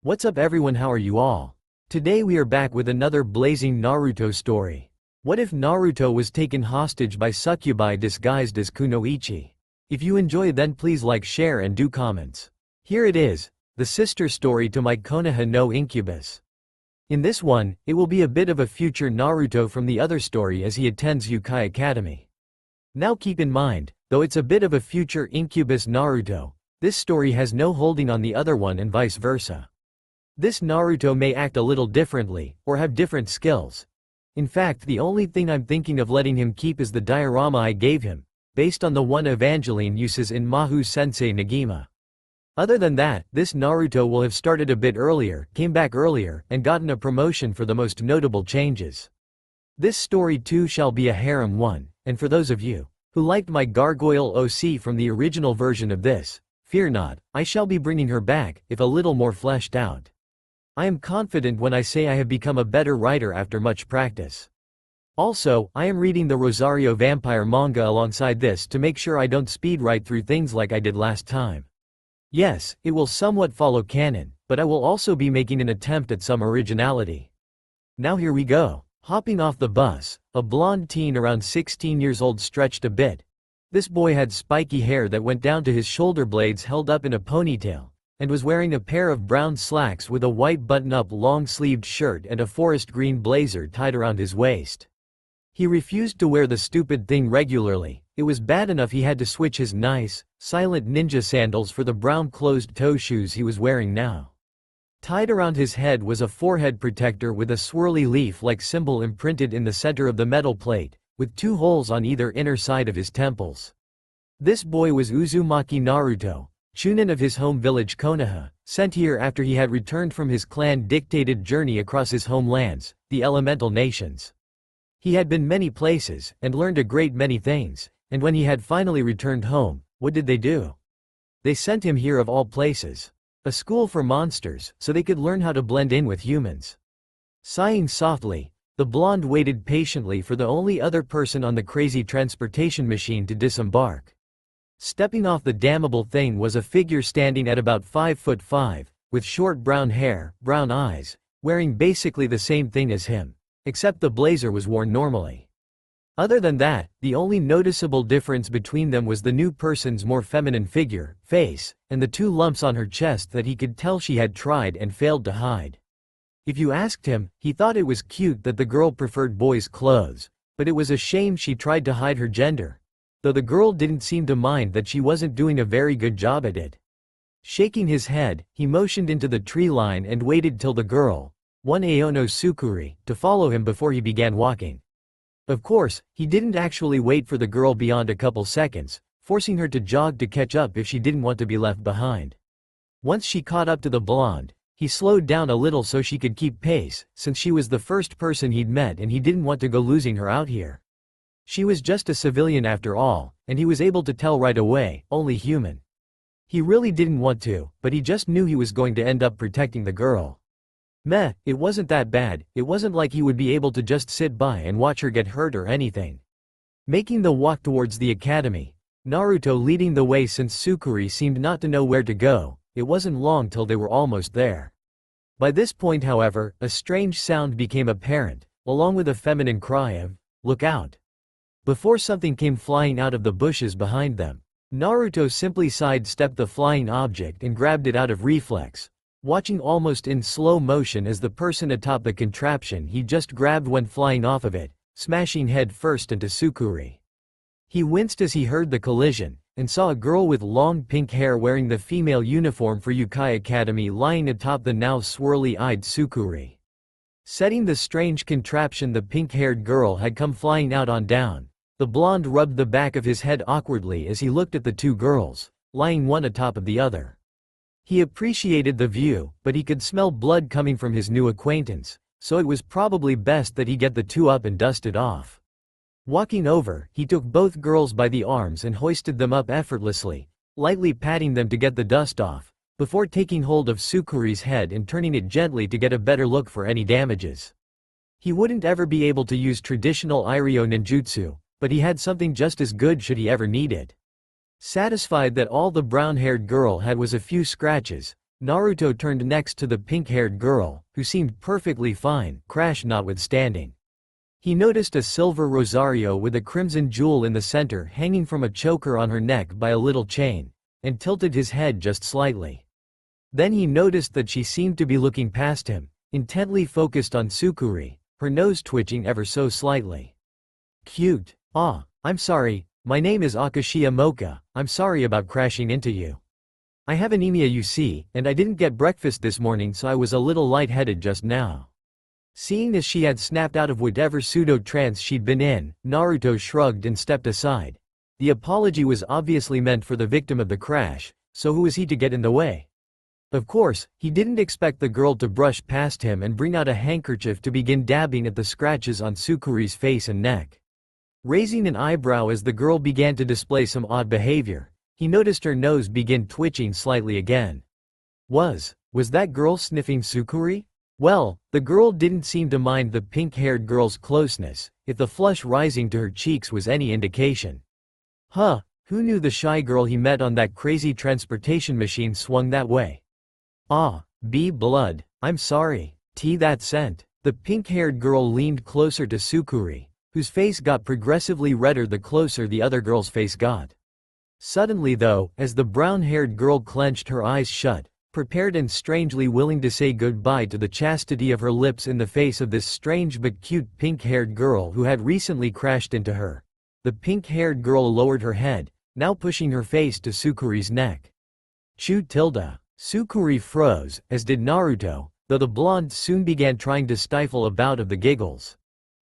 What's up everyone, how are you all? Today we are back with another blazing Naruto story. What if Naruto was taken hostage by Succubi disguised as Kunoichi? If you enjoy then please like, share and do comments. Here it is, the sister story to my Konoha no Incubus. In this one, it will be a bit of a future Naruto from the other story as he attends Youkai Academy. Now keep in mind, though it's a bit of a future Incubus Naruto, this story has no holding on the other one and vice versa. This Naruto may act a little differently, or have different skills. In fact, the only thing I'm thinking of letting him keep is the diorama I gave him, based on the one Evangeline uses in Mahou Sensei Negima. Other than that, this Naruto will have started a bit earlier, came back earlier, and gotten a promotion for the most notable changes. This story too shall be a harem one, and for those of you who liked my Gargoyle OC from the original version of this, fear not, I shall be bringing her back, if a little more fleshed out. I am confident when I say I have become a better writer after much practice. Also, I am reading the Rosario Vampire manga alongside this to make sure I don't speed right through things like I did last time. Yes, it will somewhat follow canon, but I will also be making an attempt at some originality. Now here we go. Hopping off the bus, a blonde teen around 16 years old stretched a bit. This boy had spiky hair that went down to his shoulder blades held up in a ponytail, and was wearing a pair of brown slacks with a white button-up long-sleeved shirt and a forest green blazer tied around his waist. He refused to wear the stupid thing regularly. It was bad enough he had to switch his nice, silent ninja sandals for the brown closed-toe shoes he was wearing now. Tied around his head was a forehead protector with a swirly leaf-like symbol imprinted in the center of the metal plate, with 2 holes on either inner side of his temples. This boy was Uzumaki Naruto, chunin of his home village Konoha, sent here after he had returned from his clan-dictated journey across his homelands, the elemental nations. He had been many places, and learned a great many things, and when he had finally returned home, what did they do? They sent him here of all places. A school for monsters, so they could learn how to blend in with humans. Sighing softly, the blonde waited patiently for the only other person on the crazy transportation machine to disembark. Stepping off the damnable thing was a figure standing at about 5'5", with short brown hair, brown eyes, wearing basically the same thing as him, except the blazer was worn normally. Other than that, the only noticeable difference between them was the new person's more feminine figure, face, and the 2 lumps on her chest that he could tell she had tried and failed to hide. If you asked him, he thought it was cute that the girl preferred boys' clothes, but it was a shame she tried to hide her gender. Though the girl didn't seem to mind that she wasn't doing a very good job at it. Shaking his head, he motioned into the tree line and waited till the girl, one Aono Sukuri, to follow him before he began walking. Of course, he didn't actually wait for the girl beyond a couple seconds, forcing her to jog to catch up if she didn't want to be left behind. Once she caught up to the blonde, he slowed down a little so she could keep pace, since she was the first person he'd met and he didn't want to go losing her out here. She was just a civilian after all, and he was able to tell right away, only human. He really didn't want to, but he just knew he was going to end up protecting the girl. Meh, it wasn't that bad. It wasn't like he would be able to just sit by and watch her get hurt or anything. Making the walk towards the academy, Naruto leading the way since Sukuri seemed not to know where to go, it wasn't long till they were almost there. By this point however, a strange sound became apparent, along with a feminine cry of, "Look out!" Before something came flying out of the bushes behind them, Naruto simply sidestepped the flying object and grabbed it out of reflex, watching almost in slow motion as the person atop the contraption he just grabbed went flying off of it, smashing head first into Sukuri. He winced as he heard the collision, and saw a girl with long pink hair wearing the female uniform for Youkai Academy lying atop the now swirly-eyed Sukuri. Setting the strange contraption the pink-haired girl had come flying out on down, the blonde rubbed the back of his head awkwardly as he looked at the 2 girls, lying one atop of the other. He appreciated the view, but he could smell blood coming from his new acquaintance, so it was probably best that he get the 2 up and dusted off. Walking over, he took both girls by the arms and hoisted them up effortlessly, lightly patting them to get the dust off, before taking hold of Sukuri's head and turning it gently to get a better look for any damages. He wouldn't ever be able to use traditional Iryo ninjutsu, but he had something just as good should he ever need it. Satisfied that all the brown-haired girl had was a few scratches, Naruto turned next to the pink-haired girl, who seemed perfectly fine, crash notwithstanding. He noticed a silver rosario with a crimson jewel in the center hanging from a choker on her neck by a little chain, and tilted his head just slightly. Then he noticed that she seemed to be looking past him, intently focused on Succubi, her nose twitching ever so slightly. Cute. Ah, I'm sorry, my name is Akashiya Mocha, I'm sorry about crashing into you. I have anemia you see, and I didn't get breakfast this morning so I was a little lightheaded just now. Seeing as she had snapped out of whatever pseudo-trance she'd been in, Naruto shrugged and stepped aside. The apology was obviously meant for the victim of the crash, so who was he to get in the way? Of course, he didn't expect the girl to brush past him and bring out a handkerchief to begin dabbing at the scratches on Succubi's face and neck. Raising an eyebrow as the girl began to display some odd behavior, he noticed her nose begin twitching slightly again. Was that girl sniffing Succubi? Well, the girl didn't seem to mind the pink-haired girl's closeness, if the flush rising to her cheeks was any indication. Huh, who knew the shy girl he met on that crazy transportation machine swung that way? Ah, B blood, I'm sorry, T that scent. The pink-haired girl leaned closer to Succubi, whose face got progressively redder the closer the other girl's face got. Suddenly though, as the brown-haired girl clenched her eyes shut, prepared and strangely willing to say goodbye to the chastity of her lips in the face of this strange but cute pink-haired girl who had recently crashed into her, the pink-haired girl lowered her head, now pushing her face to Succubi's neck. Chu-tilde. Succubi froze, as did Naruto, though the blonde soon began trying to stifle a bout of the giggles.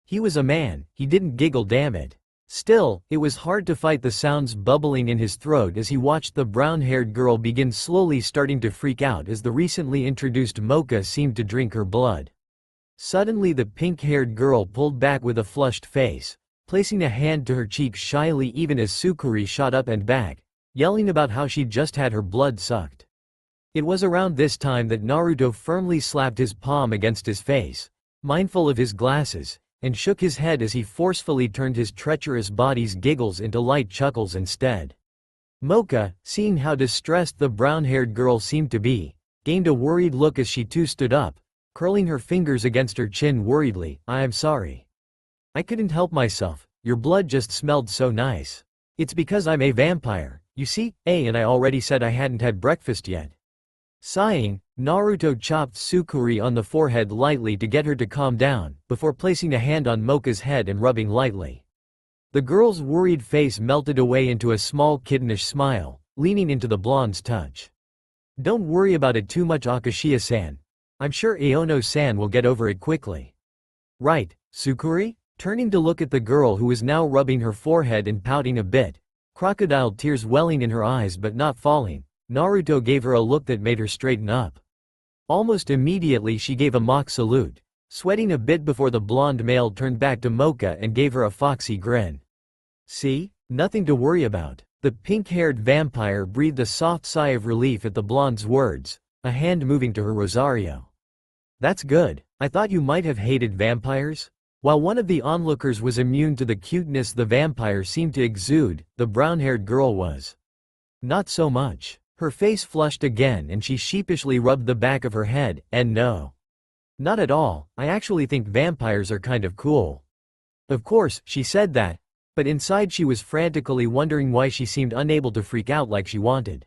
He was a man, he didn't giggle damn it. Still, it was hard to fight the sounds bubbling in his throat as he watched the brown-haired girl begin slowly starting to freak out as the recently introduced mocha seemed to drink her blood. Suddenly the pink-haired girl pulled back with a flushed face, placing a hand to her cheek shyly even as Succubi shot up and back, yelling about how she'd just had her blood sucked. It was around this time that Naruto firmly slapped his palm against his face, mindful of his glasses, and shook his head as he forcefully turned his treacherous body's giggles into light chuckles instead. Mocha, seeing how distressed the brown-haired girl seemed to be, gained a worried look as she too stood up, curling her fingers against her chin worriedly. I'm sorry. I couldn't help myself, your blood just smelled so nice. It's because I'm a vampire, you see, and I already said I hadn't had breakfast yet. Sighing, Naruto chopped Succubi on the forehead lightly to get her to calm down, before placing a hand on Mocha's head and rubbing lightly. The girl's worried face melted away into a small kittenish smile, leaning into the blonde's touch. Don't worry about it too much, Akashiya-san. I'm sure Aono-san will get over it quickly. Right, Succubi? Turning to look at the girl who was now rubbing her forehead and pouting a bit, crocodile tears welling in her eyes but not falling, Naruto gave her a look that made her straighten up. Almost immediately she gave a mock salute, sweating a bit before the blonde male turned back to Mocha and gave her a foxy grin. See? Nothing to worry about. The pink-haired vampire breathed a soft sigh of relief at the blonde's words, a hand moving to her rosario. That's good. I thought you might have hated vampires. While one of the onlookers was immune to the cuteness the vampire seemed to exude, the brown-haired girl was. Not so much. Her face flushed again and she sheepishly rubbed the back of her head, and no. Not at all, I actually think vampires are kind of cool. Of course, she said that, but inside she was frantically wondering why she seemed unable to freak out like she wanted.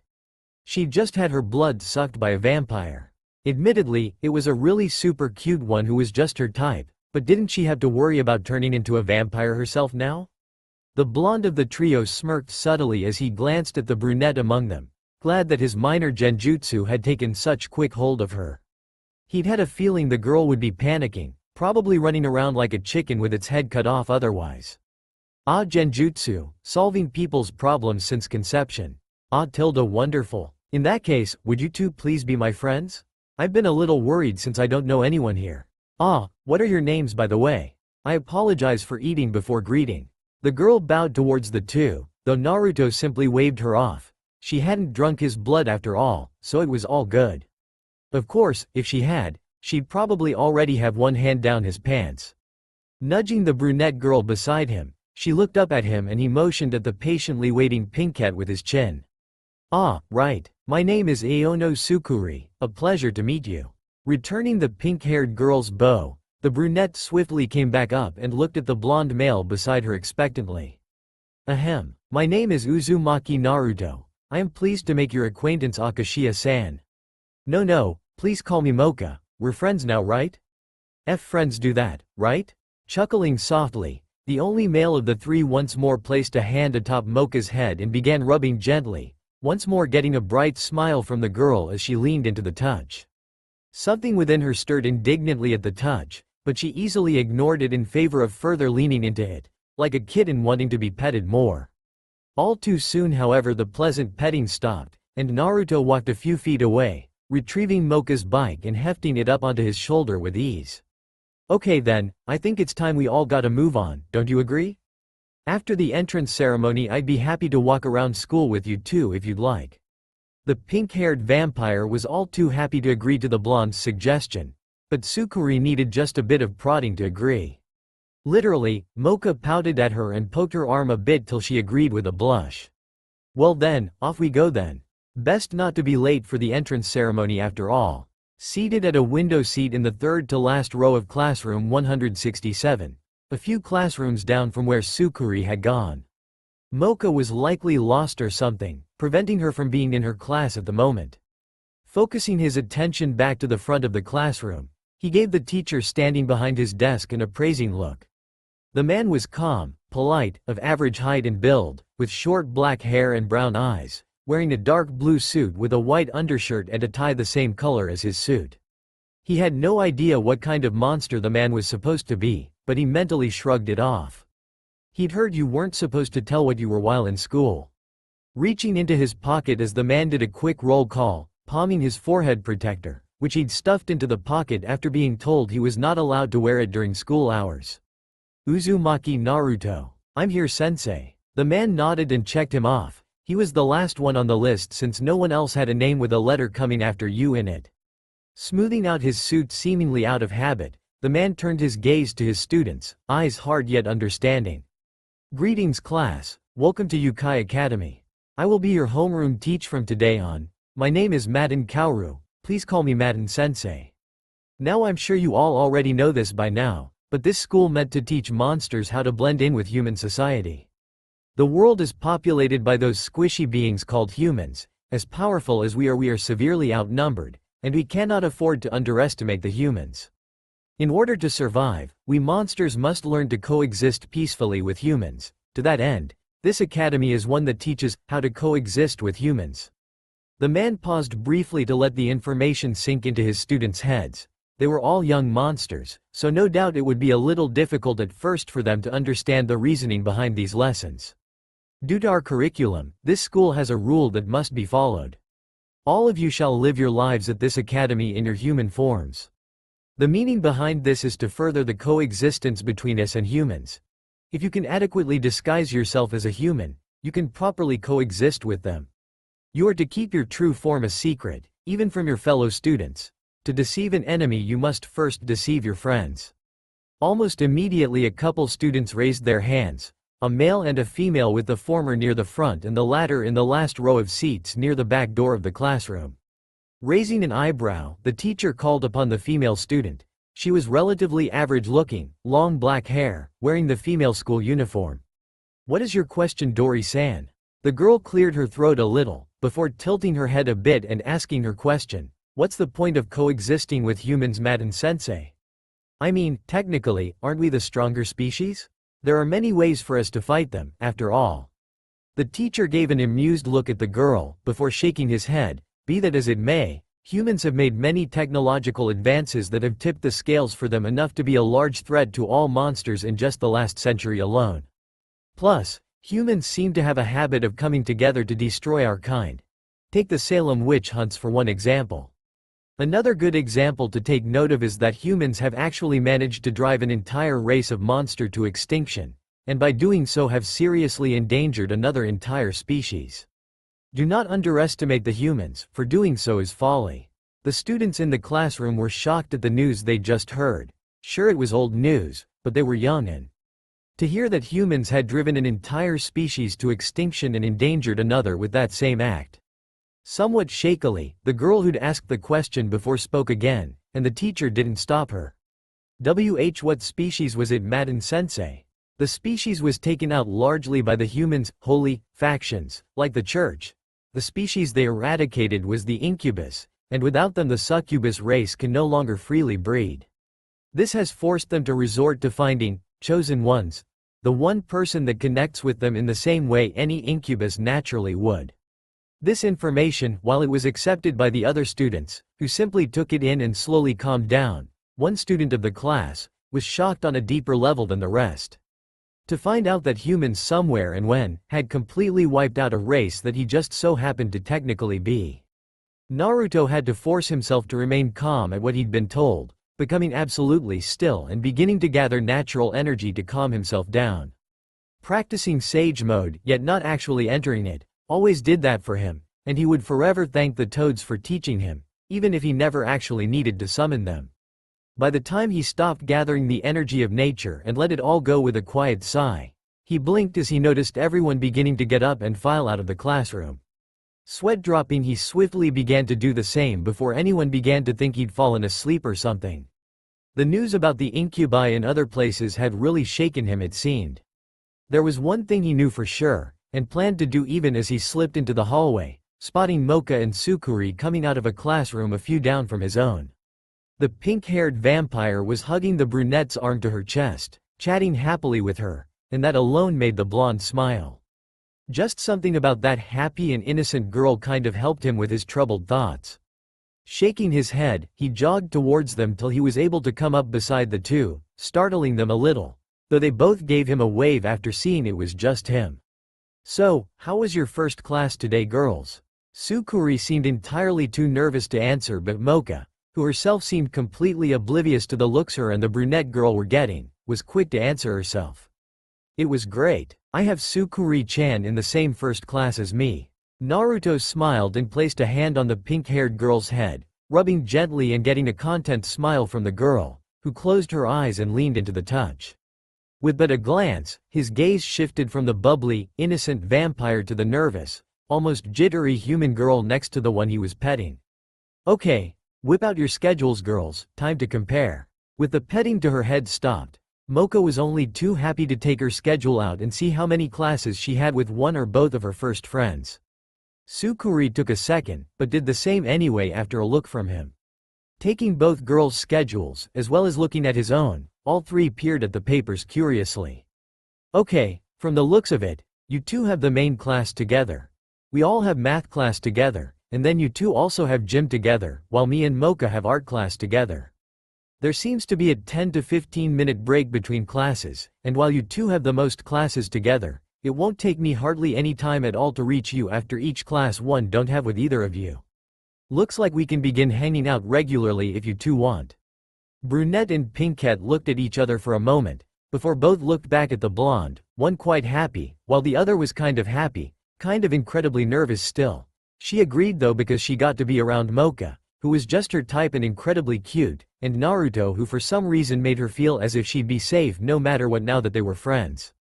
She'd just had her blood sucked by a vampire. Admittedly, it was a really super cute one who was just her type, but didn't she have to worry about turning into a vampire herself now? The blonde of the trio smirked subtly as he glanced at the brunette among them, glad that his minor genjutsu had taken such quick hold of her. He'd had a feeling the girl would be panicking, probably running around like a chicken with its head cut off otherwise. Ah, genjutsu, solving people's problems since conception. Ah, tilde wonderful. In that case, would you two please be my friends? I've been a little worried since I don't know anyone here. Ah, what are your names by the way? I apologize for eating before greeting. The girl bowed towards the two, though Naruto simply waved her off. She hadn't drunk his blood after all, so it was all good. Of course, if she had, she'd probably already have one hand down his pants. Nudging the brunette girl beside him, she looked up at him and he motioned at the patiently waiting pinkette with his chin. Ah, right. My name is Aono Sukuri, a pleasure to meet you. Returning the pink-haired girl's bow, the brunette swiftly came back up and looked at the blonde male beside her expectantly. Ahem. My name is Uzumaki Naruto. I am pleased to make your acquaintance Akashiya-san. No, please call me Mocha. We're friends now, right? Friends do that, right? Chuckling softly, the only male of the three once more placed a hand atop Mocha's head and began rubbing gently, once more getting a bright smile from the girl as she leaned into the touch. Something within her stirred indignantly at the touch, but she easily ignored it in favor of further leaning into it, like a kitten wanting to be petted more. All too soon, however, the pleasant petting stopped, and Naruto walked a few feet away, retrieving Mocha's bike and hefting it up onto his shoulder with ease. Okay then, I think it's time we all gotta move on, don't you agree? After the entrance ceremony I'd be happy to walk around school with you too if you'd like. The pink-haired vampire was all too happy to agree to the blonde's suggestion, but Sukuri needed just a bit of prodding to agree. Literally, Mocha pouted at her and poked her arm a bit till she agreed with a blush. Well then, off we go then. Best not to be late for the entrance ceremony after all. Seated at a window seat in the third to last row of classroom 167, a few classrooms down from where Sukuri had gone. Mocha was likely lost or something, preventing her from being in her class at the moment. Focusing his attention back to the front of the classroom, he gave the teacher standing behind his desk an appraising look. The man was calm, polite, of average height and build, with short black hair and brown eyes, wearing a dark blue suit with a white undershirt and a tie the same color as his suit. He had no idea what kind of monster the man was supposed to be, but he mentally shrugged it off. He'd heard you weren't supposed to tell what you were while in school. Reaching into his pocket as the man did a quick roll call, palming his forehead protector, which he'd stuffed into the pocket after being told he was not allowed to wear it during school hours. Uzumaki Naruto. I'm here, sensei. The man nodded and checked him off. He was the last one on the list since no one else had a name with a letter coming after U in it. Smoothing out his suit seemingly out of habit, the man turned his gaze to his students, eyes hard yet understanding. Greetings class, welcome to Youkai Academy. I will be your homeroom teach from today on. My name is Maten Kaoru, please call me Maten Sensei. Now I'm sure you all already know this by now, but this school meant to teach monsters how to blend in with human society. The world is populated by those squishy beings called humans. As powerful as we are severely outnumbered, and we cannot afford to underestimate the humans. In order to survive, we monsters must learn to coexist peacefully with humans. To that end, this academy is one that teaches how to coexist with humans. The man paused briefly to let the information sink into his students' heads. They were all young monsters, so no doubt it would be a little difficult at first for them to understand the reasoning behind these lessons. Due to our curriculum, this school has a rule that must be followed. All of you shall live your lives at this academy in your human forms. The meaning behind this is to further the coexistence between us and humans. If you can adequately disguise yourself as a human, you can properly coexist with them. You are to keep your true form a secret, even from your fellow students. To deceive an enemy you must first deceive your friends. Almost immediately a couple students raised their hands. A male and a female, with the former near the front and the latter in the last row of seats near the back door of the classroom. Raising an eyebrow, the teacher called upon the female student. She was relatively average-looking, long black hair, wearing the female school uniform. What is your question, Dori-san? The girl cleared her throat a little, before tilting her head a bit and asking her question. What's the point of coexisting with humans, Maten-sensei? I mean, technically, aren't we the stronger species? There are many ways for us to fight them, after all. The teacher gave an amused look at the girl, before shaking his head. Be that as it may, humans have made many technological advances that have tipped the scales for them enough to be a large threat to all monsters in just the last century alone. Plus, humans seem to have a habit of coming together to destroy our kind. Take the Salem witch hunts for one example. Another good example to take note of is that humans have actually managed to drive an entire race of monster to extinction, and by doing so have seriously endangered another entire species. Do not underestimate the humans, for doing so is folly. The students in the classroom were shocked at the news they just heard. Sure, it was old news, but they were young, and to hear that humans had driven an entire species to extinction and endangered another with that same act. Somewhat shakily, the girl who'd asked the question before spoke again, and the teacher didn't stop her. What species was it, Madden-sensei? The species was taken out largely by the humans, holy factions, like the church. The species they eradicated was the Incubus, and without them the Succubus race can no longer freely breed. This has forced them to resort to finding chosen ones, the one person that connects with them in the same way any Incubus naturally would. This information, while it was accepted by the other students, who simply took it in and slowly calmed down, one student of the class was shocked on a deeper level than the rest. To find out that humans somewhere and when had completely wiped out a race that he just so happened to technically be. Naruto had to force himself to remain calm at what he'd been told, becoming absolutely still and beginning to gather natural energy to calm himself down. Practicing sage mode, yet not actually entering it, always did that for him, and he would forever thank the toads for teaching him, even if he never actually needed to summon them. By the time he stopped gathering the energy of nature and let it all go with a quiet sigh, he blinked as he noticed everyone beginning to get up and file out of the classroom. Sweat dropping, he swiftly began to do the same before anyone began to think he'd fallen asleep or something. The news about the incubi in other places had really shaken him, it seemed. There was one thing he knew for sure, and planned to do even as he slipped into the hallway, spotting Mocha and Succubi coming out of a classroom a few down from his own. The pink-haired vampire was hugging the brunette's arm to her chest, chatting happily with her, and that alone made the blonde smile. Just something about that happy and innocent girl kind of helped him with his troubled thoughts. Shaking his head, he jogged towards them till he was able to come up beside the two, startling them a little, though they both gave him a wave after seeing it was just him. "So, how was your first class today, girls?" Succubi seemed entirely too nervous to answer, but Mocha, who herself seemed completely oblivious to the looks her and the brunette girl were getting, was quick to answer herself. "It was great. I have Succubi-chan in the same first class as me." Naruto smiled and placed a hand on the pink-haired girl's head, rubbing gently and getting a content smile from the girl, who closed her eyes and leaned into the touch. With but a glance, his gaze shifted from the bubbly, innocent vampire to the nervous, almost jittery human girl next to the one he was petting. "Okay, whip out your schedules, girls, time to compare." With the petting to her head stopped, Mocha was only too happy to take her schedule out and see how many classes she had with one or both of her first friends. Succubi took a second, but did the same anyway after a look from him. Taking both girls' schedules, as well as looking at his own, all three peered at the papers curiously. "Okay, from the looks of it, you two have the main class together. We all have math class together, and then you two also have gym together, while me and Mocha have art class together. There seems to be a 10 to 15 minute break between classes, and while you two have the most classes together, it won't take me hardly any time at all to reach you after each class one don't have with either of you. Looks like we can begin hanging out regularly if you two want." Brunette and Pinkette looked at each other for a moment, before both looked back at the blonde, one quite happy, while the other was kind of happy, kind of incredibly nervous still. She agreed though because she got to be around Mocha, who was just her type and incredibly cute, and Naruto, who for some reason made her feel as if she'd be safe no matter what now that they were friends.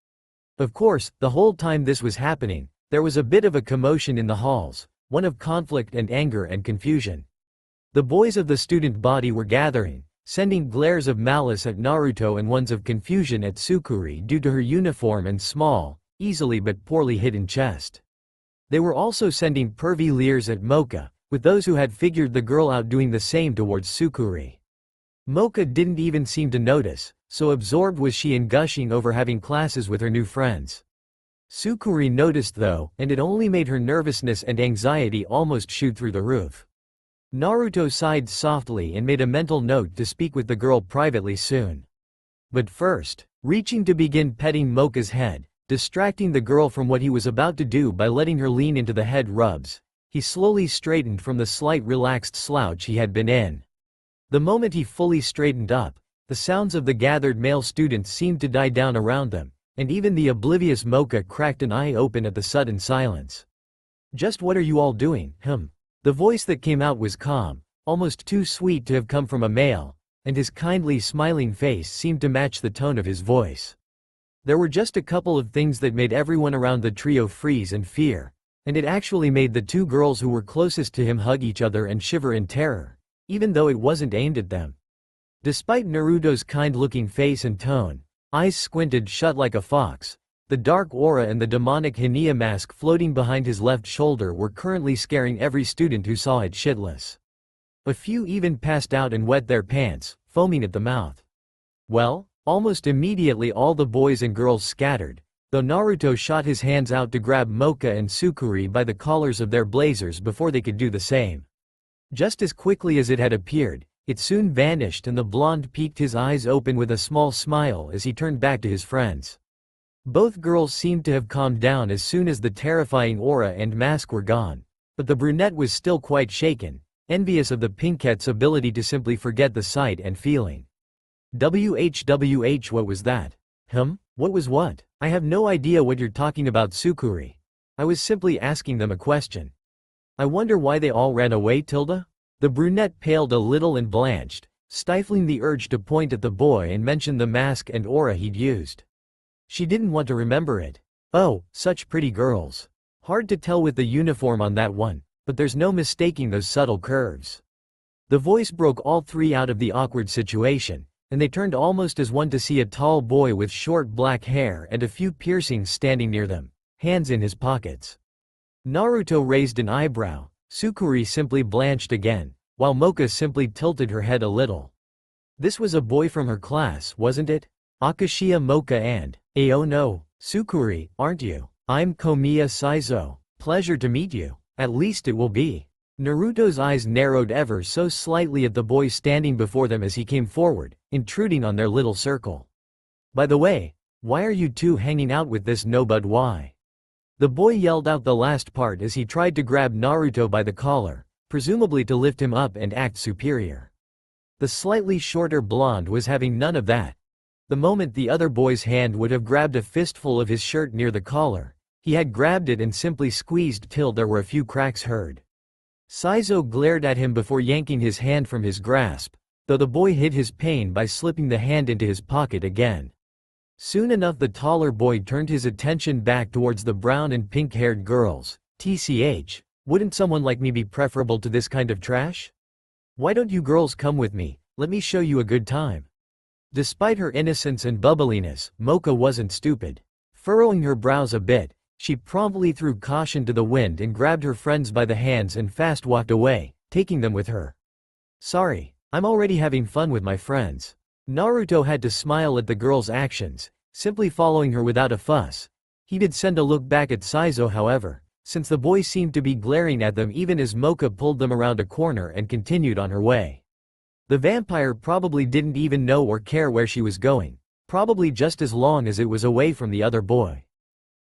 Of course, the whole time this was happening, there was a bit of a commotion in the halls, one of conflict and anger and confusion. The boys of the student body were gathering, sending glares of malice at Naruto and ones of confusion at Succubi due to her uniform and small, easily but poorly hidden chest. They were also sending pervy leers at Mocha, with those who had figured the girl out doing the same towards Succubi. Mocha didn't even seem to notice, so absorbed was she in gushing over having classes with her new friends. Succubi noticed though, and it only made her nervousness and anxiety almost shoot through the roof. Naruto sighed softly and made a mental note to speak with the girl privately soon. But first, reaching to begin petting Mocha's head, distracting the girl from what he was about to do by letting her lean into the head rubs, he slowly straightened from the slight relaxed slouch he had been in. The moment he fully straightened up, the sounds of the gathered male students seemed to die down around them, and even the oblivious Mocha cracked an eye open at the sudden silence. "Just what are you all doing, The voice that came out was calm, almost too sweet to have come from a male, and his kindly smiling face seemed to match the tone of his voice. There were just a couple of things that made everyone around the trio freeze and fear. And it actually made the two girls who were closest to him hug each other and shiver in terror, even though it wasn't aimed at them. Despite Naruto's kind-looking face and tone, eyes squinted shut like a fox, the dark aura and the demonic Hinea mask floating behind his left shoulder were currently scaring every student who saw it shitless. A few even passed out and wet their pants, foaming at the mouth. Well, almost immediately all the boys and girls scattered, though Naruto shot his hands out to grab Mocha and Succubi by the collars of their blazers before they could do the same. Just as quickly as it had appeared, it soon vanished and the blonde peeked his eyes open with a small smile as he turned back to his friends. Both girls seemed to have calmed down as soon as the terrifying aura and mask were gone, but the brunette was still quite shaken, envious of the pinkette's ability to simply forget the sight and feeling. What was that? What was what? I have no idea what you're talking about, Succubi. I was simply asking them a question. I wonder why they all ran away, Tilda? The brunette paled a little and blanched, stifling the urge to point at the boy and mention the mask and aura he'd used. She didn't want to remember it. Oh, such pretty girls. Hard to tell with the uniform on that one, but there's no mistaking those subtle curves. The voice broke all three out of the awkward situation, and they turned almost as one to see a tall boy with short black hair and a few piercings standing near them, hands in his pockets. Naruto raised an eyebrow, Succubi simply blanched again, while Mocha simply tilted her head a little. This was a boy from her class, wasn't it? Akashia Mocha and, oh no, Succubi, aren't you? I'm Komiya Saizo. Pleasure to meet you. At least it will be. Naruto's eyes narrowed ever so slightly at the boy standing before them as he came forward, intruding on their little circle. By the way, why are you two hanging out with this nobody? Why? The boy yelled out the last part as he tried to grab Naruto by the collar, presumably to lift him up and act superior. The slightly shorter blonde was having none of that. The moment the other boy's hand would have grabbed a fistful of his shirt near the collar, he had grabbed it and simply squeezed till there were a few cracks heard. Saizo glared at him before yanking his hand from his grasp, though the boy hid his pain by slipping the hand into his pocket again. Soon enough the taller boy turned his attention back towards the brown and pink-haired girls. TCH, wouldn't someone like me be preferable to this kind of trash? Why don't you girls come with me, let me show you a good time. Despite her innocence and bubbliness, Mocha wasn't stupid. Furrowing her brows a bit, she promptly threw caution to the wind and grabbed her friends by the hands and fast walked away, taking them with her. Sorry, I'm already having fun with my friends. Naruto had to smile at the girl's actions, simply following her without a fuss. He did send a look back at Saizo however, since the boy seemed to be glaring at them even as Mocha pulled them around a corner and continued on her way. The vampire probably didn't even know or care where she was going, probably just as long as it was away from the other boy.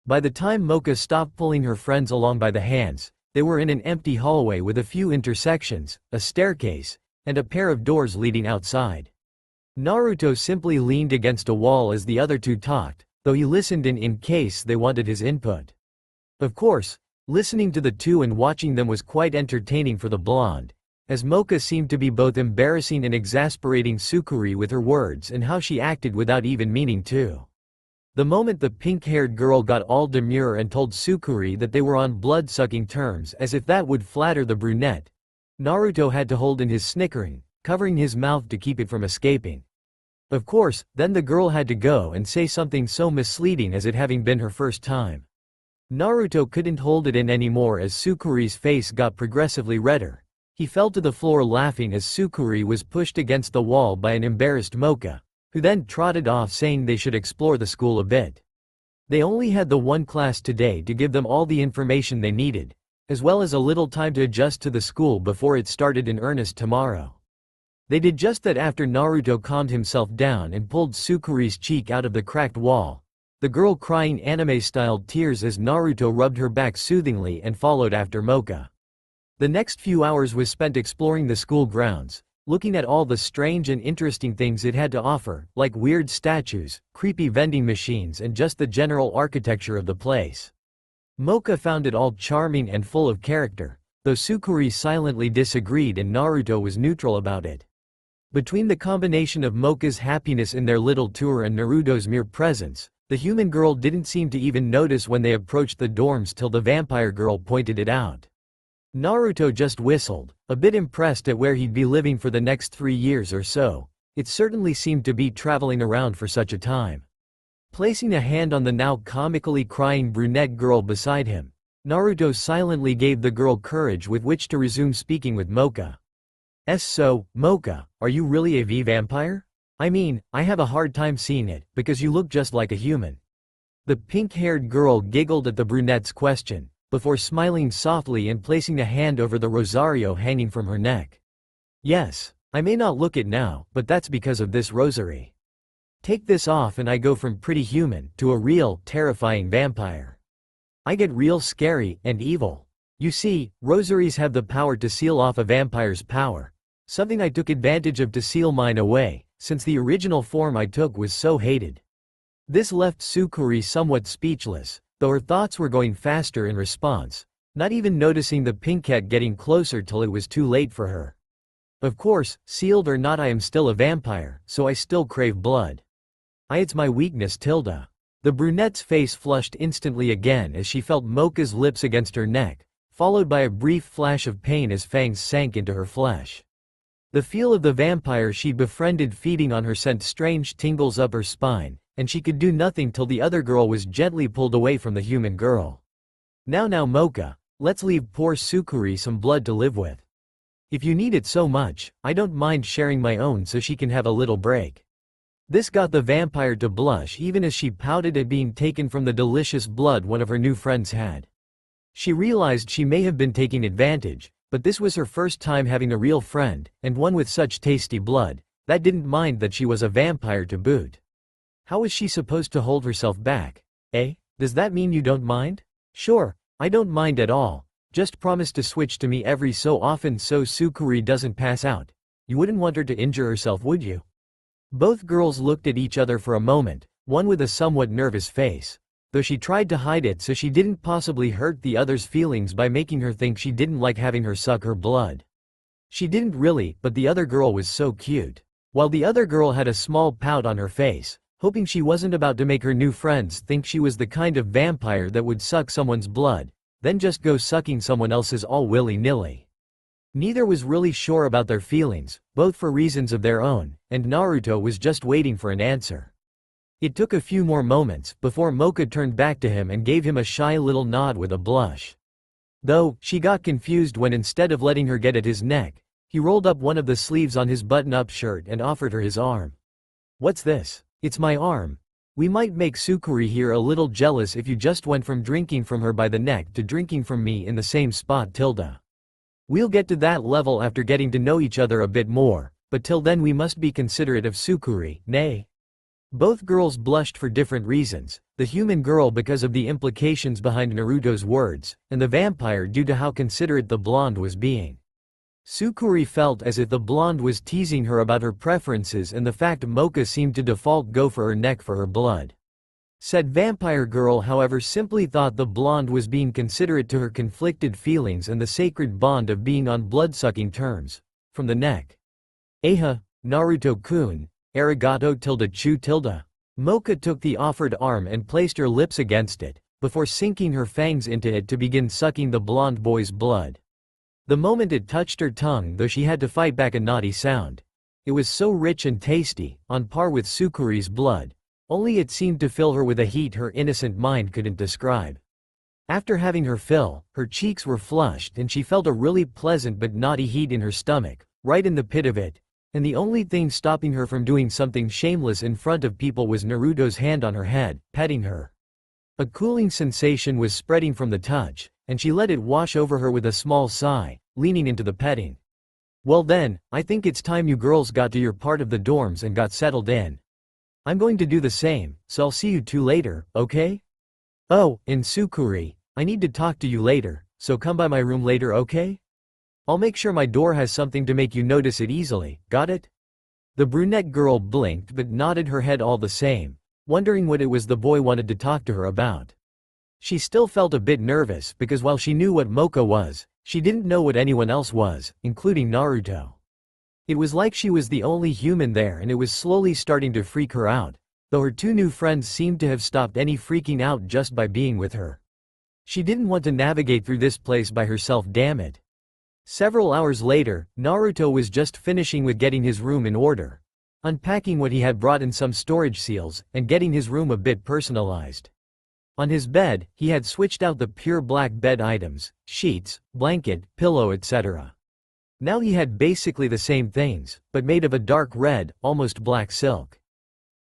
By the time Mocha stopped pulling her friends along by the hands, they were in an empty hallway with a few intersections, a staircase, and a pair of doors leading outside. Naruto simply leaned against a wall as the other two talked, though he listened in case they wanted his input. Of course, listening to the two and watching them was quite entertaining for the blonde, as Mocha seemed to be both embarrassing and exasperating Succubi with her words and how she acted without even meaning to. The moment the pink-haired girl got all demure and told Succubi that they were on blood-sucking terms as if that would flatter the brunette, Naruto had to hold in his snickering, covering his mouth to keep it from escaping. Of course, then the girl had to go and say something so misleading as it having been her first time. Naruto couldn't hold it in anymore as Succubi's face got progressively redder. He fell to the floor laughing as Succubi was pushed against the wall by an embarrassed Mocha, who then trotted off saying they should explore the school a bit. They only had the one class today to give them all the information they needed, as well as a little time to adjust to the school before it started in earnest tomorrow. They did just that after Naruto calmed himself down and pulled Succubi's cheek out of the cracked wall, the girl crying anime-styled tears as Naruto rubbed her back soothingly and followed after Mocha. The next few hours was spent exploring the school grounds, looking at all the strange and interesting things it had to offer, like weird statues, creepy vending machines and just the general architecture of the place. Mocha found it all charming and full of character, though Succubi silently disagreed and Naruto was neutral about it. Between the combination of Mocha's happiness in their little tour and Naruto's mere presence, The human girl didn't seem to even notice when they approached the dorms till the vampire girl pointed it out. Naruto just whistled, a bit impressed at where he'd be living for the next 3 years or so. It certainly seemed to be traveling around for such a time. Placing a hand on the now comically crying brunette girl beside him, Naruto silently gave the girl courage with which to resume speaking with Mocha. So, Mocha, are you really a V-vampire? I mean, I have a hard time seeing it, because you look just like a human. The pink-haired girl giggled at the brunette's question, before smiling softly and placing a hand over the rosario hanging from her neck. Yes, I may not look it now, but that's because of this rosary. Take this off and I go from pretty human to a real, terrifying vampire. I get real scary and evil. You see, rosaries have the power to seal off a vampire's power. Something I took advantage of to seal mine away, since the original form I took was so hated. This left Succubi somewhat speechless, though her thoughts were going faster in response, not even noticing the pinkette getting closer till it was too late for her. Of course, sealed or not, I am still a vampire, so I still crave blood. It's my weakness, Tilda. The brunette's face flushed instantly again as she felt Mocha's lips against her neck, followed by a brief flash of pain as fangs sank into her flesh. The feel of the vampire she'd befriended feeding on her sent strange tingles up her spine, and she could do nothing till the other girl was gently pulled away from the human girl. Now Mocha, let's leave poor Succubi some blood to live with. If you need it so much, I don't mind sharing my own so she can have a little break. This got the vampire to blush even as she pouted at being taken from the delicious blood one of her new friends had. She realized she may have been taking advantage, but this was her first time having a real friend, and one with such tasty blood, that didn't mind that she was a vampire to boot. How was she supposed to hold herself back? Does that mean you don't mind? Sure, I don't mind at all, just promise to switch to me every so often so Succubi doesn't pass out. You wouldn't want her to injure herself, would you? Both girls looked at each other for a moment, one with a somewhat nervous face, though she tried to hide it so she didn't possibly hurt the other's feelings by making her think she didn't like having her suck her blood. She didn't really, but the other girl was so cute. While the other girl had a small pout on her face, hoping she wasn't about to make her new friends think she was the kind of vampire that would suck someone's blood, then just go sucking someone else's all willy-nilly. Neither was really sure about their feelings, both for reasons of their own, and Naruto was just waiting for an answer. It took a few more moments before Mocha turned back to him and gave him a shy little nod with a blush. Though, she got confused when instead of letting her get at his neck, he rolled up one of the sleeves on his button-up shirt and offered her his arm. What's this? It's my arm. We might make Succubi here a little jealous if you just went from drinking from her by the neck to drinking from me in the same spot, Tilda. We'll get to that level after getting to know each other a bit more, but till then we must be considerate of Succubi, nay? Both girls blushed for different reasons, the human girl because of the implications behind Naruto's words, and the vampire due to how considerate the blonde was being. Succubi felt as if the blonde was teasing her about her preferences and the fact Mocha seemed to default go for her neck for her blood. Said vampire girl however simply thought the blonde was being considerate to her conflicted feelings and the sacred bond of being on blood-sucking terms. From the neck. Naruto-kun. Arigato tilde chu tilde. Mocha took the offered arm and placed her lips against it, before sinking her fangs into it to begin sucking the blonde boy's blood. The moment it touched her tongue, though she had to fight back a naughty sound. It was so rich and tasty, on par with Succubi's blood, only it seemed to fill her with a heat her innocent mind couldn't describe. After having her fill, her cheeks were flushed and she felt a really pleasant but naughty heat in her stomach, right in the pit of it. And the only thing stopping her from doing something shameless in front of people was Naruto's hand on her head, petting her. A cooling sensation was spreading from the touch, and she let it wash over her with a small sigh, leaning into the petting. Well then, I think it's time you girls got to your part of the dorms and got settled in. I'm going to do the same, so I'll see you two later, okay? Oh, and Succubi, I need to talk to you later, so come by my room later, okay? I'll make sure my door has something to make you notice it easily, got it? The brunette girl blinked but nodded her head all the same, wondering what it was the boy wanted to talk to her about. She still felt a bit nervous because while she knew what Mocha was, she didn't know what anyone else was, including Naruto. It was like she was the only human there and it was slowly starting to freak her out, though her two new friends seemed to have stopped any freaking out just by being with her. She didn't want to navigate through this place by herself, damn it. Several hours later, Naruto was just finishing with getting his room in order, unpacking what he had brought in some storage seals, and getting his room a bit personalized. On his bed, he had switched out the pure black bed items, sheets, blanket, pillow, etc. Now he had basically the same things, but made of a dark red, almost black silk.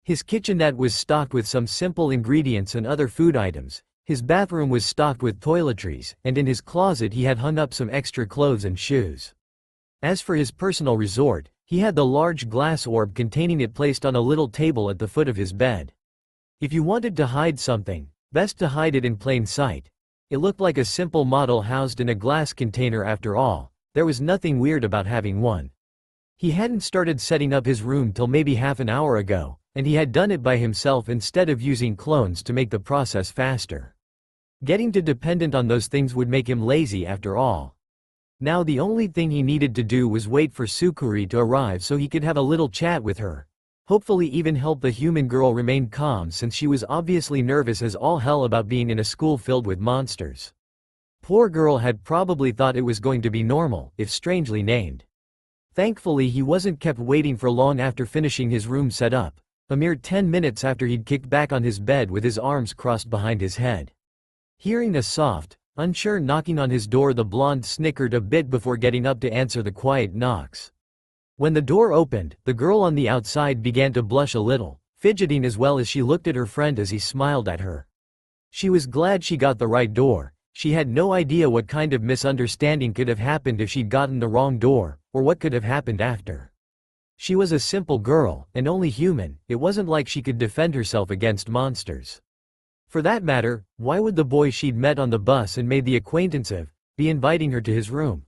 His kitchenette was stocked with some simple ingredients and other food items. His bathroom was stocked with toiletries, and in his closet he had hung up some extra clothes and shoes. As for his personal resort, he had the large glass orb containing it placed on a little table at the foot of his bed. If you wanted to hide something, best to hide it in plain sight. It looked like a simple model housed in a glass container after all. There was nothing weird about having one. He hadn't started setting up his room till maybe half an hour ago, and he had done it by himself instead of using clones to make the process faster. Getting too dependent on those things would make him lazy after all. Now the only thing he needed to do was wait for Succubi to arrive so he could have a little chat with her. Hopefully even help the human girl remain calm since she was obviously nervous as all hell about being in a school filled with monsters. Poor girl had probably thought it was going to be normal, if strangely named. Thankfully he wasn't kept waiting for long after finishing his room set up, a mere 10 minutes after he'd kicked back on his bed with his arms crossed behind his head. Hearing a soft, unsure knocking on his door, the blonde snickered a bit before getting up to answer the quiet knocks. When the door opened, the girl on the outside began to blush a little, fidgeting as well as she looked at her friend as he smiled at her. She was glad she got the right door. She had no idea what kind of misunderstanding could have happened if she'd gotten the wrong door, or what could have happened after. She was a simple girl, and only human. It wasn't like she could defend herself against monsters. For that matter, why would the boy she'd met on the bus and made the acquaintance of be inviting her to his room?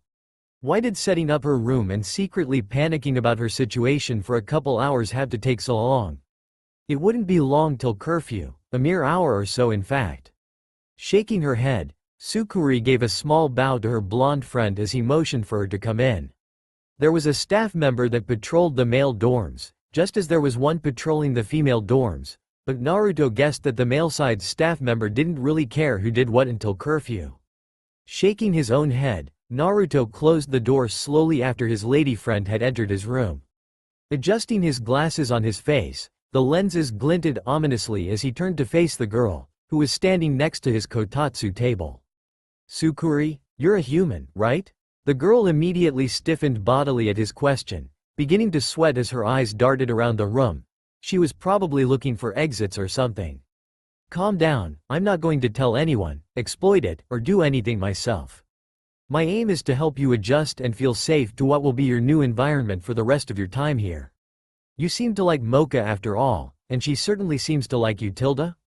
Why did setting up her room and secretly panicking about her situation for a couple hours have to take so long? It wouldn't be long till curfew, a mere hour or so in fact. Shaking her head, Succubi gave a small bow to her blonde friend as he motioned for her to come in. There was a staff member that patrolled the male dorms, just as there was one patrolling the female dorms. But Naruto guessed that the male-side staff member didn't really care who did what until curfew. Shaking his own head, Naruto closed the door slowly after his lady friend had entered his room. Adjusting his glasses on his face, the lenses glinted ominously as he turned to face the girl, who was standing next to his kotatsu table. "Succubi, you're a human, right?" The girl immediately stiffened bodily at his question, beginning to sweat as her eyes darted around the room. She was probably looking for exits or something. "Calm down, I'm not going to tell anyone, exploit it, or do anything myself. My aim is to help you adjust and feel safe to what will be your new environment for the rest of your time here. You seem to like Mocha after all, and she certainly seems to like you, Tilda.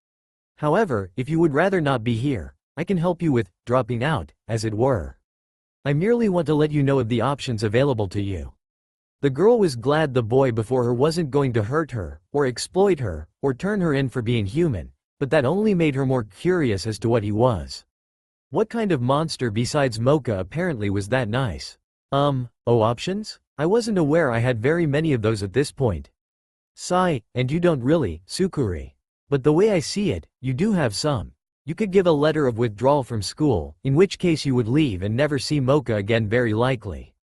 However, if you would rather not be here, I can help you with dropping out, as it were. I merely want to let you know of the options available to you." The girl was glad the boy before her wasn't going to hurt her, or exploit her, or turn her in for being human, but that only made her more curious as to what he was. What kind of monster besides Mocha apparently was that nice? Options? I wasn't aware I had very many of those at this point. Sigh, and you don't really, Succubi. But the way I see it, you do have some. You could give a letter of withdrawal from school, in which case you would leave and never see Mocha again very likely.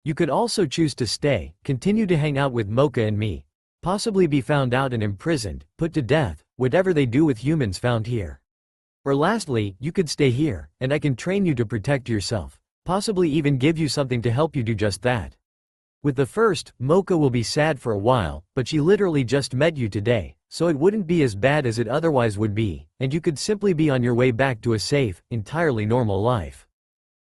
You could also choose to stay, continue to hang out with Mocha and me, possibly be found out and imprisoned, put to death, whatever they do with humans found here. Or lastly, you could stay here, and I can train you to protect yourself, possibly even give you something to help you do just that. With the first, Mocha will be sad for a while, but she literally just met you today, so it wouldn't be as bad as it otherwise would be, and you could simply be on your way back to a safe, entirely normal life.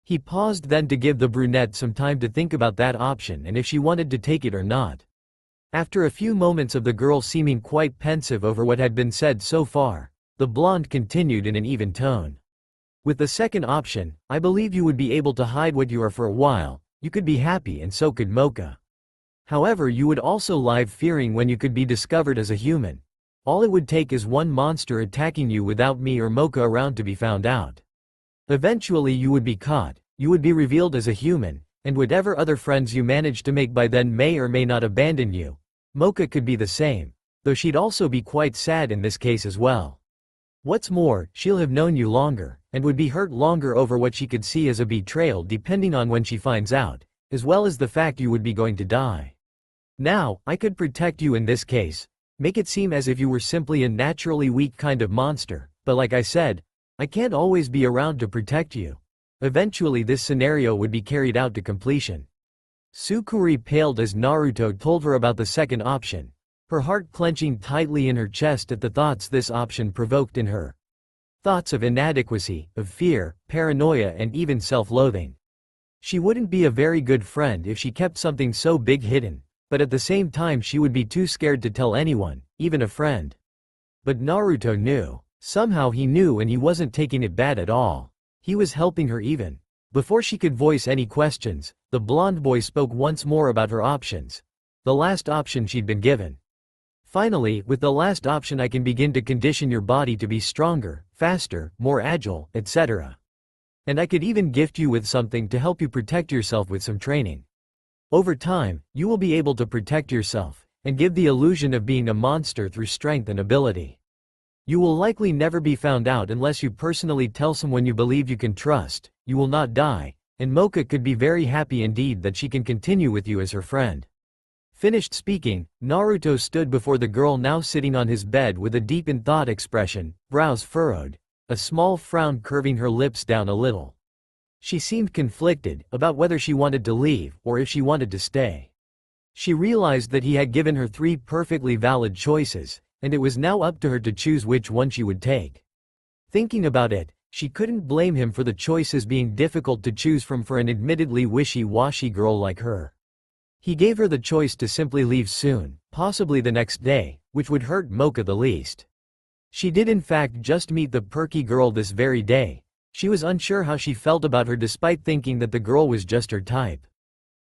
He paused then to give the brunette some time to think about that option and if she wanted to take it or not. After a few moments of the girl seeming quite pensive over what had been said so far, the blonde continued in an even tone. "With the second option, I believe you would be able to hide what you are for a while. You could be happy and so could Mocha. However, you would also live fearing when you could be discovered as a human. All it would take is one monster attacking you without me or Mocha around to be found out. Eventually you would be caught, you would be revealed as a human, and whatever other friends you manage to make by then may or may not abandon you. Mocha could be the same. though she'd also be quite sad in this case as well. What's more, she'll have known you longer, and would be hurt longer over what she could see as a betrayal depending on when she finds out, as well as the fact you would be going to die. Now, I could protect you in this case, make it seem as if you were simply a naturally weak kind of monster, but like I said, I can't always be around to protect you. Eventually this scenario would be carried out to completion. Succubi paled as Naruto told her about the second option, her heart clenching tightly in her chest at the thoughts this option provoked in her. Thoughts of inadequacy, of fear, paranoia and even self-loathing. She wouldn't be a very good friend if she kept something so big hidden, but at the same time she would be too scared to tell anyone, even a friend. But Naruto knew. Somehow he knew, and he wasn't taking it bad at all. He was helping her even. Before she could voice any questions, the blonde boy spoke once more about her options. The last option she'd been given. Finally, with the last option I can begin to condition your body to be stronger, faster, more agile, etc. And I could even gift you with something to help you protect yourself with some training. Over time, you will be able to protect yourself, and give the illusion of being a monster through strength and ability. You will likely never be found out unless you personally tell someone you believe you can trust, you will not die, and Mocha could be very happy indeed that she can continue with you as her friend. Finished speaking, Naruto stood before the girl now sitting on his bed with a deep in thought expression, brows furrowed, a small frown curving her lips down a little. She seemed conflicted about whether she wanted to leave or if she wanted to stay. She realized that he had given her 3 perfectly valid choices, and it was now up to her to choose which one she would take. Thinking about it, she couldn't blame him for the choices being difficult to choose from for an admittedly wishy-washy girl like her. He gave her the choice to simply leave soon, possibly the next day, which would hurt Mocha the least. She did in fact just meet the perky girl this very day. She was unsure how she felt about her despite thinking that the girl was just her type.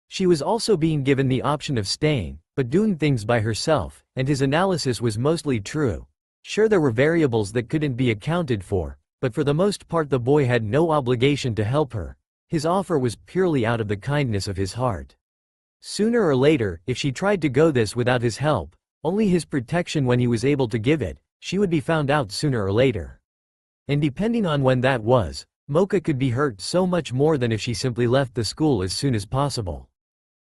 She was also being given the option of staying, but doing things by herself, and his analysis was mostly true. Sure, there were variables that couldn't be accounted for, but for the most part the boy had no obligation to help her. His offer was purely out of the kindness of his heart. Sooner or later, if she tried to go this without his help, only his protection when he was able to give it, she would be found out sooner or later. And depending on when that was, Mocha could be hurt so much more than if she simply left the school as soon as possible.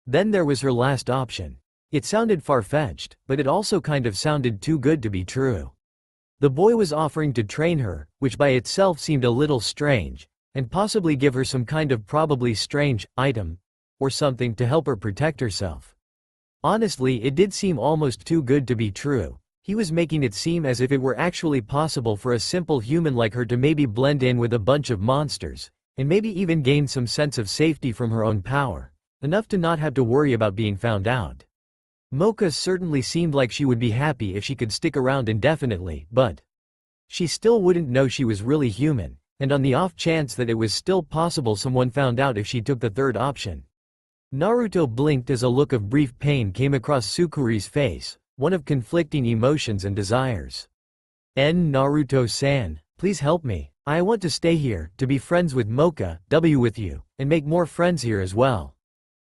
Then there was her last option. It sounded far-fetched, but it also kind of sounded too good to be true. The boy was offering to train her, which by itself seemed a little strange, and possibly give her some kind of probably strange item, or something to help her protect herself. Honestly, it did seem almost too good to be true. He was making it seem as if it were actually possible for a simple human like her to maybe blend in with a bunch of monsters, and maybe even gain some sense of safety from her own power, enough to not have to worry about being found out. Mocha certainly seemed like she would be happy if she could stick around indefinitely, but she still wouldn't know she was really human, and on the off chance that it was still possible someone found out if she took the third option. Naruto blinked as a look of brief pain came across Succubi's face, one of conflicting emotions and desires. Naruto-san, please help me. I want to stay here, to be friends with Mocha, with you, and make more friends here as well.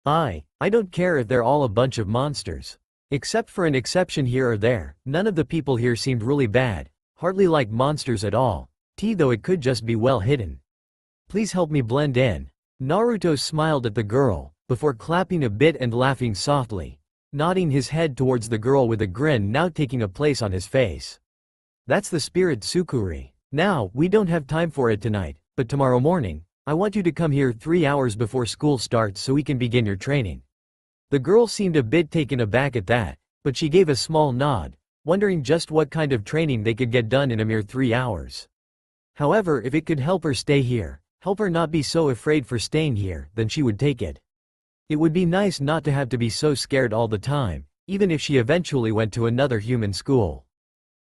I don't care if they're all a bunch of monsters. Except for an exception here or there, none of the people here seemed really bad, hardly like monsters at all. Though it could just be well hidden. Please help me blend in. Naruto smiled at the girl, before clapping a bit and laughing softly, nodding his head towards the girl with a grin now taking a place on his face. That's the spirit, Succubi. Now, we don't have time for it tonight, but tomorrow morning, I want you to come here 3 hours before school starts so we can begin your training. The girl seemed a bit taken aback at that, but she gave a small nod, wondering just what kind of training they could get done in a mere 3 hours. However, if it could help her stay here, help her not be so afraid for staying here, then she would take it. It would be nice not to have to be so scared all the time, even if she eventually went to another human school.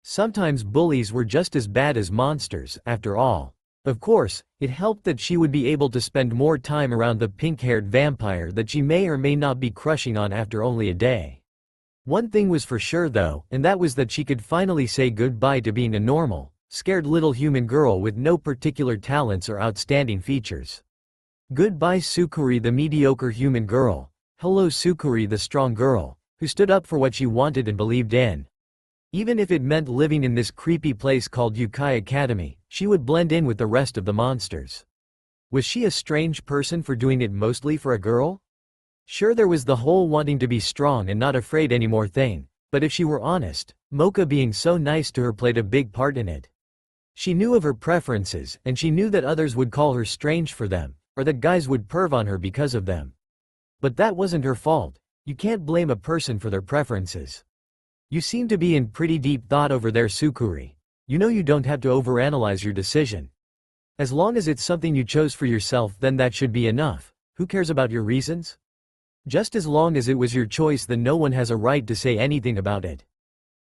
Sometimes bullies were just as bad as monsters, after all. Of course, it helped that she would be able to spend more time around the pink-haired vampire that she may or may not be crushing on after only a day. One thing was for sure though, and that was that she could finally say goodbye to being a normal, scared little human girl with no particular talents or outstanding features. Goodbye Succubi, the mediocre human girl. Hello Succubi, the strong girl, who stood up for what she wanted and believed in. Even if it meant living in this creepy place called Youkai Academy, she would blend in with the rest of the monsters. Was she a strange person for doing it mostly for a girl? Sure, there was the whole wanting to be strong and not afraid anymore thing, but if she were honest, Mocha being so nice to her played a big part in it. She knew of her preferences, and she knew that others would call her strange for them, or that guys would perv on her because of them. But that wasn't her fault. You can't blame a person for their preferences. You seem to be in pretty deep thought over there, Succubi. You know you don't have to overanalyze your decision. As long as it's something you chose for yourself, then that should be enough. Who cares about your reasons? Just as long as it was your choice, then no one has a right to say anything about it.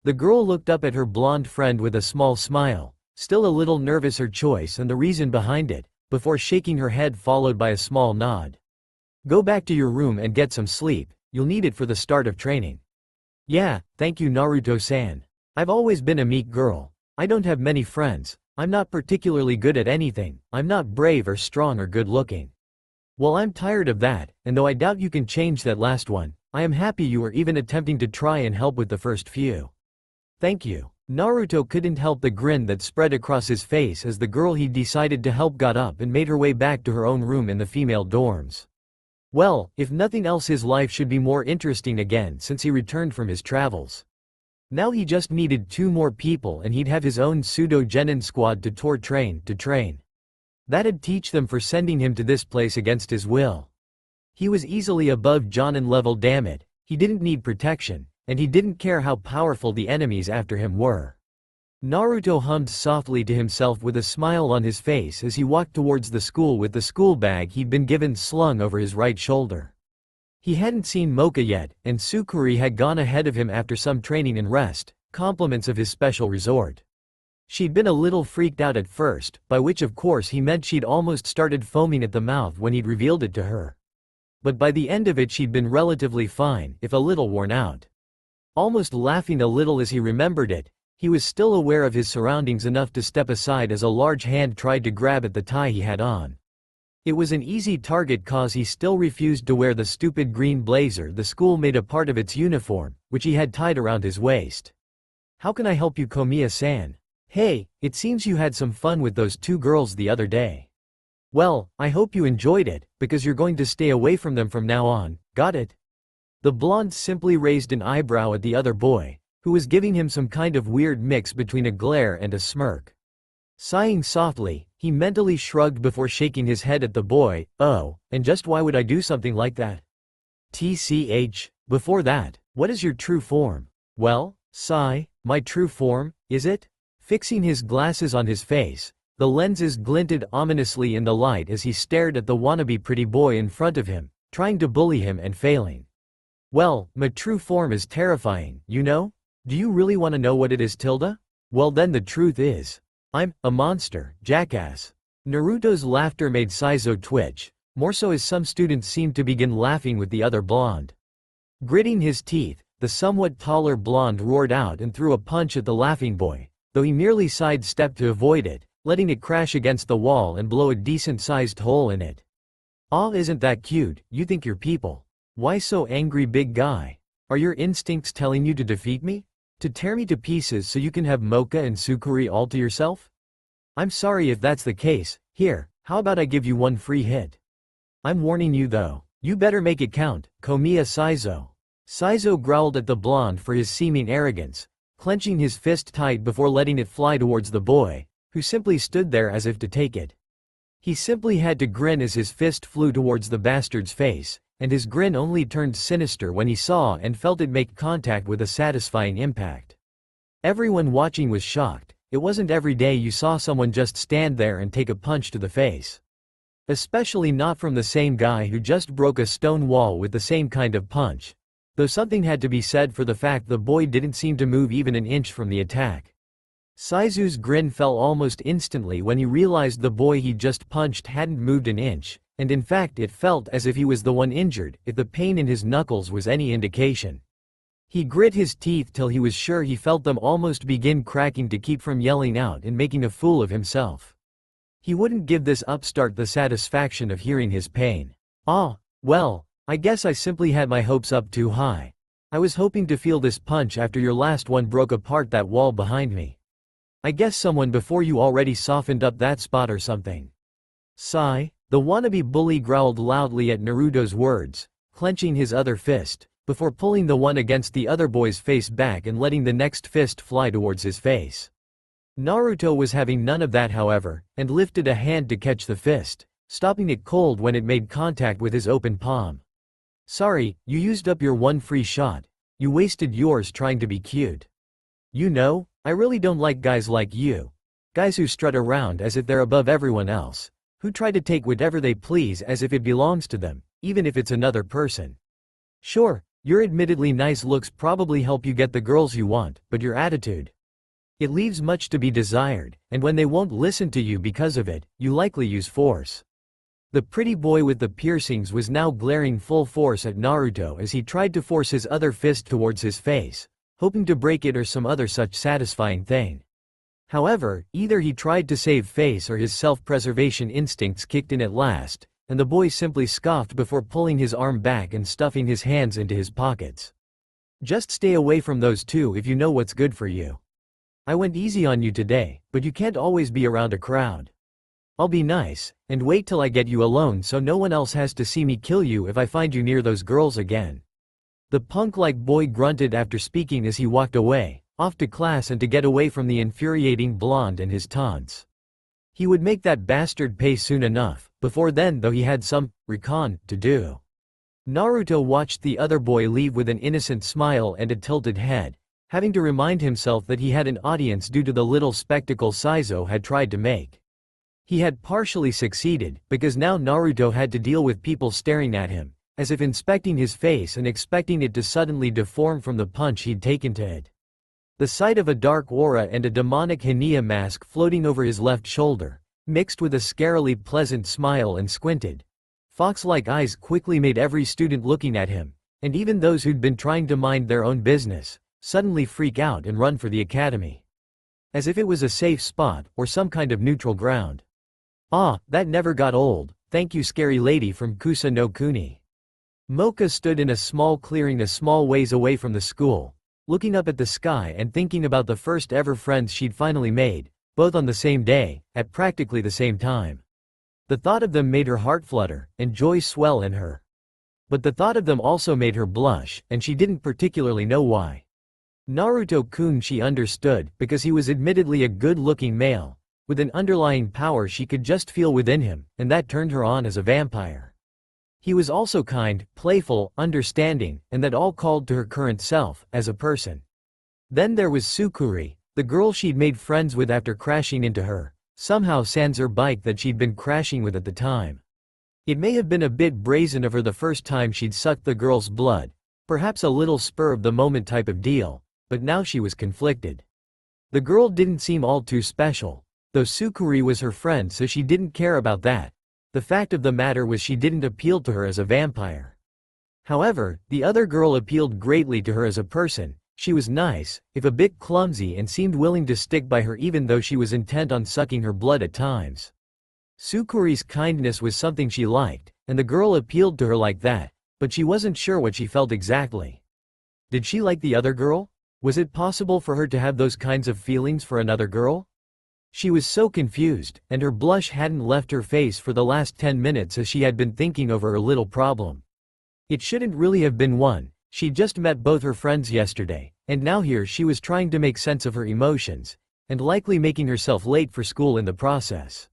The girl looked up at her blonde friend with a small smile, still a little nervous her choice and the reason behind it, before shaking her head followed by a small nod. Go back to your room and get some sleep, you'll need it for the start of training. Yeah, thank you Naruto-san. I've always been a meek girl. I don't have many friends, I'm not particularly good at anything, I'm not brave or strong or good looking. Well, I'm tired of that, and though I doubt you can change that last one, I am happy you are even attempting to try and help with the first few. Thank you. Naruto couldn't help the grin that spread across his face as the girl he decided to help got up and made her way back to her own room in the female dorms. Well, if nothing else, his life should be more interesting again since he returned from his travels. Now he just needed 2 more people and he'd have his own pseudo-genin squad to train. That'd teach them for sending him to this place against his will. He was easily above Jonin level, damn it, he didn't need protection, and he didn't care how powerful the enemies after him were. Naruto hummed softly to himself with a smile on his face as he walked towards the school with the school bag he'd been given slung over his right shoulder. He hadn't seen Mocha yet, and Succubi had gone ahead of him after some training and rest, compliments of his special resort. She'd been a little freaked out at first, by which of course he meant she'd almost started foaming at the mouth when he'd revealed it to her. But by the end of it she'd been relatively fine, if a little worn out. Almost laughing a little as he remembered it, he was still aware of his surroundings enough to step aside as a large hand tried to grab at the tie he had on. It was an easy target cause he still refused to wear the stupid green blazer the school made a part of its uniform, which he had tied around his waist. How can I help you, Komiya-san? Hey, it seems you had some fun with those 2 girls the other day. Well, I hope you enjoyed it, because you're going to stay away from them from now on, got it? The blonde simply raised an eyebrow at the other boy, who was giving him some kind of weird mix between a glare and a smirk. Sighing softly, he mentally shrugged before shaking his head at the boy. Oh, and just why would I do something like that? TCH, before that, what is your true form? Well, sigh, my true form, is it? Fixing his glasses on his face, the lenses glinted ominously in the light as he stared at the wannabe pretty boy in front of him, trying to bully him and failing. Well, my true form is terrifying, you know? Do you really want to know what it is, Tilda? Well then the truth is, I'm a monster, jackass. Naruto's laughter made Saizo twitch, more so as some students seemed to begin laughing with the other blonde. Gritting his teeth, the somewhat taller blonde roared out and threw a punch at the laughing boy, though he merely sidestepped to avoid it, letting it crash against the wall and blow a decent-sized hole in it. Aw, isn't that cute? You think you're people. Why so angry, big guy? Are your instincts telling you to defeat me? To tear me to pieces so you can have Mocha and Succubi all to yourself? I'm sorry if that's the case. Here, how about I give you 1 free hit? I'm warning you though, you better make it count, Komiya Saizo. Saizo growled at the blonde for his seeming arrogance, clenching his fist tight before letting it fly towards the boy, who simply stood there as if to take it. He simply had to grin as his fist flew towards the bastard's face, and his grin only turned sinister when he saw and felt it make contact with a satisfying impact. Everyone watching was shocked. It wasn't every day you saw someone just stand there and take a punch to the face. Especially not from the same guy who just broke a stone wall with the same kind of punch. Though something had to be said for the fact the boy didn't seem to move even an inch from the attack. Saizu's grin fell almost instantly when he realized the boy he just punched hadn't moved an inch, and in fact it felt as if he was the one injured, if the pain in his knuckles was any indication. He grit his teeth till he was sure he felt them almost begin cracking to keep from yelling out and making a fool of himself. He wouldn't give this upstart the satisfaction of hearing his pain. Ah, well, I guess I simply had my hopes up too high. I was hoping to feel this punch after your last one broke apart that wall behind me. I guess someone before you already softened up that spot or something. Sigh. The wannabe bully growled loudly at Naruto's words, clenching his other fist, before pulling the one against the other boy's face back and letting the next fist fly towards his face. Naruto was having none of that however, and lifted a hand to catch the fist, stopping it cold when it made contact with his open palm. Sorry, you used up your one free shot. You wasted yours trying to be cute. You know, I really don't like guys like you. Guys who strut around as if they're above everyone else. Who try to take whatever they please as if it belongs to them, even if it's another person. Sure, your admittedly nice looks probably help you get the girls you want, but your attitude. It leaves much to be desired, and when they won't listen to you because of it, you likely use force. The pretty boy with the piercings was now glaring full force at Naruto as he tried to force his other fist towards his face, hoping to break it or some other such satisfying thing. However, either he tried to save face or his self-preservation instincts kicked in at last, and the boy simply scoffed before pulling his arm back and stuffing his hands into his pockets. Just stay away from those two if you know what's good for you. I went easy on you today, but you can't always be around a crowd. I'll be nice, and wait till I get you alone so no one else has to see me kill you if I find you near those girls again. The punk-like boy grunted after speaking as he walked away, off to class and to get away from the infuriating blonde and his taunts. He would make that bastard pay soon enough, before then though he had some recon to do. Naruto watched the other boy leave with an innocent smile and a tilted head, having to remind himself that he had an audience due to the little spectacle Saizo had tried to make. He had partially succeeded, because now Naruto had to deal with people staring at him, as if inspecting his face and expecting it to suddenly deform from the punch he'd taken to it. The sight of a dark aura and a demonic Hinea mask floating over his left shoulder, mixed with a scarily pleasant smile and squinted, fox-like eyes quickly made every student looking at him, and even those who'd been trying to mind their own business, suddenly freak out and run for the academy. As if it was a safe spot, or some kind of neutral ground. Ah, that never got old, thank you scary lady from Kusa no Kuni. Mocha stood in a small clearing a small ways away from the school, looking up at the sky and thinking about the first ever friends she'd finally made, both on the same day, at practically the same time. The thought of them made her heart flutter, and joy swell in her. But the thought of them also made her blush, and she didn't particularly know why. Naruto-kun she understood, because he was admittedly a good-looking male, with an underlying power she could just feel within him, and that turned her on as a vampire. He was also kind, playful, understanding, and that all called to her current self, as a person. Then there was Succubi, the girl she'd made friends with after crashing into her, somehow sans her bike that she'd been crashing with at the time. It may have been a bit brazen of her the first time she'd sucked the girl's blood, perhaps a little spur-of-the-moment type of deal, but now she was conflicted. The girl didn't seem all too special, though Succubi was her friend so she didn't care about that. The fact of the matter was she didn't appeal to her as a vampire. However, the other girl appealed greatly to her as a person. She was nice, if a bit clumsy, and seemed willing to stick by her even though she was intent on sucking her blood at times. Succubi's kindness was something she liked, and the girl appealed to her like that, but she wasn't sure what she felt exactly. Did she like the other girl? Was it possible for her to have those kinds of feelings for another girl? She was so confused, and her blush hadn't left her face for the last 10 minutes as she had been thinking over her little problem. It shouldn't really have been one. She'd just met both her friends yesterday, and now here she was trying to make sense of her emotions, and likely making herself late for school in the process.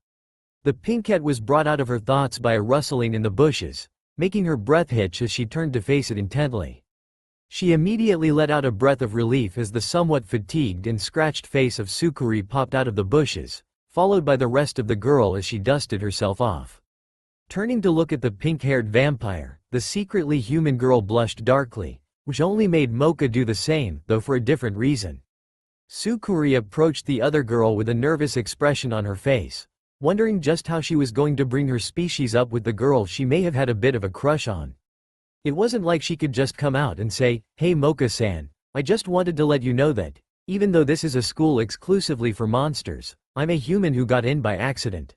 The pinkette was brought out of her thoughts by a rustling in the bushes, making her breath hitch as she turned to face it intently. She immediately let out a breath of relief as the somewhat fatigued and scratched face of Succubi popped out of the bushes, followed by the rest of the girl as she dusted herself off. Turning to look at the pink-haired vampire, the secretly human girl blushed darkly, which only made Mocha do the same, though for a different reason. Succubi approached the other girl with a nervous expression on her face, wondering just how she was going to bring her species up with the girl she may have had a bit of a crush on. It wasn't like she could just come out and say, "Hey Mocha-san, I just wanted to let you know that, even though this is a school exclusively for monsters, I'm a human who got in by accident."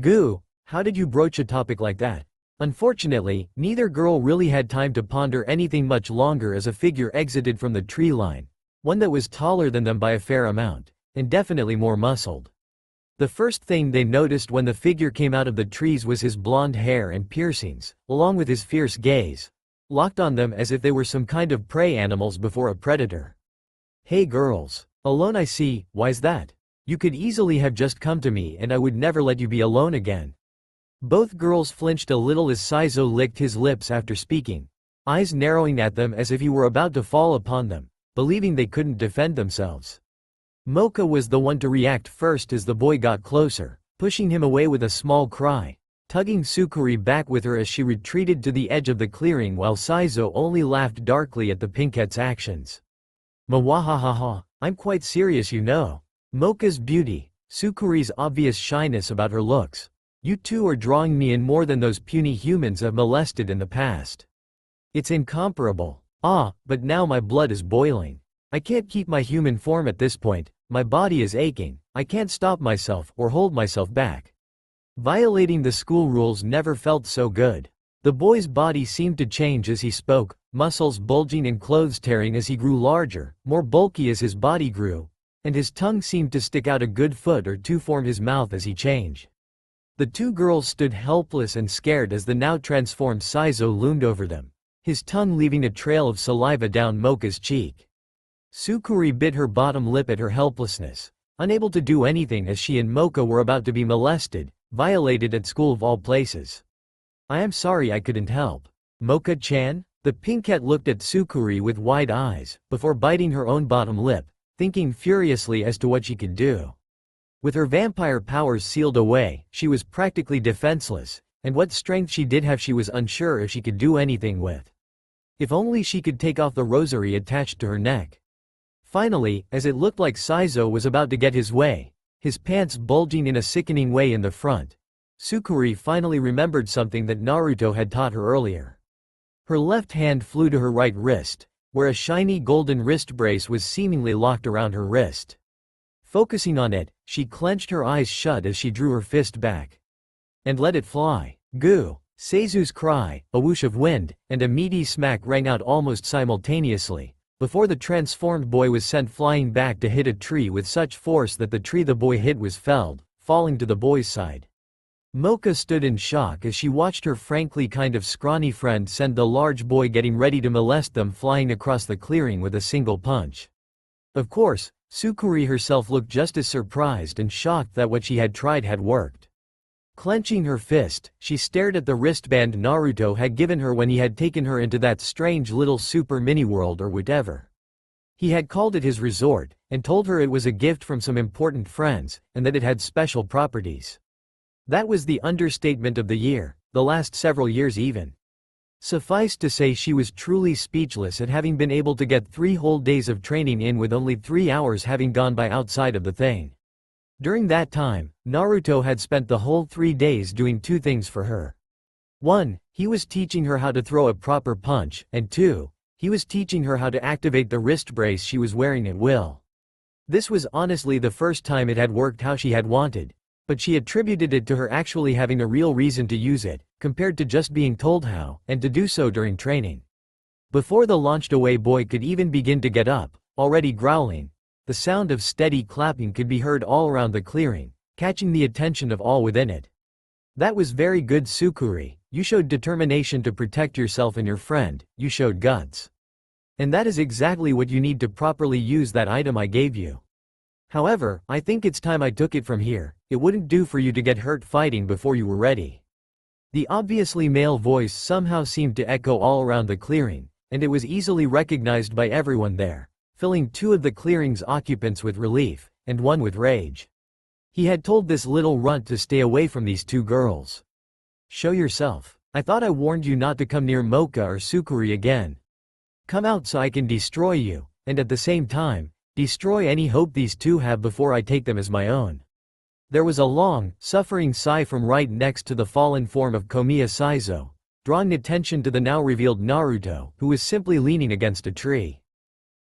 Goo, how did you broach a topic like that? Unfortunately, neither girl really had time to ponder anything much longer as a figure exited from the tree line, one that was taller than them by a fair amount, and definitely more muscled. The first thing they noticed when the figure came out of the trees was his blonde hair and piercings, along with his fierce gaze, locked on them as if they were some kind of prey animals before a predator. "Hey girls. Alone I see, why's that? You could easily have just come to me and I would never let you be alone again." Both girls flinched a little as Saizo licked his lips after speaking, eyes narrowing at them as if he were about to fall upon them, believing they couldn't defend themselves. Mocha was the one to react first as the boy got closer, pushing him away with a small cry, tugging Succubi back with her as she retreated to the edge of the clearing while Saizo only laughed darkly at the pinkette's actions. "Mwahahaha, I'm quite serious, you know." Mocha's beauty, Succubi's obvious shyness about her looks. "You two are drawing me in more than those puny humans I've molested in the past. It's incomparable. But now my blood is boiling. I can't keep my human form at this point, my body is aching, I can't stop myself or hold myself back." Violating the school rules never felt so good. The boy's body seemed to change as he spoke, muscles bulging and clothes tearing as he grew larger, more bulky as his body grew, and his tongue seemed to stick out a good foot or two from his mouth as he changed. The two girls stood helpless and scared as the now transformed Saizo loomed over them, his tongue leaving a trail of saliva down Mocha's cheek. Succubi bit her bottom lip at her helplessness, unable to do anything as she and Mocha were about to be molested, violated at school of all places. "I am sorry I couldn't help. Mocha-chan?" The pinkette looked at Succubi with wide eyes, before biting her own bottom lip, thinking furiously as to what she could do. With her vampire powers sealed away, she was practically defenseless, and what strength she did have she was unsure if she could do anything with. If only she could take off the rosary attached to her neck. Finally, as it looked like Saizo was about to get his way, his pants bulging in a sickening way in the front, Succubi finally remembered something that Naruto had taught her earlier. Her left hand flew to her right wrist, where a shiny golden wrist brace was seemingly locked around her wrist. Focusing on it, she clenched her eyes shut as she drew her fist back and let it fly. "Goo!" Seizu's cry, a whoosh of wind, and a meaty smack rang out almost simultaneously, before the transformed boy was sent flying back to hit a tree with such force that the tree the boy hit was felled, falling to the boy's side. Mocha stood in shock as she watched her frankly kind of scrawny friend send the large boy getting ready to molest them flying across the clearing with a single punch. Of course, Succubi herself looked just as surprised and shocked that what she had tried had worked. Clenching her fist, she stared at the wristband Naruto had given her when he had taken her into that strange little super mini-world or whatever. He had called it his resort, and told her it was a gift from some important friends, and that it had special properties. That was the understatement of the year, the last several years even. Suffice to say she was truly speechless at having been able to get 3 whole days of training in with only 3 hours having gone by outside of the thing. During that time, Naruto had spent the whole 3 days doing 2 things for her. 1. He was teaching her how to throw a proper punch, and 2. He was teaching her how to activate the wrist brace she was wearing at will. This was honestly the first time it had worked how she had wanted, but she attributed it to her actually having a real reason to use it, compared to just being told how, and to do so during training. Before the launched away boy could even begin to get up, already growling, the sound of steady clapping could be heard all around the clearing, catching the attention of all within it. "That was very good, Succubi. You showed determination to protect yourself and your friend, you showed guts. And that is exactly what you need to properly use that item I gave you. However, I think it's time I took it from here. It wouldn't do for you to get hurt fighting before you were ready." The obviously male voice somehow seemed to echo all around the clearing, and it was easily recognized by everyone there, filling 2 of the clearing's occupants with relief, and 1 with rage. He had told this little runt to stay away from these 2 girls. "Show yourself. I thought I warned you not to come near Mocha or Succubi again. Come out so I can destroy you, and at the same time, destroy any hope these 2 have before I take them as my own." There was a long, suffering sigh from right next to the fallen form of Komiya Saizo, drawing attention to the now revealed Naruto, who was simply leaning against a tree.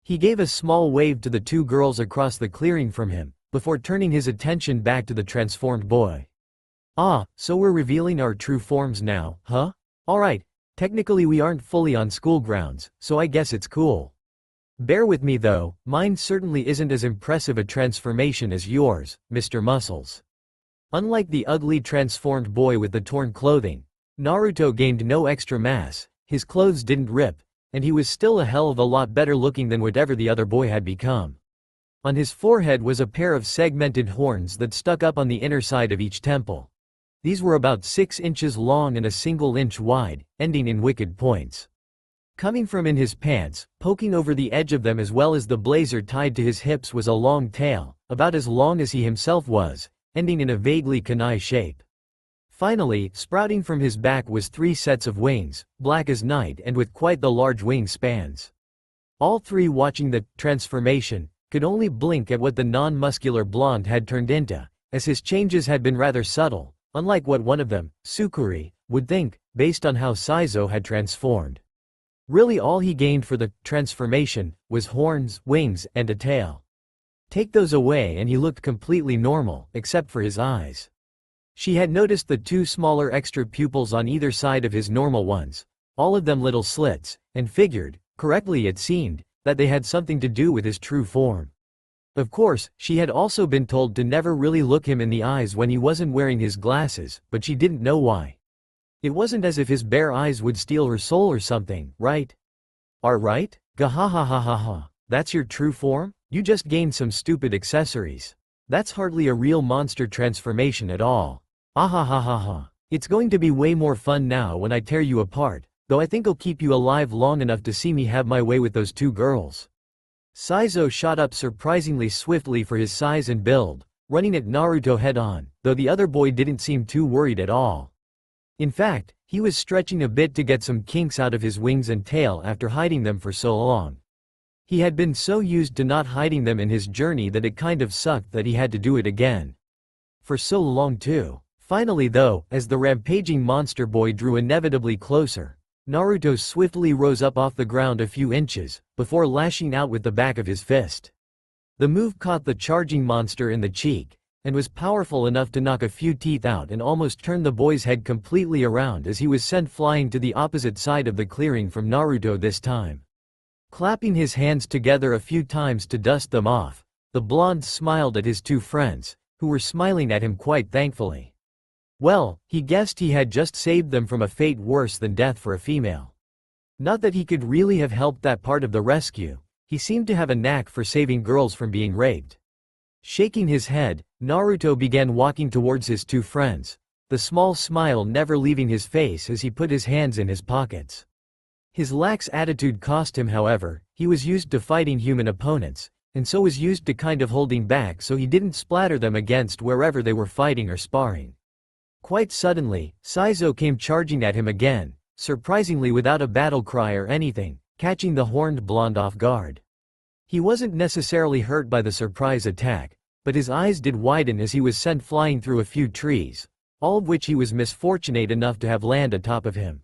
He gave a small wave to the 2 girls across the clearing from him, before turning his attention back to the transformed boy. "Ah, so we're revealing our true forms now, huh? Alright, technically we aren't fully on school grounds, so I guess it's cool. Bear with me though, mine certainly isn't as impressive a transformation as yours, Mr. Muscles. Unlike the ugly transformed boy with the torn clothing, Naruto gained no extra mass, his clothes didn't rip, and he was still a hell of a lot better looking than whatever the other boy had become. On his forehead was a pair of segmented horns that stuck up on the inner side of each temple. These were about 6 inches long and a single inch wide, ending in wicked points. Coming from in his pants, poking over the edge of them as well as the blazer tied to his hips was a long tail, about as long as he himself was, ending in a vaguely kunai shape. Finally, sprouting from his back was 3 sets of wings, black as night and with quite the large wing spans. All 3 watching the transformation could only blink at what the non-muscular blonde had turned into, as his changes had been rather subtle, unlike what one of them, Succubi, would think, based on how Saizo had transformed. Really all he gained for the transformation was horns, wings, and a tail. Take those away and he looked completely normal, except for his eyes. She had noticed the 2 smaller extra pupils on either side of his normal ones, all of them little slits, and figured, correctly it seemed, that they had something to do with his true form. Of course, she had also been told to never really look him in the eyes when he wasn't wearing his glasses, but she didn't know why. It wasn't as if his bare eyes would steal her soul or something, right? Right? Gahahahaha. That's your true form? You just gained some stupid accessories. That's hardly a real monster transformation at all. Ahahahaha. It's going to be way more fun now when I tear you apart, though I think I'll keep you alive long enough to see me have my way with those 2 girls. Saizo shot up surprisingly swiftly for his size and build, running at Naruto head-on, though the other boy didn't seem too worried at all. In fact, he was stretching a bit to get some kinks out of his wings and tail after hiding them for so long. He had been so used to not hiding them in his journey that it kind of sucked that he had to do it again. For so long too. Finally though, as the rampaging monster boy drew inevitably closer, Naruto swiftly rose up off the ground a few inches, before lashing out with the back of his fist. The move caught the charging monster in the cheek, and was powerful enough to knock a few teeth out and almost turn the boy's head completely around as he was sent flying to the opposite side of the clearing from Naruto this time. Clapping his hands together a few times to dust them off, the blonde smiled at his 2 friends, who were smiling at him quite thankfully. Well, he guessed he had just saved them from a fate worse than death for a female. Not that he could really have helped that part of the rescue, he seemed to have a knack for saving girls from being raped. Shaking his head, Naruto began walking towards his 2 friends, the small smile never leaving his face as he put his hands in his pockets. His lax attitude cost him, however. He was used to fighting human opponents, and so was used to kind of holding back so he didn't splatter them against wherever they were fighting or sparring. Quite suddenly, Saizo came charging at him again, surprisingly without a battle cry or anything, catching the horned blonde off guard. He wasn't necessarily hurt by the surprise attack, but his eyes did widen as he was sent flying through a few trees, all of which he was misfortunate enough to have land atop of him.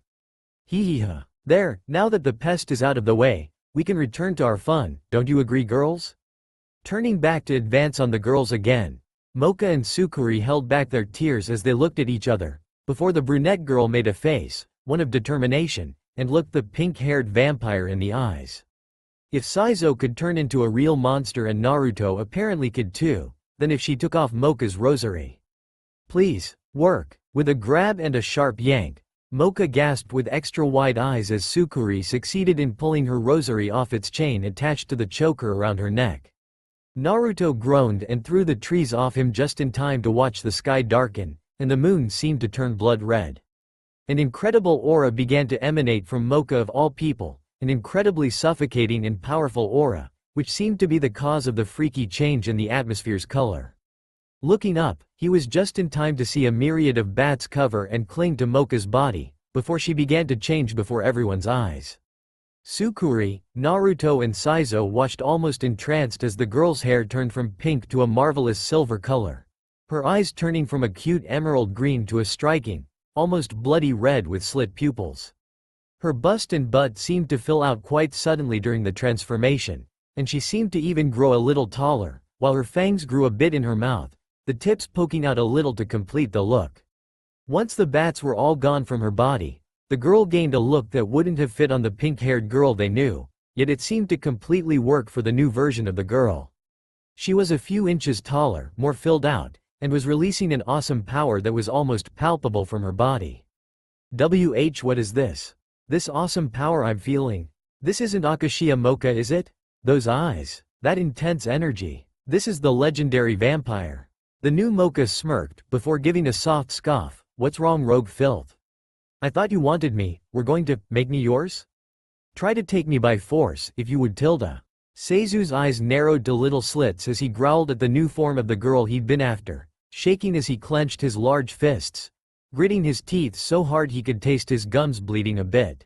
Hee-hee-ha. There, now that the pest is out of the way, we can return to our fun, don't you agree, girls? Turning back to advance on the girls again, Mocha and Succubi held back their tears as they looked at each other, before the brunette girl made a face, one of determination, and looked the pink-haired vampire in the eyes. If Saizo could turn into a real monster and Naruto apparently could too, then if she took off Mocha's rosary. Please, work. With a grab and a sharp yank, Mocha gasped with extra wide eyes as Succubi succeeded in pulling her rosary off its chain attached to the choker around her neck. Naruto groaned and threw the trees off him just in time to watch the sky darken, and the moon seemed to turn blood red. An incredible aura began to emanate from Mocha of all people, an incredibly suffocating and powerful aura, which seemed to be the cause of the freaky change in the atmosphere's color. Looking up, he was just in time to see a myriad of bats cover and cling to Mocha's body, before she began to change before everyone's eyes. Succubi, Naruto and Saizo watched almost entranced as the girl's hair turned from pink to a marvelous silver color, her eyes turning from a cute emerald green to a striking, almost bloody red with slit pupils. Her bust and butt seemed to fill out quite suddenly during the transformation, and she seemed to even grow a little taller, while her fangs grew a bit in her mouth, the tips poking out a little to complete the look. Once the bats were all gone from her body, The girl gained a look that wouldn't have fit on the pink-haired girl they knew, yet it seemed to completely work for the new version of the girl. She was a few inches taller, more filled out, and was releasing an awesome power that was almost palpable from her body. What is this? This awesome power I'm feeling? This isn't Akashiya Mocha, is it? Those eyes. That intense energy. This is the legendary vampire. The new Mocha smirked, before giving a soft scoff. What's wrong, rogue filth? I thought you wanted me. We're going to make me yours? Try to take me by force, if you would. Seizu's eyes narrowed to little slits as he growled at the new form of the girl he'd been after, shaking as he clenched his large fists, gritting his teeth so hard he could taste his gums bleeding a bit.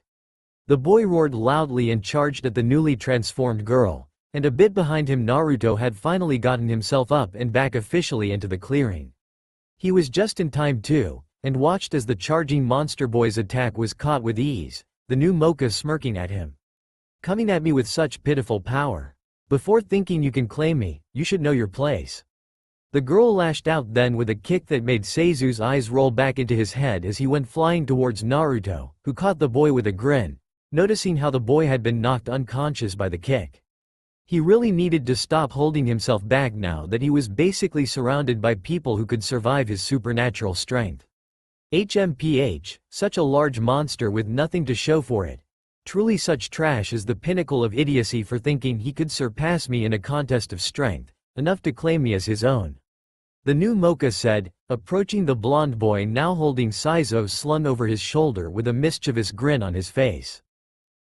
The boy roared loudly and charged at the newly transformed girl, and a bit behind him Naruto had finally gotten himself up and back officially into the clearing. He was just in time too, and watched as the charging monster boy's attack was caught with ease, the new Mocha smirking at him. Coming at me with such pitiful power. Before thinking you can claim me, you should know your place. The girl lashed out then with a kick that made Seizu's eyes roll back into his head as he went flying towards Naruto, who caught the boy with a grin, noticing how the boy had been knocked unconscious by the kick. He really needed to stop holding himself back now that he was basically surrounded by people who could survive his supernatural strength. Such a large monster with nothing to show for it. Truly such trash is the pinnacle of idiocy for thinking he could surpass me in a contest of strength, enough to claim me as his own. The new Mocha said, approaching the blonde boy now holding Saizo slung over his shoulder with a mischievous grin on his face.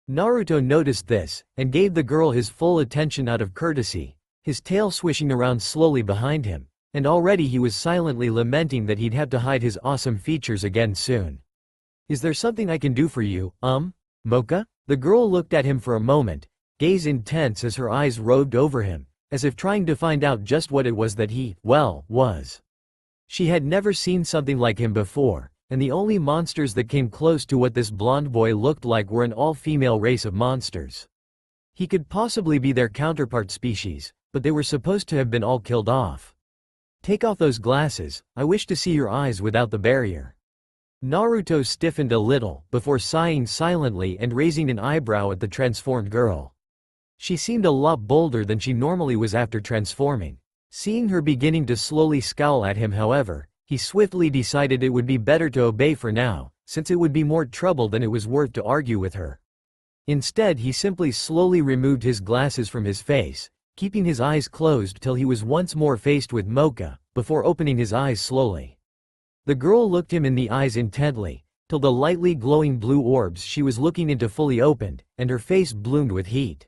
Naruto noticed this, and gave the girl his full attention out of courtesy, his tail swishing around slowly behind him, and already he was silently lamenting that he'd have to hide his awesome features again soon. Is there something I can do for you, Mocha? The girl looked at him for a moment, gaze intense as her eyes roved over him, as if trying to find out just what it was that he, was. She had never seen something like him before, and the only monsters that came close to what this blonde boy looked like were an all-female race of monsters. He could possibly be their counterpart species, but they were supposed to have been all killed off. Take off those glasses, I wish to see your eyes without the barrier. Naruto stiffened a little, before sighing silently and raising an eyebrow at the transformed girl. She seemed a lot bolder than she normally was after transforming. Seeing her beginning to slowly scowl at him however, he swiftly decided it would be better to obey for now, since it would be more trouble than it was worth to argue with her. Instead he simply slowly removed his glasses from his face, keeping his eyes closed till he was once more faced with Mocha, before opening his eyes slowly. The girl looked him in the eyes intently, till the lightly glowing blue orbs she was looking into fully opened, and her face bloomed with heat.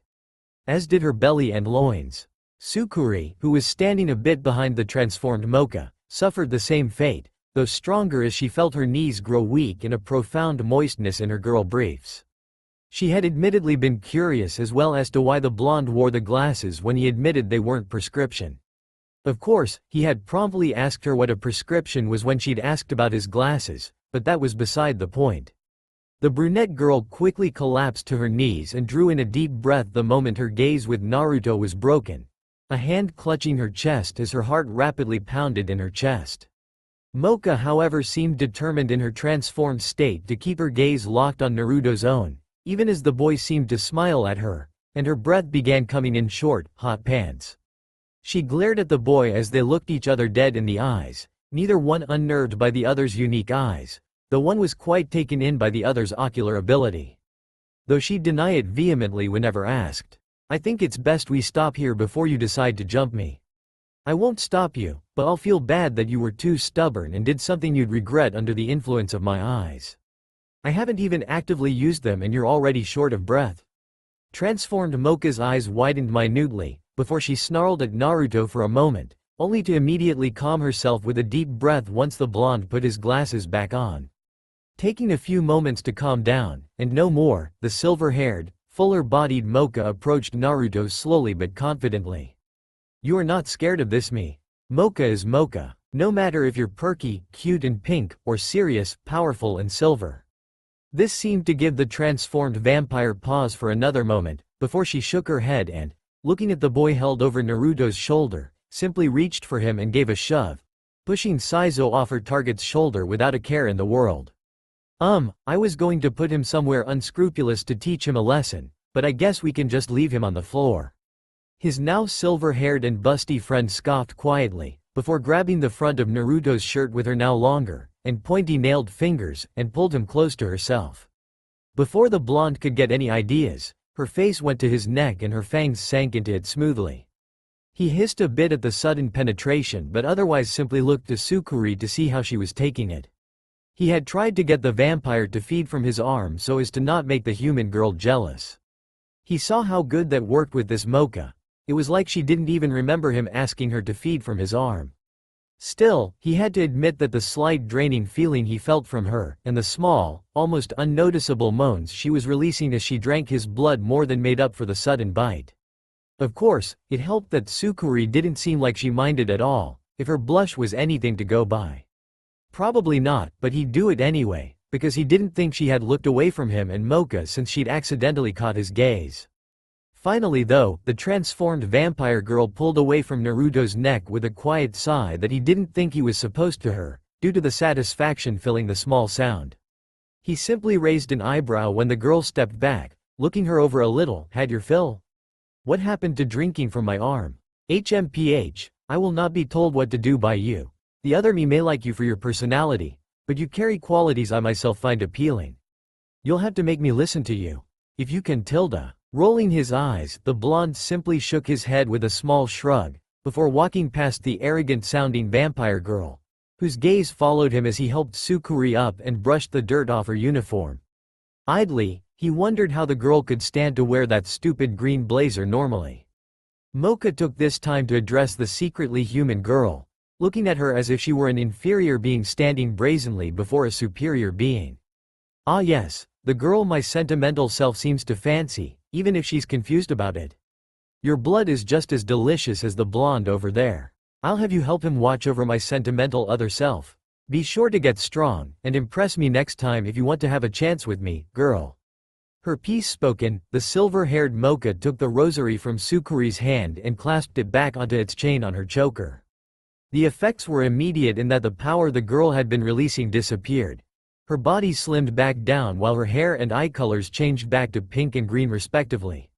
As did her belly and loins. Succubi, who was standing a bit behind the transformed Mocha, suffered the same fate, though stronger as she felt her knees grow weak and a profound moistness in her girl briefs. She had admittedly been curious as well as to why the blonde wore the glasses when he admitted they weren't prescription. Of course, he had promptly asked her what a prescription was when she'd asked about his glasses, but that was beside the point. The brunette girl quickly collapsed to her knees and drew in a deep breath the moment her gaze with Naruto was broken, a hand clutching her chest as her heart rapidly pounded in her chest. Mocha however seemed determined in her transformed state to keep her gaze locked on Naruto's own, even as the boy seemed to smile at her, and her breath began coming in short, hot pants. She glared at the boy as they looked each other dead in the eyes, neither one unnerved by the other's unique eyes, though one was quite taken in by the other's ocular ability. Though she'd deny it vehemently whenever asked. I think it's best we stop here before you decide to jump me. I won't stop you, but I'll feel bad that you were too stubborn and did something you'd regret under the influence of my eyes. I haven't even actively used them and you're already short of breath. Transformed Mocha's eyes widened minutely, before she snarled at Naruto for a moment, only to immediately calm herself with a deep breath once the blonde put his glasses back on. Taking a few moments to calm down, and no more, the silver-haired, fuller-bodied Mocha approached Naruto slowly but confidently. You are not scared of this me. Mocha is Mocha, no matter if you're perky, cute and pink, or serious, powerful and silver. This seemed to give the transformed vampire pause for another moment, before she shook her head and, looking at the boy held over Naruto's shoulder, simply reached for him and gave a shove, pushing Saizo off her target's shoulder without a care in the world. I was going to put him somewhere unscrupulous to teach him a lesson, but I guess we can just leave him on the floor." His now silver-haired and busty friend scoffed quietly, before grabbing the front of Naruto's shirt with her now longer and pointy-nailed fingers and pulled him close to herself. Before the blonde could get any ideas, her face went to his neck and her fangs sank into it smoothly. He hissed a bit at the sudden penetration but otherwise simply looked to Succubi to see how she was taking it. He had tried to get the vampire to feed from his arm so as to not make the human girl jealous. He saw how good that worked with this Mocha. It was like she didn't even remember him asking her to feed from his arm. Still, he had to admit that the slight draining feeling he felt from her, and the small, almost unnoticeable moans she was releasing as she drank his blood more than made up for the sudden bite. Of course, it helped that Succubi didn't seem like she minded at all, if her blush was anything to go by. Probably not, but he'd do it anyway, because he didn't think she had looked away from him and Mocha since she'd accidentally caught his gaze. Finally though, the transformed vampire girl pulled away from Naruto's neck with a quiet sigh that he didn't think he was supposed to her, due to the satisfaction filling the small sound. He simply raised an eyebrow when the girl stepped back, looking her over a little. "Had your fill? What happened to drinking from my arm? HMPH, I will not be told what to do by you. The other me may like you for your personality, but you carry qualities I myself find appealing. You'll have to make me listen to you. If you can tilde." Rolling his eyes, the blonde simply shook his head with a small shrug, before walking past the arrogant-sounding vampire girl, whose gaze followed him as he helped Succubi up and brushed the dirt off her uniform. Idly, he wondered how the girl could stand to wear that stupid green blazer normally. Mocha took this time to address the secretly human girl, looking at her as if she were an inferior being standing brazenly before a superior being. "Ah yes, the girl my sentimental self seems to fancy, even if she's confused about it. Your blood is just as delicious as the blonde over there. I'll have you help him watch over my sentimental other self. Be sure to get strong, and impress me next time if you want to have a chance with me, girl." Her piece spoken, the silver-haired Mocha took the rosary from Succubi's hand and clasped it back onto its chain on her choker. The effects were immediate in that the power the girl had been releasing disappeared. Her body slimmed back down while her hair and eye colors changed back to pink and green respectively.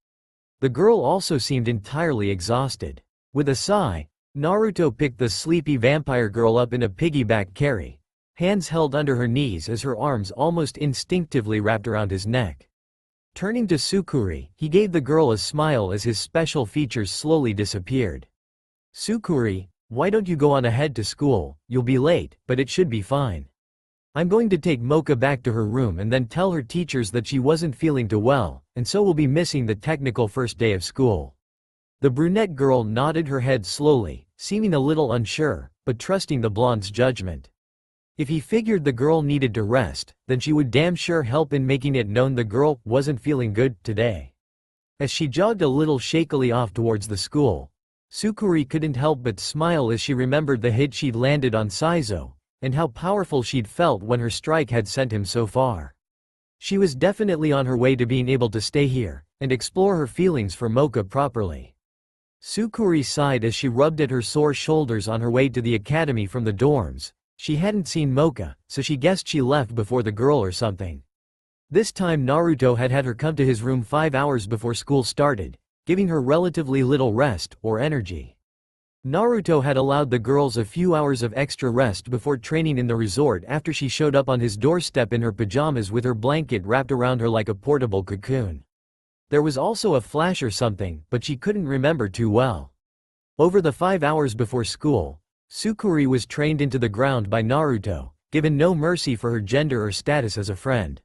The girl also seemed entirely exhausted. With a sigh, Naruto picked the sleepy vampire girl up in a piggyback carry, hands held under her knees as her arms almost instinctively wrapped around his neck. Turning to Succubi, he gave the girl a smile as his special features slowly disappeared. "Succubi, why don't you go on ahead to school? You'll be late, but it should be fine. I'm going to take Mocha back to her room and then tell her teachers that she wasn't feeling too well, and so will be missing the technical first day of school." The brunette girl nodded her head slowly, seeming a little unsure, but trusting the blonde's judgment. If he figured the girl needed to rest, then she would damn sure help in making it known the girl wasn't feeling good today. As she jogged a little shakily off towards the school, Succubi couldn't help but smile as she remembered the hit she'd landed on Saizo, and how powerful she'd felt when her strike had sent him so far. She was definitely on her way to being able to stay here, and explore her feelings for Mocha properly. Succubi sighed as she rubbed at her sore shoulders on her way to the academy from the dorms. She hadn't seen Mocha, so she guessed she left before the girl or something. This time Naruto had had her come to his room 5 hours before school started, giving her relatively little rest or energy. Naruto had allowed the girls a few hours of extra rest before training in the resort after she showed up on his doorstep in her pajamas with her blanket wrapped around her like a portable cocoon. There was also a flash or something, but she couldn't remember too well. Over the 5 hours before school, Succubi was trained into the ground by Naruto, given no mercy for her gender or status as a friend.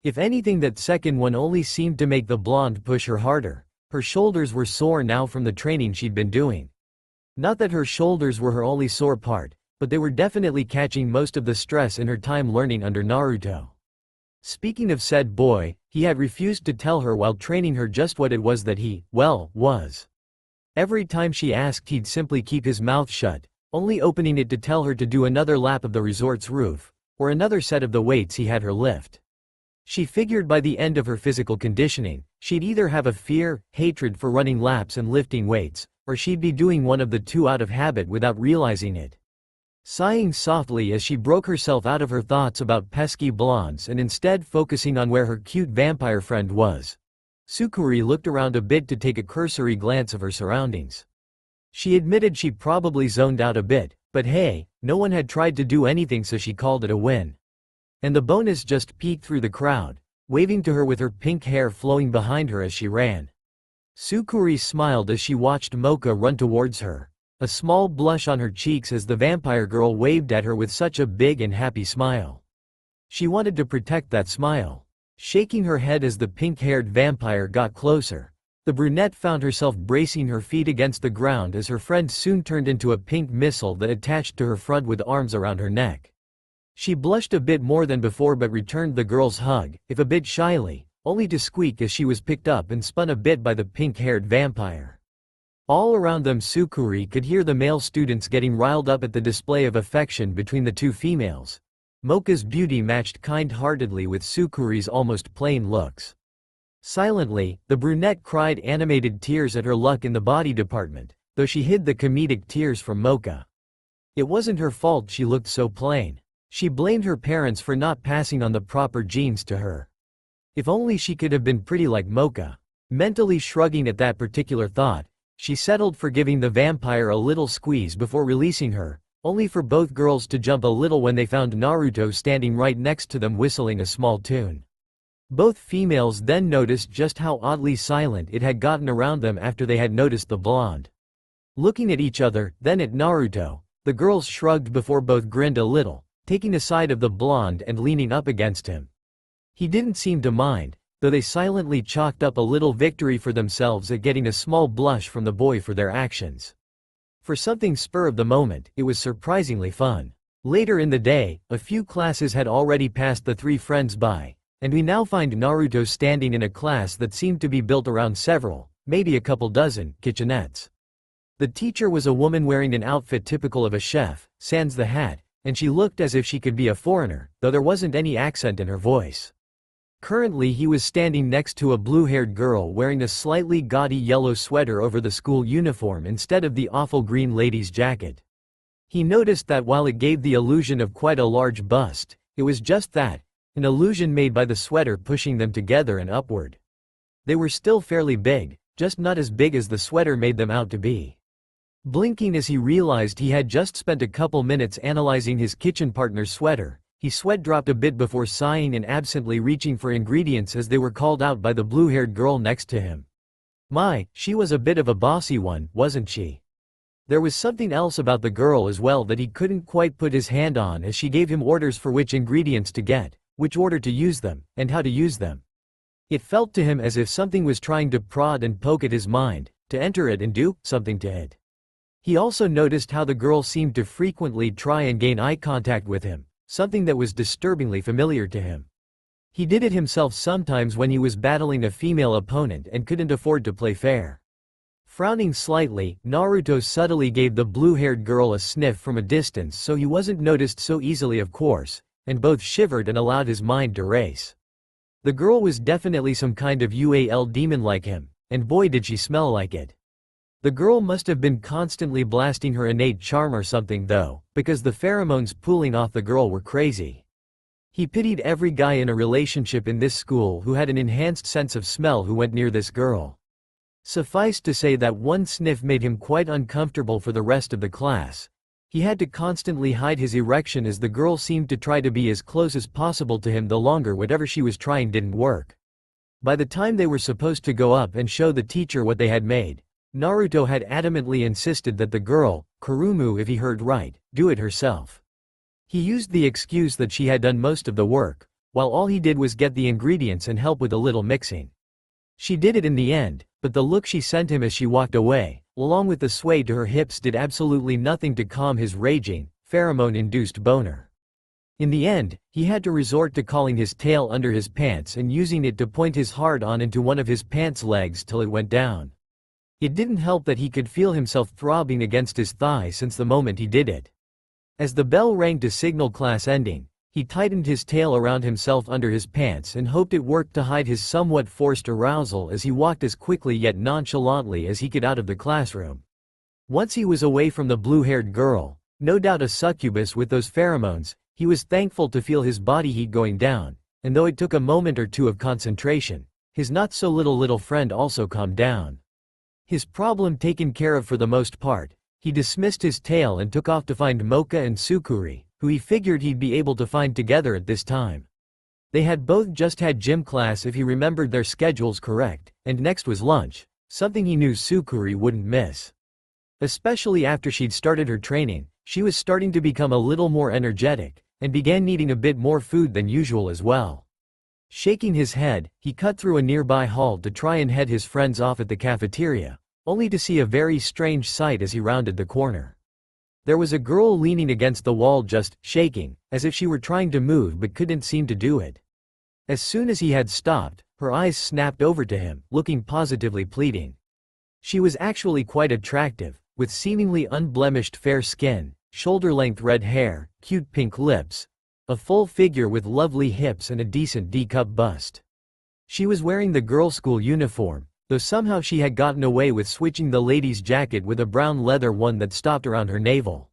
If anything, that second one only seemed to make the blonde push her harder. Her shoulders were sore now from the training she'd been doing. Not that her shoulders were her only sore part, but they were definitely catching most of the stress in her time learning under Naruto. Speaking of said boy, he had refused to tell her while training her just what it was that he, well, was. Every time she asked, he'd simply keep his mouth shut, only opening it to tell her to do another lap of the resort's roof, or another set of the weights he had her lift. She figured by the end of her physical conditioning, she'd either have a fear, hatred for running laps and lifting weights, or she'd be doing one of the two out of habit without realizing it. Sighing softly as she broke herself out of her thoughts about pesky blondes and instead focusing on where her cute vampire friend was, Succubi looked around a bit to take a cursory glance of her surroundings. She admitted she probably zoned out a bit, but hey, no one had tried to do anything, so she called it a win. And the bonus just peeked through the crowd, waving to her with her pink hair flowing behind her as she ran. Succubi smiled as she watched Mocha run towards her, a small blush on her cheeks as the vampire girl waved at her with such a big and happy smile. She wanted to protect that smile. Shaking her head as the pink-haired vampire got closer, the brunette found herself bracing her feet against the ground as her friend soon turned into a pink missile that attached to her front with arms around her neck. She blushed a bit more than before but returned the girl's hug, if a bit shyly, only to squeak as she was picked up and spun a bit by the pink-haired vampire. All around them Succubi could hear the male students getting riled up at the display of affection between the two females. Mocha's beauty matched kind-heartedly with Succubi's almost plain looks. Silently, the brunette cried animated tears at her luck in the body department, though she hid the comedic tears from Mocha. It wasn't her fault she looked so plain. She blamed her parents for not passing on the proper genes to her. If only she could have been pretty like Mocha. Mentally shrugging at that particular thought, she settled for giving the vampire a little squeeze before releasing her, only for both girls to jump a little when they found Naruto standing right next to them whistling a small tune. Both females then noticed just how oddly silent it had gotten around them after they had noticed the blonde. Looking at each other, then at Naruto, the girls shrugged before both grinned a little, taking a side of the blonde and leaning up against him. He didn't seem to mind, though they silently chalked up a little victory for themselves at getting a small blush from the boy for their actions. For something spur of the moment, it was surprisingly fun. Later in the day, a few classes had already passed the three friends by, and we now find Naruto standing in a class that seemed to be built around several, maybe a couple dozen, kitchenettes. The teacher was a woman wearing an outfit typical of a chef, sans the hat, and she looked as if she could be a foreigner, though there wasn't any accent in her voice. Currently he was standing next to a blue-haired girl wearing a slightly gaudy yellow sweater over the school uniform instead of the awful green lady's jacket. He noticed that while it gave the illusion of quite a large bust, it was just that, an illusion made by the sweater pushing them together and upward. They were still fairly big, just not as big as the sweater made them out to be. Blinking as he realized he had just spent a couple minutes analyzing his kitchen partner's sweater, he sweat dropped a bit before sighing and absently reaching for ingredients as they were called out by the blue-haired girl next to him. My, she was a bit of a bossy one, wasn't she? There was something else about the girl as well that he couldn't quite put his hand on as she gave him orders for which ingredients to get, which order to use them, and how to use them. It felt to him as if something was trying to prod and poke at his mind, to enter it and do something to it. He also noticed how the girl seemed to frequently try and gain eye contact with him, something that was disturbingly familiar to him. He did it himself sometimes when he was battling a female opponent and couldn't afford to play fair. Frowning slightly, Naruto subtly gave the blue-haired girl a sniff from a distance so he wasn't noticed so easily, of course, and both shivered and allowed his mind to race. The girl was definitely some kind of UAL demon like him, and boy did she smell like it. The girl must have been constantly blasting her innate charm or something though, because the pheromones pooling off the girl were crazy. He pitied every guy in a relationship in this school who had an enhanced sense of smell who went near this girl. Suffice to say that one sniff made him quite uncomfortable for the rest of the class. He had to constantly hide his erection as the girl seemed to try to be as close as possible to him the longer whatever she was trying didn't work. By the time they were supposed to go up and show the teacher what they had made, Naruto had adamantly insisted that the girl, Kurumu if he heard right, do it herself. He used the excuse that she had done most of the work, while all he did was get the ingredients and help with a little mixing. She did it in the end, but the look she sent him as she walked away, along with the sway to her hips, did absolutely nothing to calm his raging, pheromone-induced boner. In the end, he had to resort to calling his tail under his pants and using it to point his hard-on into one of his pants legs till it went down. It didn't help that he could feel himself throbbing against his thigh since the moment he did it. As the bell rang to signal class ending, he tightened his tail around himself under his pants and hoped it worked to hide his somewhat forced arousal as he walked as quickly yet nonchalantly as he could out of the classroom. Once he was away from the blue-haired girl, No doubt a succubus with those pheromones, he was thankful to feel his body heat going down, and though it took a moment or two of concentration, his not-so-little friend also calmed down. His problem taken care of for the most part, he dismissed his tail and took off to find Mocha and Succubi, who he figured he'd be able to find together at this time. They had both just had gym class if he remembered their schedules correct, and next was lunch, something he knew Succubi wouldn't miss. Especially after she'd started her training, she was starting to become a little more energetic, and began needing a bit more food than usual as well. Shaking his head, he cut through a nearby hall to try and head his friends off at the cafeteria, only to see a very strange sight as he rounded the corner. There was a girl leaning against the wall just shaking, as if she were trying to move but couldn't seem to do it. As soon as he had stopped, her eyes snapped over to him, looking positively pleading. She was actually quite attractive, with seemingly unblemished fair skin, shoulder-length red hair, cute pink lips, a full figure with lovely hips and a decent D-cup bust. She was wearing the girls' school uniform, though somehow she had gotten away with switching the lady's jacket with a brown leather one that stopped around her navel.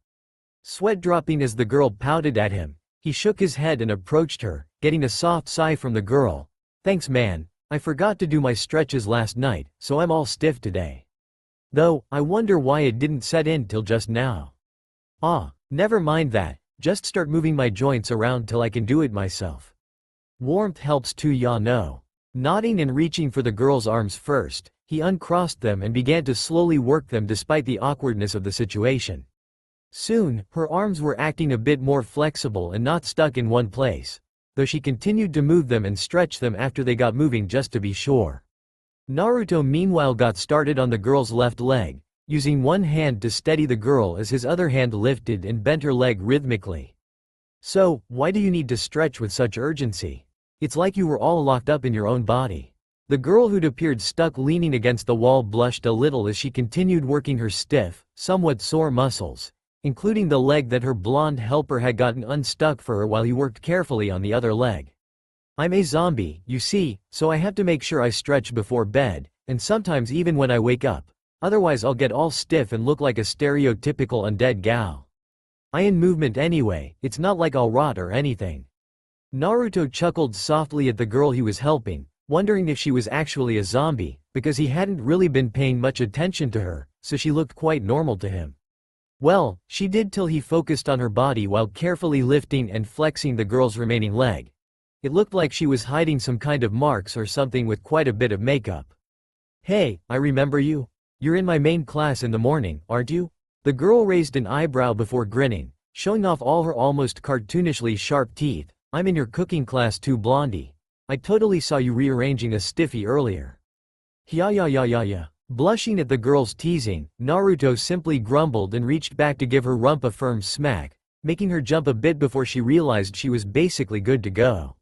Sweat dropping as the girl pouted at him, he shook his head and approached her, getting a soft sigh from the girl. "Thanks man, I forgot to do my stretches last night, so I'm all stiff today. Though, I wonder why it didn't set in till just now. Ah, never mind that, just start moving my joints around till I can do it myself. Warmth helps too, ya know." Nodding and reaching for the girl's arms first, he uncrossed them and began to slowly work them despite the awkwardness of the situation. Soon, her arms were acting a bit more flexible and not stuck in one place, though she continued to move them and stretch them after they got moving just to be sure. Naruto meanwhile got started on the girl's left leg, using one hand to steady the girl as his other hand lifted and bent her leg rhythmically. "So, why do you need to stretch with such urgency? It's like you were all locked up in your own body." The girl who'd appeared stuck leaning against the wall blushed a little as she continued working her stiff, somewhat sore muscles, including the leg that her blonde helper had gotten unstuck for her while he worked carefully on the other leg. "I'm a zombie, you see, so I have to make sure I stretch before bed, and sometimes even when I wake up. Otherwise I'll get all stiff and look like a stereotypical undead gal. I in movement anyway, it's not like I'll rot or anything." Naruto chuckled softly at the girl he was helping, wondering if she was actually a zombie, because he hadn't really been paying much attention to her, so she looked quite normal to him. Well, she did till he focused on her body while carefully lifting and flexing the girl's remaining leg. It looked like she was hiding some kind of marks or something with quite a bit of makeup. "Hey, I remember you. You're in my main class in the morning, aren't you?" The girl raised an eyebrow before grinning, showing off all her almost cartoonishly sharp teeth. "I'm in your cooking class too, blondie. I totally saw you rearranging a stiffy earlier." Yeah. Blushing at the girl's teasing, Naruto simply grumbled and reached back to give her rump a firm smack, making her jump a bit before she realized she was basically good to go.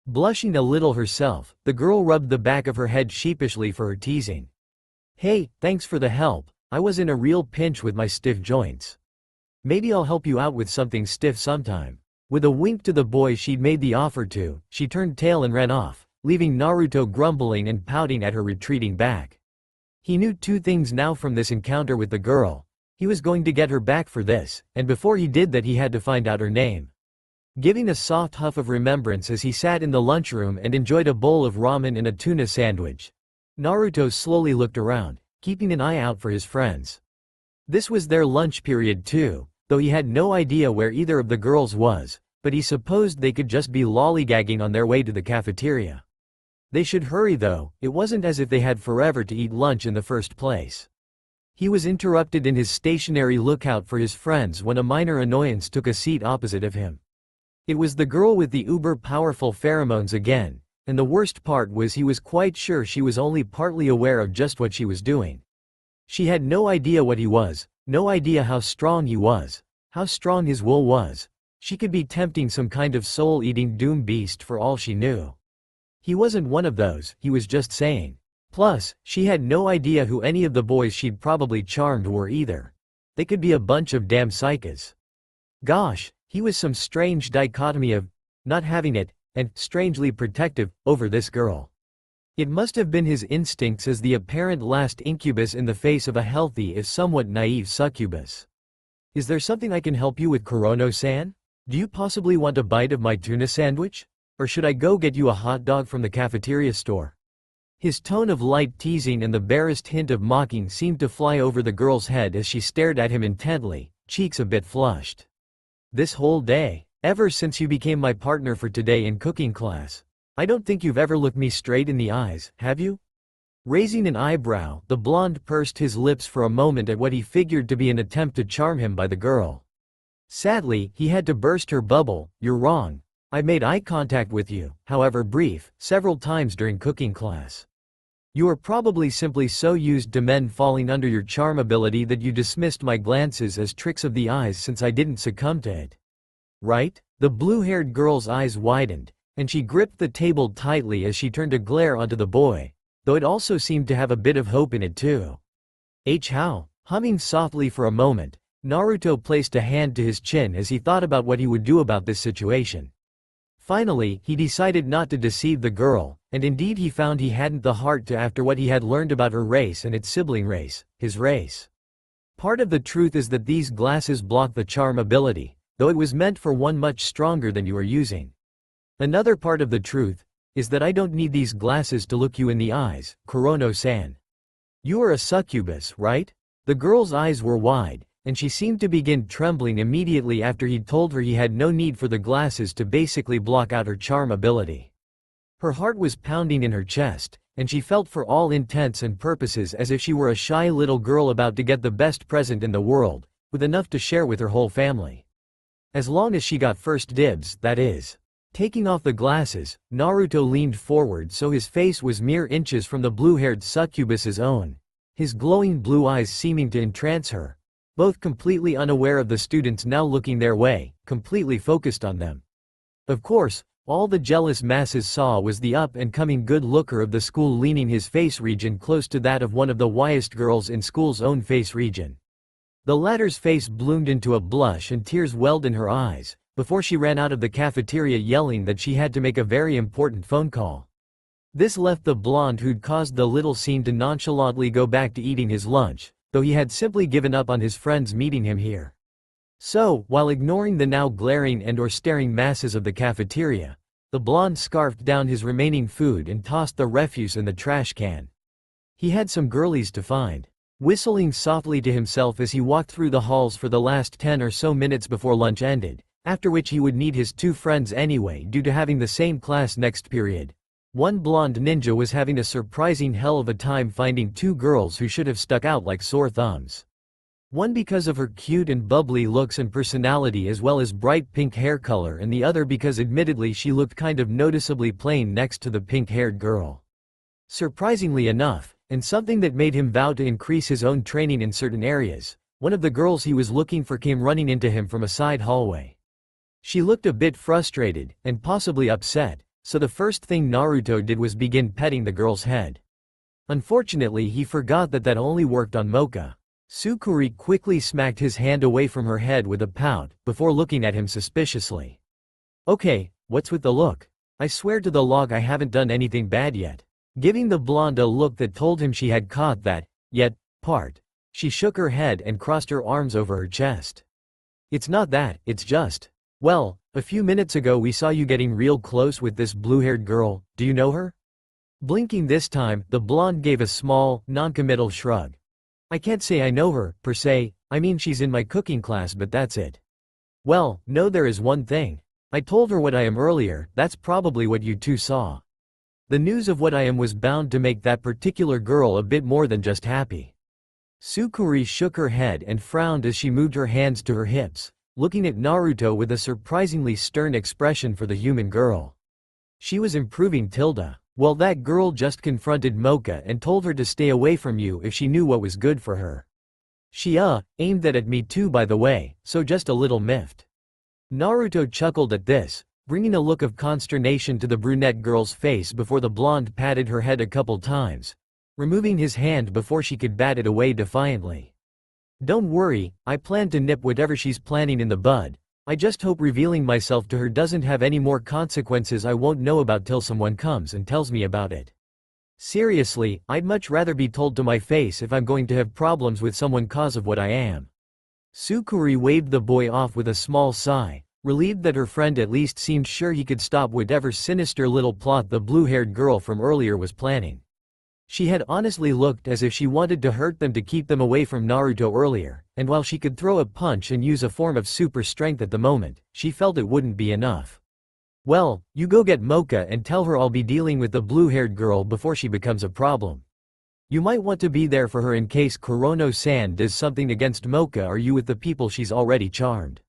Blushing a little herself, the girl rubbed the back of her head sheepishly for her teasing. "Hey, thanks for the help, I was in a real pinch with my stiff joints. Maybe I'll help you out with something stiff sometime." With a wink to the boy she'd made the offer to, she turned tail and ran off, leaving Naruto grumbling and pouting at her retreating back. He knew two things now from this encounter with the girl. He was going to get her back for this, and before he did that he had to find out her name. Giving a soft huff of remembrance as he sat in the lunchroom and enjoyed a bowl of ramen and a tuna sandwich, Naruto slowly looked around, keeping an eye out for his friends. This was their lunch period too, though he had no idea where either of the girls was, but he supposed they could just be lollygagging on their way to the cafeteria. They should hurry though, it wasn't as if they had forever to eat lunch in the first place. He was interrupted in his stationary lookout for his friends when a minor annoyance took a seat opposite of him. It was the girl with the uber-powerful pheromones again, and the worst part was he was quite sure she was only partly aware of just what she was doing. She had no idea what he was, no idea how strong he was, how strong his will was. She could be tempting some kind of soul-eating doom beast for all she knew. He wasn't one of those, he was just saying. Plus, she had no idea who any of the boys she'd probably charmed were either. They could be a bunch of damn psychos. Gosh, he was some strange dichotomy of not having it, and strangely protective, over this girl. It must have been his instincts as the apparent last incubus in the face of a healthy if somewhat naive succubus. Is there something I can help you with, Kurono-san? Do you possibly want a bite of my tuna sandwich? Or should I go get you a hot dog from the cafeteria store? His tone of light teasing and the barest hint of mocking seemed to fly over the girl's head as she stared at him intently, cheeks a bit flushed. This whole day, ever since you became my partner for today in cooking class, I don't think you've ever looked me straight in the eyes, have you? Raising an eyebrow, the blonde pursed his lips for a moment at what he figured to be an attempt to charm him by the girl. Sadly, he had to burst her bubble. You're wrong. I made eye contact with you, however brief, several times during cooking class. You are probably simply so used to men falling under your charm ability that you dismissed my glances as tricks of the eyes since I didn't succumb to it. Right? The blue-haired girl's eyes widened, and she gripped the table tightly as she turned to glare onto the boy, though it also seemed to have a bit of hope in it too. How? Humming softly for a moment, Naruto placed a hand to his chin as he thought about what he would do about this situation. Finally, he decided not to deceive the girl, and indeed he found he hadn't the heart to after what he had learned about her race and its sibling race, his race. Part of the truth is that these glasses block the charm ability, though it was meant for one much stronger than you are using. Another part of the truth is that I don't need these glasses to look you in the eyes, Kurono-san. You are a succubus, right? The girl's eyes were wide, and she seemed to begin trembling immediately after he'd told her he had no need for the glasses to basically block out her charm ability. Her heart was pounding in her chest, and she felt for all intents and purposes as if she were a shy little girl about to get the best present in the world, with enough to share with her whole family. As long as she got first dibs, that is. Taking off the glasses, Naruto leaned forward so his face was mere inches from the blue-haired succubus's own, his glowing blue eyes seeming to entrance her, both completely unaware of the students now looking their way, completely focused on them. Of course, all the jealous masses saw was the up-and-coming good-looker of the school leaning his face region close to that of one of the whitest girls in school's own face region. The latter's face bloomed into a blush and tears welled in her eyes, before she ran out of the cafeteria yelling that she had to make a very important phone call. This left the blonde who'd caused the little scene to nonchalantly go back to eating his lunch, though he had simply given up on his friends meeting him here. So, while ignoring the now glaring and/or staring masses of the cafeteria, the blonde scarfed down his remaining food and tossed the refuse in the trash can. He had some girlies to find. Whistling softly to himself as he walked through the halls for the last 10 or so minutes before lunch ended, after which he would need his two friends anyway due to having the same class next period. One blonde ninja was having a surprising hell of a time finding two girls who should have stuck out like sore thumbs. One because of her cute and bubbly looks and personality as well as bright pink hair color, and the other because admittedly she looked kind of noticeably plain next to the pink-haired girl. Surprisingly enough, and something that made him vow to increase his own training in certain areas, one of the girls he was looking for came running into him from a side hallway. She looked a bit frustrated, and possibly upset, so the first thing Naruto did was begin petting the girl's head. Unfortunately, he forgot that only worked on Mocha. Succubi quickly smacked his hand away from her head with a pout, before looking at him suspiciously. Okay, what's with the look? I swear to the log I haven't done anything bad yet. Giving the blonde a look that told him she had caught that, yet, part. She shook her head and crossed her arms over her chest. It's not that, it's just. Well, a few minutes ago we saw you getting real close with this blue-haired girl. Do you know her? Blinking this time, the blonde gave a small, non-committal shrug. I can't say I know her, per se. I mean she's in my cooking class, but that's it. Well, no, there is one thing. I told her what I am earlier. That's probably what you two saw. The news of what I am was bound to make that particular girl a bit more than just happy. Succubi shook her head and frowned as she moved her hands to her hips, looking at Naruto with a surprisingly stern expression for the human girl. She was improving tilde. Well, that girl just confronted Mocha and told her to stay away from you if she knew what was good for her. She aimed that at me too, by the way, so just a little miffed. Naruto chuckled at this, bringing a look of consternation to the brunette girl's face before the blonde patted her head a couple times, removing his hand before she could bat it away defiantly. Don't worry, I plan to nip whatever she's planning in the bud. I just hope revealing myself to her doesn't have any more consequences I won't know about till someone comes and tells me about it. Seriously, I'd much rather be told to my face if I'm going to have problems with someone cause of what I am. Succubi waved the boy off with a small sigh, relieved that her friend at least seemed sure he could stop whatever sinister little plot the blue-haired girl from earlier was planning. She had honestly looked as if she wanted to hurt them to keep them away from Naruto earlier, and while she could throw a punch and use a form of super strength at the moment, she felt it wouldn't be enough. Well, you go get Mocha and tell her I'll be dealing with the blue-haired girl before she becomes a problem. You might want to be there for her in case Kurono-san does something against Mocha or you with the people she's already charmed.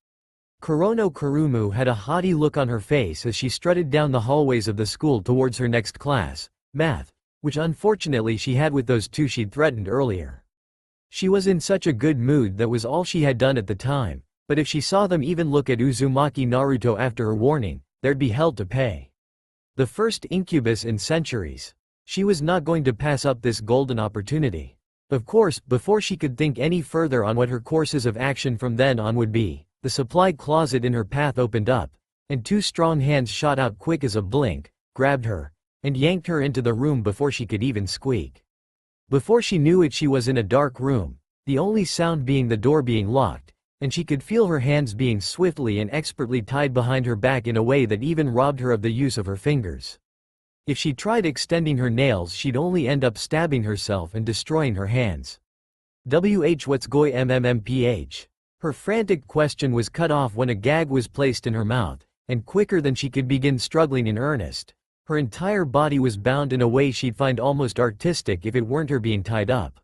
Kurono Kurumu had a haughty look on her face as she strutted down the hallways of the school towards her next class, math, which unfortunately she had with those two she'd threatened earlier. She was in such a good mood that was all she had done at the time, but if she saw them even look at Uzumaki Naruto after her warning, there'd be hell to pay. The first Incubus in centuries. She was not going to pass up this golden opportunity. Of course, before she could think any further on what her courses of action from then on would be, the supply closet in her path opened up, and two strong hands shot out quick as a blink, grabbed her, and yanked her into the room before she could even squeak. Before she knew it, she was in a dark room, the only sound being the door being locked, and she could feel her hands being swiftly and expertly tied behind her back in a way that even robbed her of the use of her fingers. If she tried extending her nails, she'd only end up stabbing herself and destroying her hands. What's goi mmmph? Her frantic question was cut off when a gag was placed in her mouth, and quicker than she could begin struggling in earnest. Her entire body was bound in a way she'd find almost artistic if it weren't her being tied up.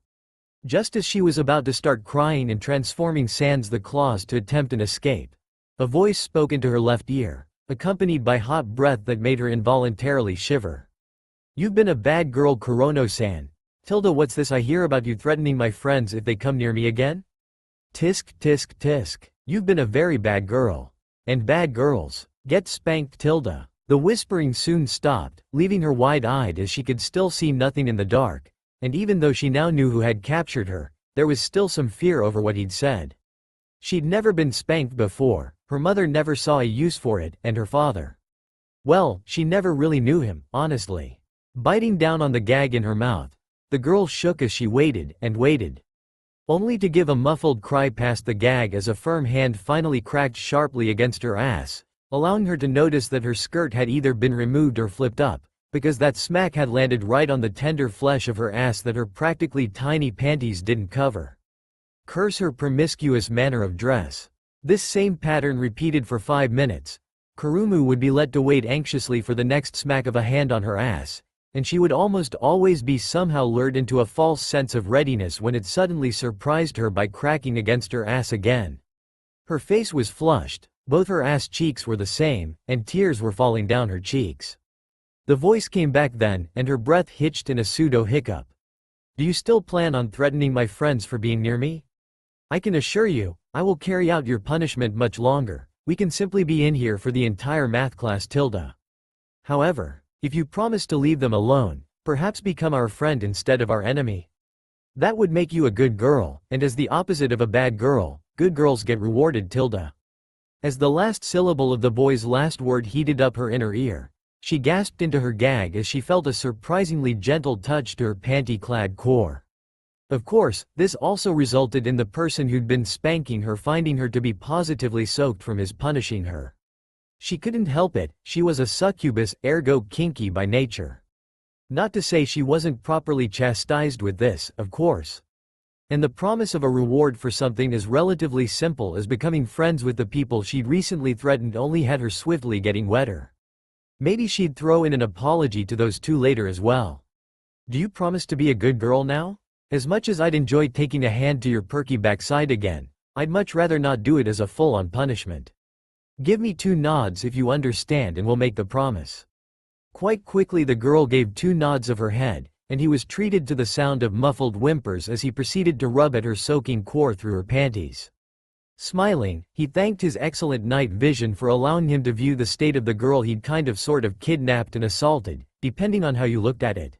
Just as she was about to start crying and transforming sans the claws to attempt an escape, a voice spoke into her left ear, accompanied by hot breath that made her involuntarily shiver. You've been a bad girl, Kurono-san. Tilda, what's this I hear about you threatening my friends if they come near me again? Tisk tisk tisk. You've been a very bad girl. And bad girls get spanked, Tilda. The whispering soon stopped, leaving her wide-eyed as she could still see nothing in the dark, and even though she now knew who had captured her, there was still some fear over what he'd said. She'd never been spanked before, her mother never saw a use for it, and her father. Well, she never really knew him, honestly. Biting down on the gag in her mouth, the girl shook as she waited and waited. Only to give a muffled cry past the gag as a firm hand finally cracked sharply against her ass, allowing her to notice that her skirt had either been removed or flipped up, because that smack had landed right on the tender flesh of her ass that her practically tiny panties didn't cover. Curse her promiscuous manner of dress. This same pattern repeated for 5 minutes. Kurumu would be let to wait anxiously for the next smack of a hand on her ass, and she would almost always be somehow lured into a false sense of readiness when it suddenly surprised her by cracking against her ass again. Her face was flushed. Both her ass cheeks were the same, and tears were falling down her cheeks. The voice came back then, and her breath hitched in a pseudo-hiccup. Do you still plan on threatening my friends for being near me? I can assure you, I will carry out your punishment much longer. We can simply be in here for the entire math class, Tilda. However, if you promise to leave them alone, perhaps become our friend instead of our enemy. That would make you a good girl, and as the opposite of a bad girl, good girls get rewarded, Tilda. As the last syllable of the boy's last word heated up her inner ear, she gasped into her gag as she felt a surprisingly gentle touch to her panty-clad core. Of course, this also resulted in the person who'd been spanking her finding her to be positively soaked from his punishing her. She couldn't help it, she was a succubus, ergo kinky by nature. Not to say she wasn't properly chastised with this, of course. And the promise of a reward for something as relatively simple as becoming friends with the people she'd recently threatened only had her swiftly getting wetter. Maybe she'd throw in an apology to those two later as well. Do you promise to be a good girl now? As much as I'd enjoy taking a hand to your perky backside again, I'd much rather not do it as a full-on punishment. Give me 2 nods if you understand and we'll make the promise. Quite quickly the girl gave 2 nods of her head, and he was treated to the sound of muffled whimpers as he proceeded to rub at her soaking core through her panties. Smiling, he thanked his excellent night vision for allowing him to view the state of the girl he'd kind of sort of kidnapped and assaulted, depending on how you looked at it.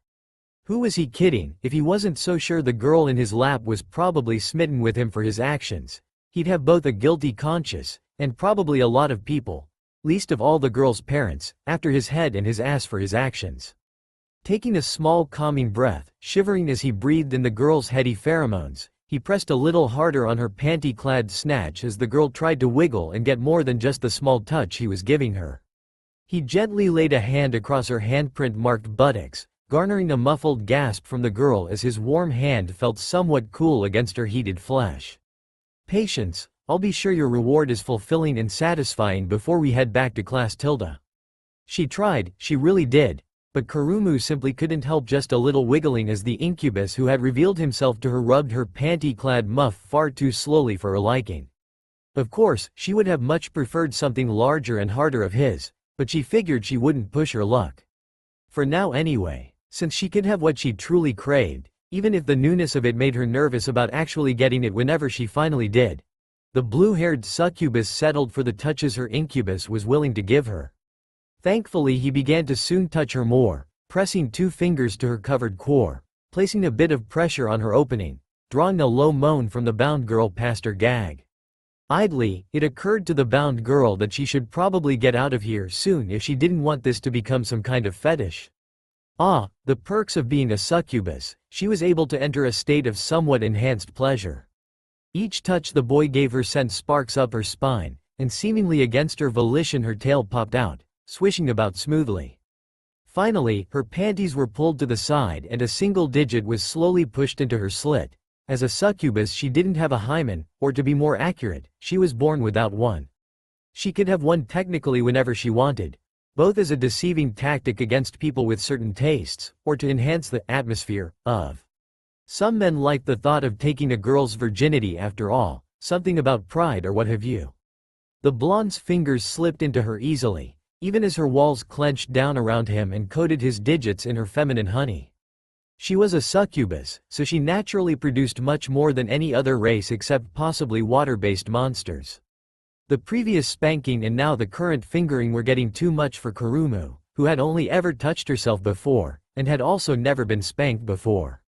Who was he kidding? If he wasn't so sure the girl in his lap was probably smitten with him for his actions, he'd have both a guilty conscience, and probably a lot of people, least of all the girl's parents, after his head and his ass for his actions. Taking a small calming breath, shivering as he breathed in the girl's heady pheromones, He pressed a little harder on her panty-clad snatch as the girl tried to wiggle and get more than just the small touch he was giving her. He gently laid a hand across her handprint-marked buttocks, garnering a muffled gasp from the girl as his warm hand felt somewhat cool against her heated flesh. "Patience, I'll be sure your reward is fulfilling and satisfying before we head back to class, Tilda." She tried, she really did, but Kurumu simply couldn't help just a little wiggling as the incubus who had revealed himself to her rubbed her panty-clad muff far too slowly for her liking. Of course, she would have much preferred something larger and harder of his, but she figured she wouldn't push her luck. For now anyway, since she could have what she truly craved, even if the newness of it made her nervous about actually getting it whenever she finally did. The blue-haired succubus settled for the touches her incubus was willing to give her. Thankfully he began to soon touch her more, pressing 2 fingers to her covered core, placing a bit of pressure on her opening, drawing a low moan from the bound girl past her gag. Idly, it occurred to the bound girl that she should probably get out of here soon if she didn't want this to become some kind of fetish. Ah, the perks of being a succubus, she was able to enter a state of somewhat enhanced pleasure. Each touch the boy gave her sent sparks up her spine, and seemingly against her volition her tail popped out, swishing about smoothly. Finally, her panties were pulled to the side and a single digit was slowly pushed into her slit. As a succubus she didn't have a hymen, or to be more accurate, she was born without one. She could have one technically whenever she wanted, both as a deceiving tactic against people with certain tastes, or to enhance the atmosphere of. Some men like the thought of taking a girl's virginity after all, something about pride or what have you. The blonde's fingers slipped into her easily, even as her walls clenched down around him and coated his digits in her feminine honey. She was a succubus, so she naturally produced much more than any other race except possibly water-based monsters. The previous spanking and now the current fingering were getting too much for Kurumu, who had only ever touched herself before, and had also never been spanked before.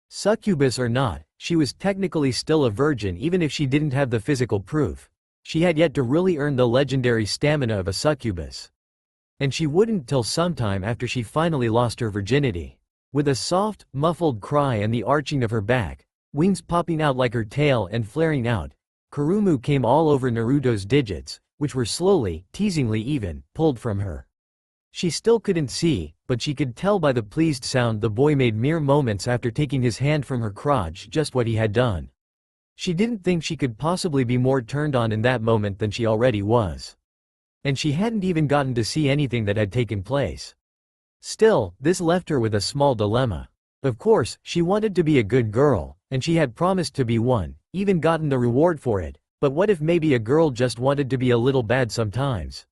Succubus or not, she was technically still a virgin even if she didn't have the physical proof. She had yet to really earn the legendary stamina of a succubus. And she wouldn't till sometime after she finally lost her virginity. With a soft, muffled cry and the arching of her back, wings popping out like her tail and flaring out, Kurumu came all over Naruto's digits, which were slowly, teasingly even, pulled from her. She still couldn't see, but she could tell by the pleased sound the boy made mere moments after taking his hand from her crotch just what he had done. She didn't think she could possibly be more turned on in that moment than she already was. And she hadn't even gotten to see anything that had taken place. Still, this left her with a small dilemma. Of course, she wanted to be a good girl, and she had promised to be one, even gotten the reward for it, but what if maybe a girl just wanted to be a little bad sometimes?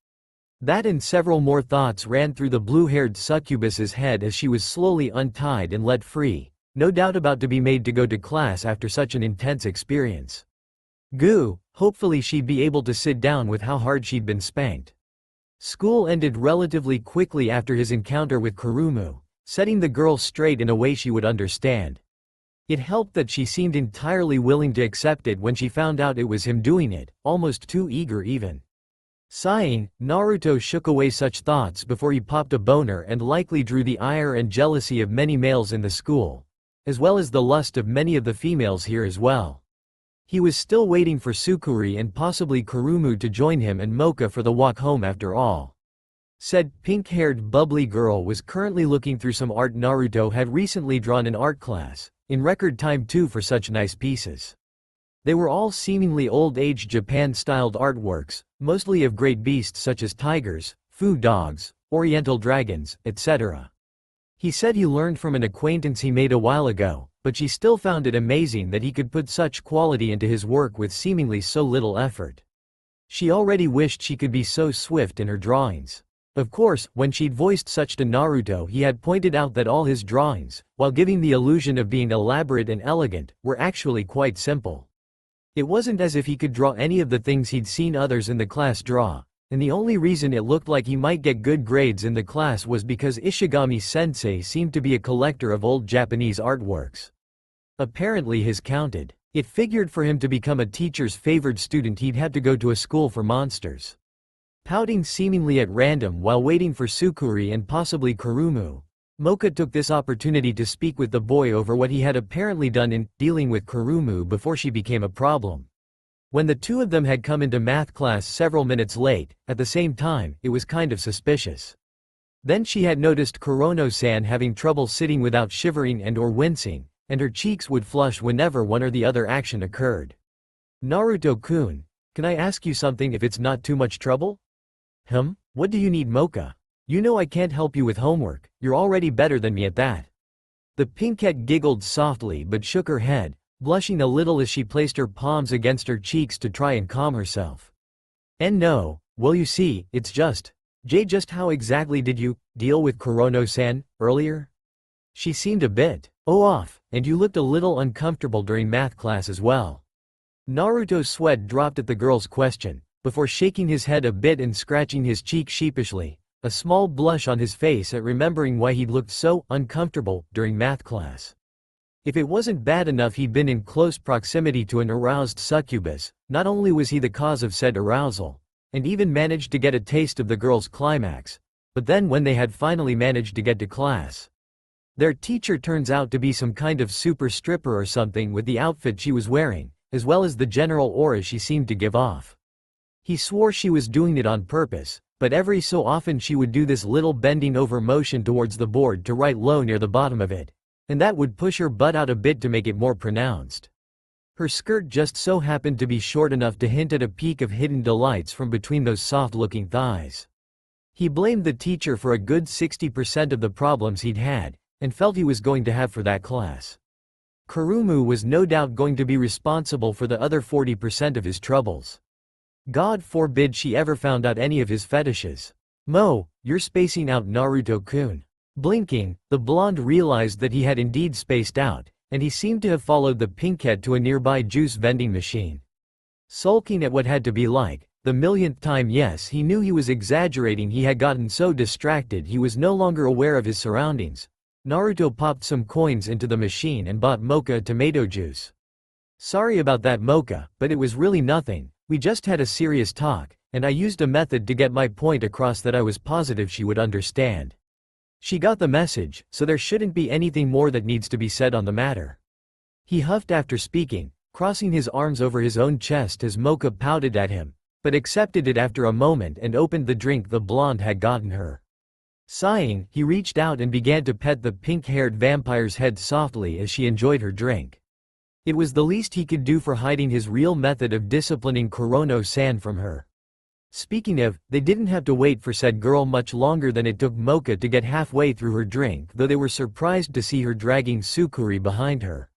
That and several more thoughts ran through the blue-haired succubus's head as she was slowly untied and let free, no doubt about to be made to go to class after such an intense experience. Goo, hopefully she'd be able to sit down with how hard she'd been spanked. School ended relatively quickly after his encounter with Kurumu, setting the girl straight in a way she would understand. It helped that she seemed entirely willing to accept it when she found out it was him doing it, almost too eager even. Sighing, Naruto shook away such thoughts before he popped a boner and likely drew the ire and jealousy of many males in the school, as well as the lust of many of the females here as well. He was still waiting for Succubi and possibly Kurumu to join him and Mocha for the walk home after all. Said pink-haired bubbly girl was currently looking through some art Naruto had recently drawn in art class, in record time too for such nice pieces. They were all seemingly old-age Japan-styled artworks, mostly of great beasts such as tigers, foo dogs, oriental dragons, etc. He said he learned from an acquaintance he made a while ago, but she still found it amazing that he could put such quality into his work with seemingly so little effort. She already wished she could be so swift in her drawings. Of course, when she'd voiced such to Naruto, he had pointed out that all his drawings, while giving the illusion of being elaborate and elegant, were actually quite simple. It wasn't as if he could draw any of the things he'd seen others in the class draw, and the only reason it looked like he might get good grades in the class was because Ishigami-sensei seemed to be a collector of old Japanese artworks. Apparently his counted. It figured for him to become a teacher's favored student he'd have to go to a school for monsters. Pouting seemingly at random while waiting for Succubi and possibly Kurumu, Mocha took this opportunity to speak with the boy over what he had apparently done in dealing with Kurumu before she became a problem. When the two of them had come into math class several minutes late, at the same time, it was kind of suspicious. Then she had noticed Kurono-san having trouble sitting without shivering and/or wincing, and her cheeks would flush whenever one or the other action occurred. Naruto-kun, can I ask you something if it's not too much trouble? What do you need, Mocha? You know I can't help you with homework, you're already better than me at that. The pinkette giggled softly but shook her head, blushing a little as she placed her palms against her cheeks to try and calm herself. And no, well you see, it's just how exactly did you deal with Kurono-san earlier? She seemed a bit off, and you looked a little uncomfortable during math class as well. Naruto's sweat dropped at the girl's question, before shaking his head a bit and scratching his cheek sheepishly, a small blush on his face at remembering why he'd looked so uncomfortable during math class. If it wasn't bad enough he'd been in close proximity to an aroused succubus, not only was he the cause of said arousal, and even managed to get a taste of the girl's climax, but then when they had finally managed to get to class, their teacher turns out to be some kind of super stripper or something with the outfit she was wearing, as well as the general aura she seemed to give off. He swore she was doing it on purpose, but every so often she would do this little bending over motion towards the board to write low near the bottom of it, and that would push her butt out a bit to make it more pronounced. Her skirt just so happened to be short enough to hint at a peak of hidden delights from between those soft-looking thighs. He blamed the teacher for a good 60% of the problems he'd had, and felt he was going to have for that class. Kurumu was no doubt going to be responsible for the other 40% of his troubles. God forbid she ever found out any of his fetishes. You're spacing out, Naruto-kun. Blinking, the blonde realized that he had indeed spaced out, and he seemed to have followed the pinkette to a nearby juice vending machine. Sulking at what had to be like the millionth time yes he knew he was exaggerating, he had gotten so distracted he was no longer aware of his surroundings. Naruto popped some coins into the machine and bought Mocha tomato juice. Sorry about that, Mocha, but it was really nothing, we just had a serious talk, and I used a method to get my point across that I was positive she would understand. She got the message, so there shouldn't be anything more that needs to be said on the matter. He huffed after speaking, crossing his arms over his own chest as Mocha pouted at him, but accepted it after a moment and opened the drink the blonde had gotten her. Sighing, he reached out and began to pet the pink-haired vampire's head softly as she enjoyed her drink. It was the least he could do for hiding his real method of disciplining Kurono-san from her. Speaking of, they didn't have to wait for said girl much longer than it took Mocha to get halfway through her drink, though they were surprised to see her dragging Succubi behind her.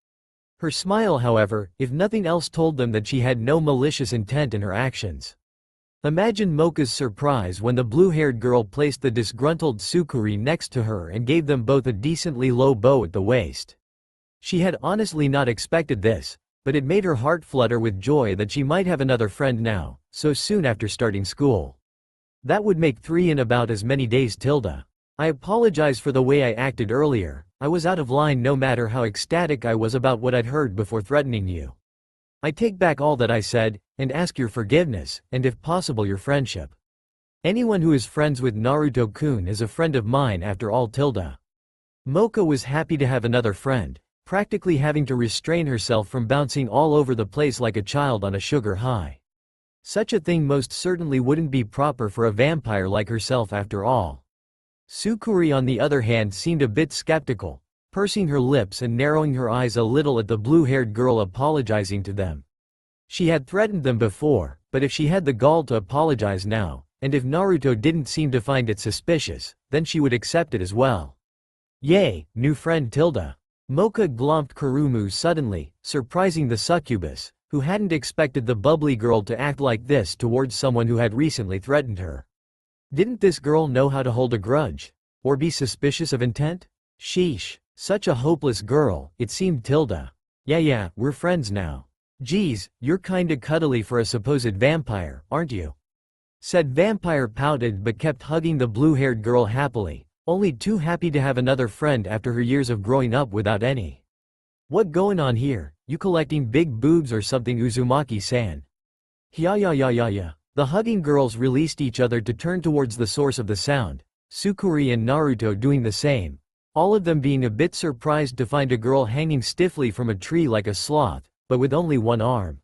Her smile, however, if nothing else, told them that she had no malicious intent in her actions. Imagine Mocha's surprise when the blue-haired girl placed the disgruntled Succubi next to her and gave them both a decently low bow at the waist. She had honestly not expected this, but it made her heart flutter with joy that she might have another friend now, so soon after starting school. That would make 3 in about as many days. I apologize for the way I acted earlier, I was out of line no matter how ecstatic I was about what I'd heard before threatening you. I take back all that I said, and ask your forgiveness, and if possible your friendship. Anyone who is friends with Naruto-kun is a friend of mine after all. Mocha was happy to have another friend, practically having to restrain herself from bouncing all over the place like a child on a sugar high. Such a thing most certainly wouldn't be proper for a vampire like herself after all. Succubi on the other hand seemed a bit skeptical, pursing her lips and narrowing her eyes a little at the blue-haired girl apologizing to them. She had threatened them before, but if she had the gall to apologize now, and if Naruto didn't seem to find it suspicious, then she would accept it as well. Yay, new friend. Mocha glomped Kurumu suddenly, surprising the succubus, who hadn't expected the bubbly girl to act like this towards someone who had recently threatened her. Didn't this girl know how to hold a grudge? Or be suspicious of intent? Sheesh, such a hopeless girl, it seemed. Yeah, we're friends now. Geez, you're kinda cuddly for a supposed vampire, aren't you? Said vampire pouted but kept hugging the blue-haired girl happily, only too happy to have another friend after her years of growing up without any. What going on here, you collecting big boobs or something, Uzumaki-san? Yeah. The hugging girls released each other to turn towards the source of the sound, Succubi and Naruto doing the same, all of them being a bit surprised to find a girl hanging stiffly from a tree like a sloth, but with only one arm.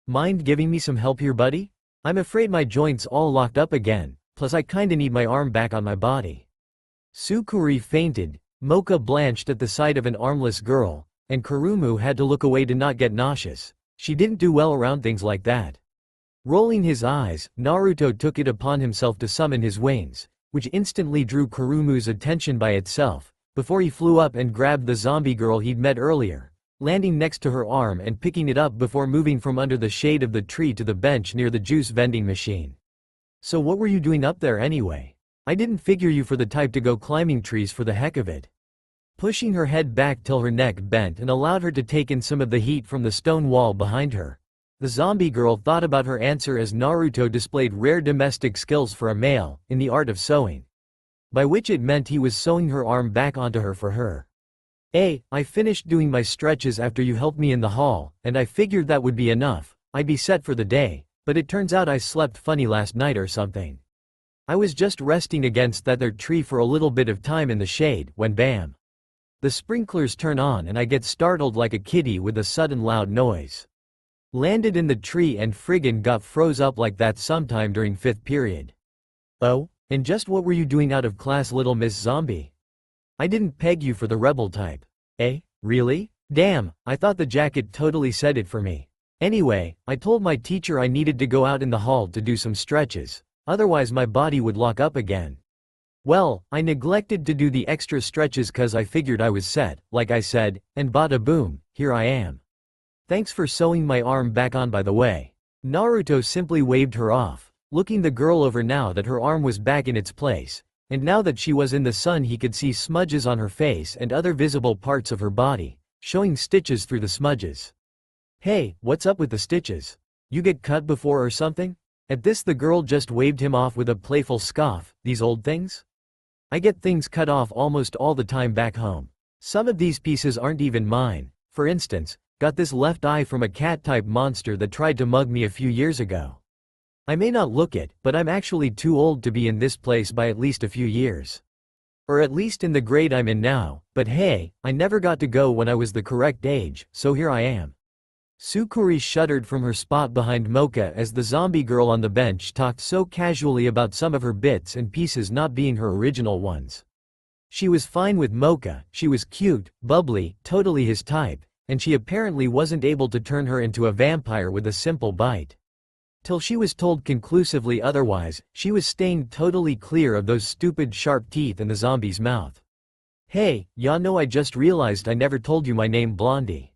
Mind giving me some help here, buddy? I'm afraid my joints all locked up again, plus I kinda need my arm back on my body. Succubi fainted, Mocha blanched at the sight of an armless girl, and Kurumu had to look away to not get nauseous. She didn't do well around things like that. Rolling his eyes, Naruto took it upon himself to summon his wings, which instantly drew Kurumu's attention by itself, before he flew up and grabbed the zombie girl he'd met earlier, landing next to her arm and picking it up before moving from under the shade of the tree to the bench near the juice vending machine. So what were you doing up there anyway? I didn't figure you for the type to go climbing trees for the heck of it. Pushing her head back till her neck bent and allowed her to take in some of the heat from the stone wall behind her, the zombie girl thought about her answer as Naruto displayed rare domestic skills for a male, in the art of sewing. By which it meant he was sewing her arm back onto her for her. I finished doing my stretches after you helped me in the hall, and I figured that would be enough, I'd be set for the day, but it turns out I slept funny last night or something. I was just resting against that there tree for a little bit of time in the shade, when bam! The sprinklers turn on and I get startled like a kitty with a sudden loud noise. Landed in the tree and friggin' got froze up like that sometime during 5th period. Oh? And just what were you doing out of class, little Miss Zombie? I didn't peg you for the rebel type. Really? Damn, I thought the jacket totally said it for me. Anyway, I told my teacher I needed to go out in the hall to do some stretches, otherwise my body would lock up again. Well, I neglected to do the extra stretches cause I figured I was set, like I said, and bada boom, here I am. Thanks for sewing my arm back on, by the way. Naruto simply waved her off, looking the girl over now that her arm was back in its place, and now that she was in the sun he could see smudges on her face and other visible parts of her body, showing stitches through the smudges. Hey, what's up with the stitches? You get cut before or something? At this the girl just waved him off with a playful scoff. These old things? I get things cut off almost all the time back home. Some of these pieces aren't even mine. For instance, got this left eye from a cat-type monster that tried to mug me a few years ago. I may not look it, but I'm actually too old to be in this place by at least a few years. Or at least in the grade I'm in now, but hey, I never got to go when I was the correct age, so here I am. Succubi shuddered from her spot behind Mocha as the zombie girl on the bench talked so casually about some of her bits and pieces not being her original ones. She was fine with Mocha, she was cute, bubbly, totally his type, and she apparently wasn't able to turn her into a vampire with a simple bite. Till she was told conclusively otherwise, she was staying totally clear of those stupid sharp teeth in the zombie's mouth. Hey, y'all know I just realized I never told you my name, Blondie.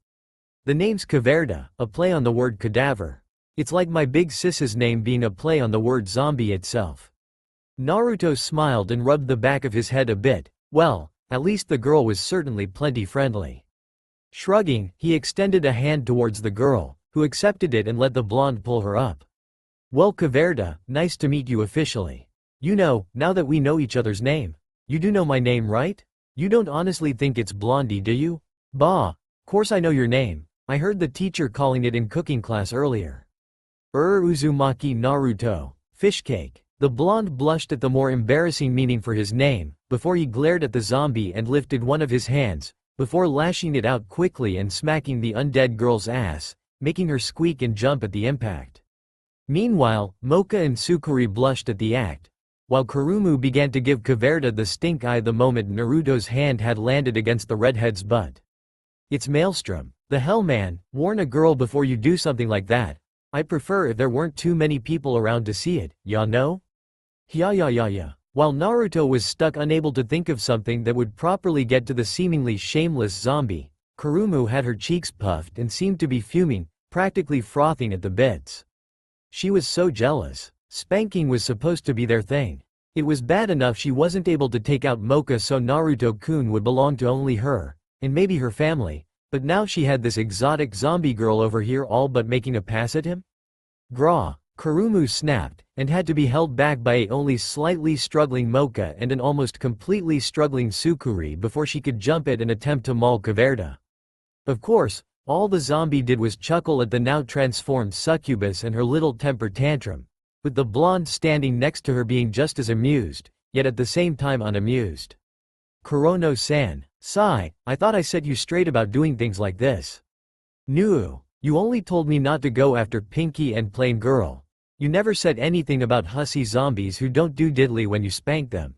The name's Caverda, a play on the word cadaver. It's like my big sis's name being a play on the word zombie itself. Naruto smiled and rubbed the back of his head a bit. Well, at least the girl was certainly plenty friendly. Shrugging, he extended a hand towards the girl, who accepted it and let the blonde pull her up. Well, Caverda, nice to meet you officially. You know, now that we know each other's name. You do know my name, right? You don't honestly think it's Blondie, do you? Bah, course I know your name. I heard the teacher calling it in cooking class earlier. Uzumaki Naruto, fish cake. The blonde blushed at the more embarrassing meaning for his name, before he glared at the zombie and lifted one of his hands, before lashing it out quickly and smacking the undead girl's ass, making her squeak and jump at the impact. Meanwhile, Mocha and Succubi blushed at the act, while Kurumu began to give Caverda the stink eye the moment Naruto's hand had landed against the redhead's butt. It's Maelstrom. The hell, man, warn a girl before you do something like that. I'd prefer if there weren't too many people around to see it, ya know? Yeah. While Naruto was stuck unable to think of something that would properly get to the seemingly shameless zombie, Kurumu had her cheeks puffed and seemed to be fuming, practically frothing at the bits. She was so jealous. Spanking was supposed to be their thing. It was bad enough she wasn't able to take out Mocha, so Naruto-kun would belong to only her, and maybe her family. But now she had this exotic zombie girl over here all but making a pass at him? Graw, Kurumu snapped, and had to be held back by a only slightly struggling Mocha and an almost completely struggling Succubi before she could jump at and attempt to maul Caverda. Of course, all the zombie did was chuckle at the now transformed Succubus and her little temper tantrum, with the blonde standing next to her being just as amused, yet at the same time unamused. Kurono-san, sigh, I thought I set you straight about doing things like this. No, you only told me not to go after Pinky and Plain Girl. You never said anything about hussy zombies who don't do diddly when you spank them.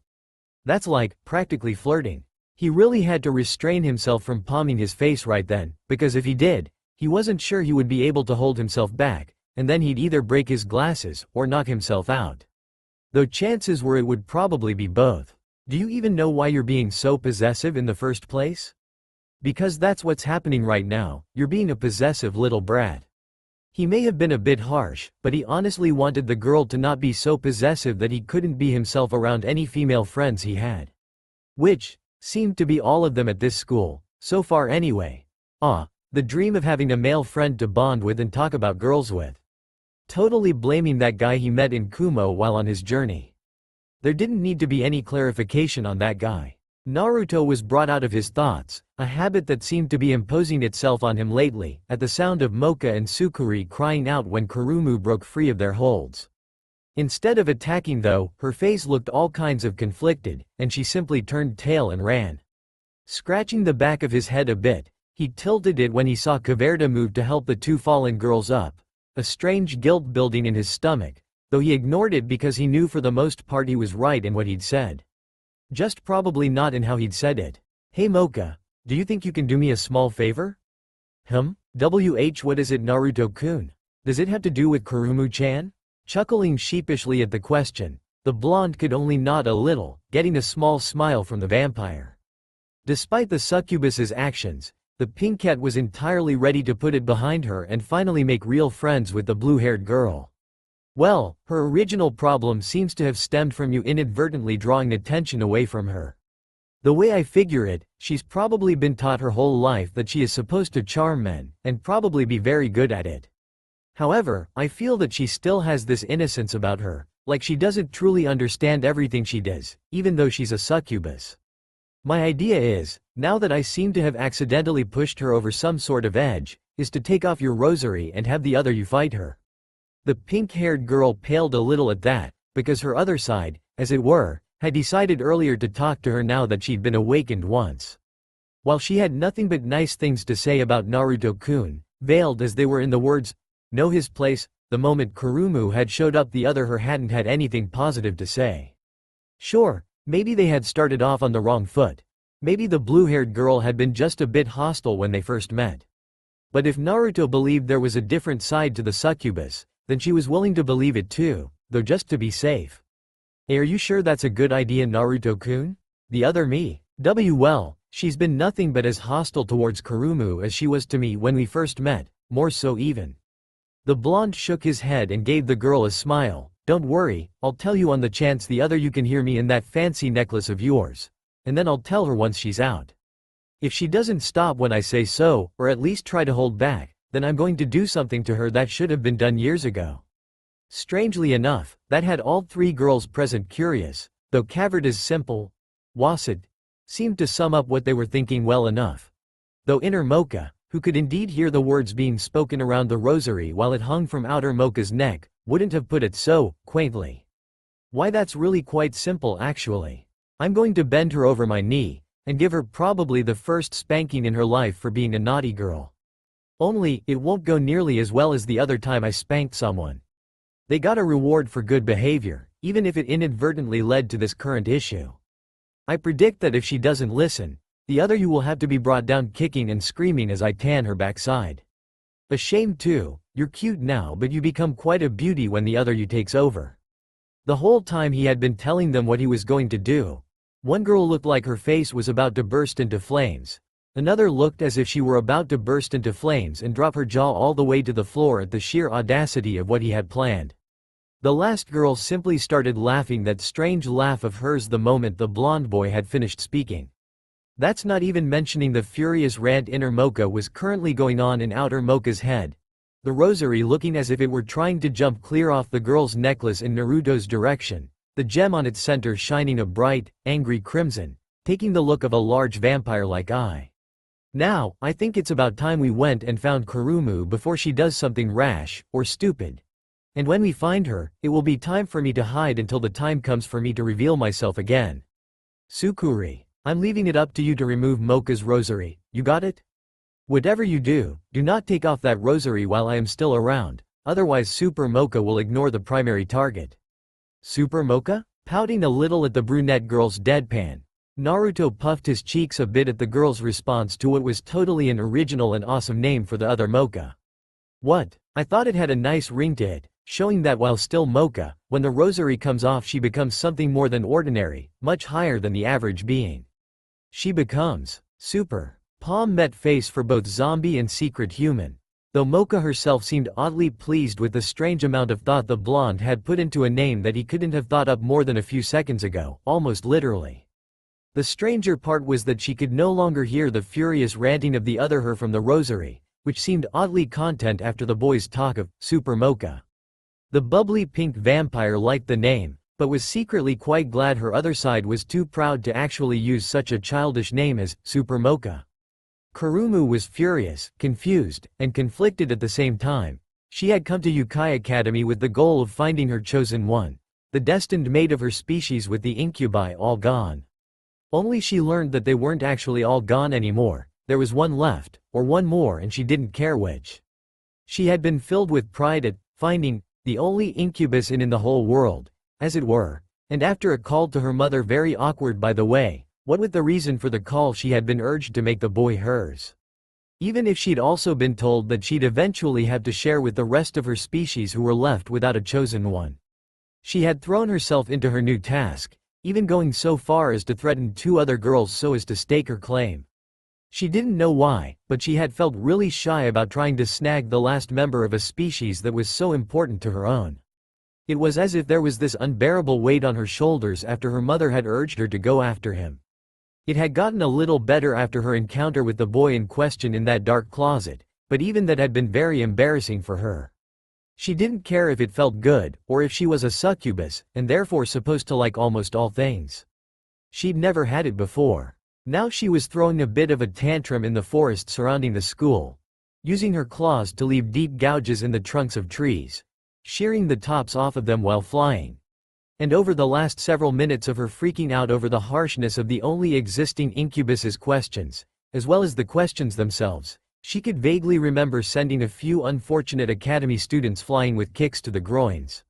That's like, practically flirting. He really had to restrain himself from palming his face right then, because if he did, he wasn't sure he would be able to hold himself back, and then he'd either break his glasses or knock himself out. Though chances were it would probably be both. Do you even know why you're being so possessive in the first place? Because that's what's happening right now, you're being a possessive little brat. He may have been a bit harsh, but he honestly wanted the girl to not be so possessive that he couldn't be himself around any female friends he had. Which seemed to be all of them at this school, so far anyway. The dream of having a male friend to bond with and talk about girls with. Totally blaming that guy he met in Kumo while on his journey. There didn't need to be any clarification on that guy. Naruto was brought out of his thoughts, a habit that seemed to be imposing itself on him lately, at the sound of Mocha and Succubi crying out when Kurumu broke free of their holds. Instead of attacking though, her face looked all kinds of conflicted, and she simply turned tail and ran. Scratching the back of his head a bit, he tilted it when he saw Caverda move to help the two fallen girls up, a strange guilt building in his stomach, though he ignored it because he knew for the most part he was right in what he'd said. Just probably not in how he'd said it. Hey Mocha, do you think you can do me a small favor? What is it Naruto-kun? Does it have to do with Kurumu-chan? Chuckling sheepishly at the question, the blonde could only nod a little, getting a small smile from the vampire. Despite the succubus's actions, the pink cat was entirely ready to put it behind her and finally make real friends with the blue-haired girl. Well, her original problem seems to have stemmed from you inadvertently drawing attention away from her. The way I figure it, she's probably been taught her whole life that she is supposed to charm men, and probably be very good at it. However, I feel that she still has this innocence about her, like she doesn't truly understand everything she does, even though she's a succubus. My idea is, now that I seem to have accidentally pushed her over some sort of edge, is to take off your rosary and have the other you fight her. The pink-haired girl paled a little at that, because her other side, as it were, had decided earlier to talk to her now that she'd been awakened once. While she had nothing but nice things to say about Naruto-kun, veiled as they were in the words, know his place, the moment Kurumu had showed up the other her hadn't had anything positive to say. Sure, maybe they had started off on the wrong foot. Maybe the blue-haired girl had been just a bit hostile when they first met. But if Naruto believed there was a different side to the succubus, then she was willing to believe it too, though just to be safe. Hey, are you sure that's a good idea Naruto-kun? The other me? Well, she's been nothing but as hostile towards Kurumu as she was to me when we first met, more so even. The blonde shook his head and gave the girl a smile. Don't worry, I'll tell you on the chance the other you can hear me in that fancy necklace of yours. And then I'll tell her once she's out. If she doesn't stop when I say so, or at least try to hold back, then I'm going to do something to her that should have been done years ago. Strangely enough, that had all three girls present curious, though Caverda's simple "wassid" seemed to sum up what they were thinking well enough. Though inner Mocha, who could indeed hear the words being spoken around the rosary while it hung from outer Mocha's neck, wouldn't have put it so quaintly. Why, that's really quite simple actually. I'm going to bend her over my knee, and give her probably the first spanking in her life for being a naughty girl. Only, it won't go nearly as well as the other time I spanked someone. They got a reward for good behavior, even if it inadvertently led to this current issue. I predict that if she doesn't listen, the other you will have to be brought down kicking and screaming as I tan her backside. Ashamed too, you're cute now but you become quite a beauty when the other you takes over. The whole time he had been telling them what he was going to do. One girl looked like her face was about to burst into flames. Another looked as if she were about to burst into flames and drop her jaw all the way to the floor at the sheer audacity of what he had planned. The last girl simply started laughing that strange laugh of hers the moment the blonde boy had finished speaking. That's not even mentioning the furious rant inner Mocha was currently going on in outer Mocha's head. The rosary looking as if it were trying to jump clear off the girl's necklace in Naruto's direction, the gem on its center shining a bright, angry crimson, taking the look of a large vampire-like eye. Now, I think it's about time we went and found Kurumu before she does something rash, or stupid. And when we find her, it will be time for me to hide until the time comes for me to reveal myself again. Succubi. I'm leaving it up to you to remove Mocha's rosary, you got it? Whatever you do, do not take off that rosary while I am still around, otherwise Super Mocha will ignore the primary target. Super Mocha? Pouting a little at the brunette girl's deadpan, Naruto puffed his cheeks a bit at the girl's response to what was totally an original and awesome name for the other Mocha. What? I thought it had a nice ring to it, showing that while still Mocha, when the rosary comes off she becomes something more than ordinary, much higher than the average being. She becomes super. Palm met face for both zombie and secret human. Though Mocha herself seemed oddly pleased with the strange amount of thought the blonde had put into a name that he couldn't have thought up more than a few seconds ago, almost literally. The stranger part was that she could no longer hear the furious ranting of the other her from the rosary, which seemed oddly content after the boy's talk of Super Mocha. The bubbly pink vampire liked the name, but was secretly quite glad her other side was too proud to actually use such a childish name as Super Mocha. Kurumu was furious, confused, and conflicted at the same time. She had come to Youkai Academy with the goal of finding her chosen one, the destined mate of her species, with the incubi all gone. Only she learned that they weren't actually all gone anymore, there was one left, or one more, and she didn't care which. She had been filled with pride at finding the only incubus in the whole world, as it were, and after a call to her mother, very awkward by the way, what with the reason for the call, she had been urged to make the boy hers. Even if she'd also been told that she'd eventually have to share with the rest of her species who were left without a chosen one. She had thrown herself into her new task, even going so far as to threaten 2 other girls so as to stake her claim. She didn't know why, but she had felt really shy about trying to snag the last member of a species that was so important to her own. It was as if there was this unbearable weight on her shoulders after her mother had urged her to go after him. It had gotten a little better after her encounter with the boy in question in that dark closet, but even that had been very embarrassing for her. She didn't care if it felt good, or if she was a succubus, and therefore supposed to like almost all things. She'd never had it before. Now she was throwing a bit of a tantrum in the forest surrounding the school, using her claws to leave deep gouges in the trunks of trees, shearing the tops off of them while flying. And over the last several minutes of her freaking out over the harshness of the only existing incubus's questions, as well as the questions themselves, she could vaguely remember sending a few unfortunate academy students flying with kicks to the groins.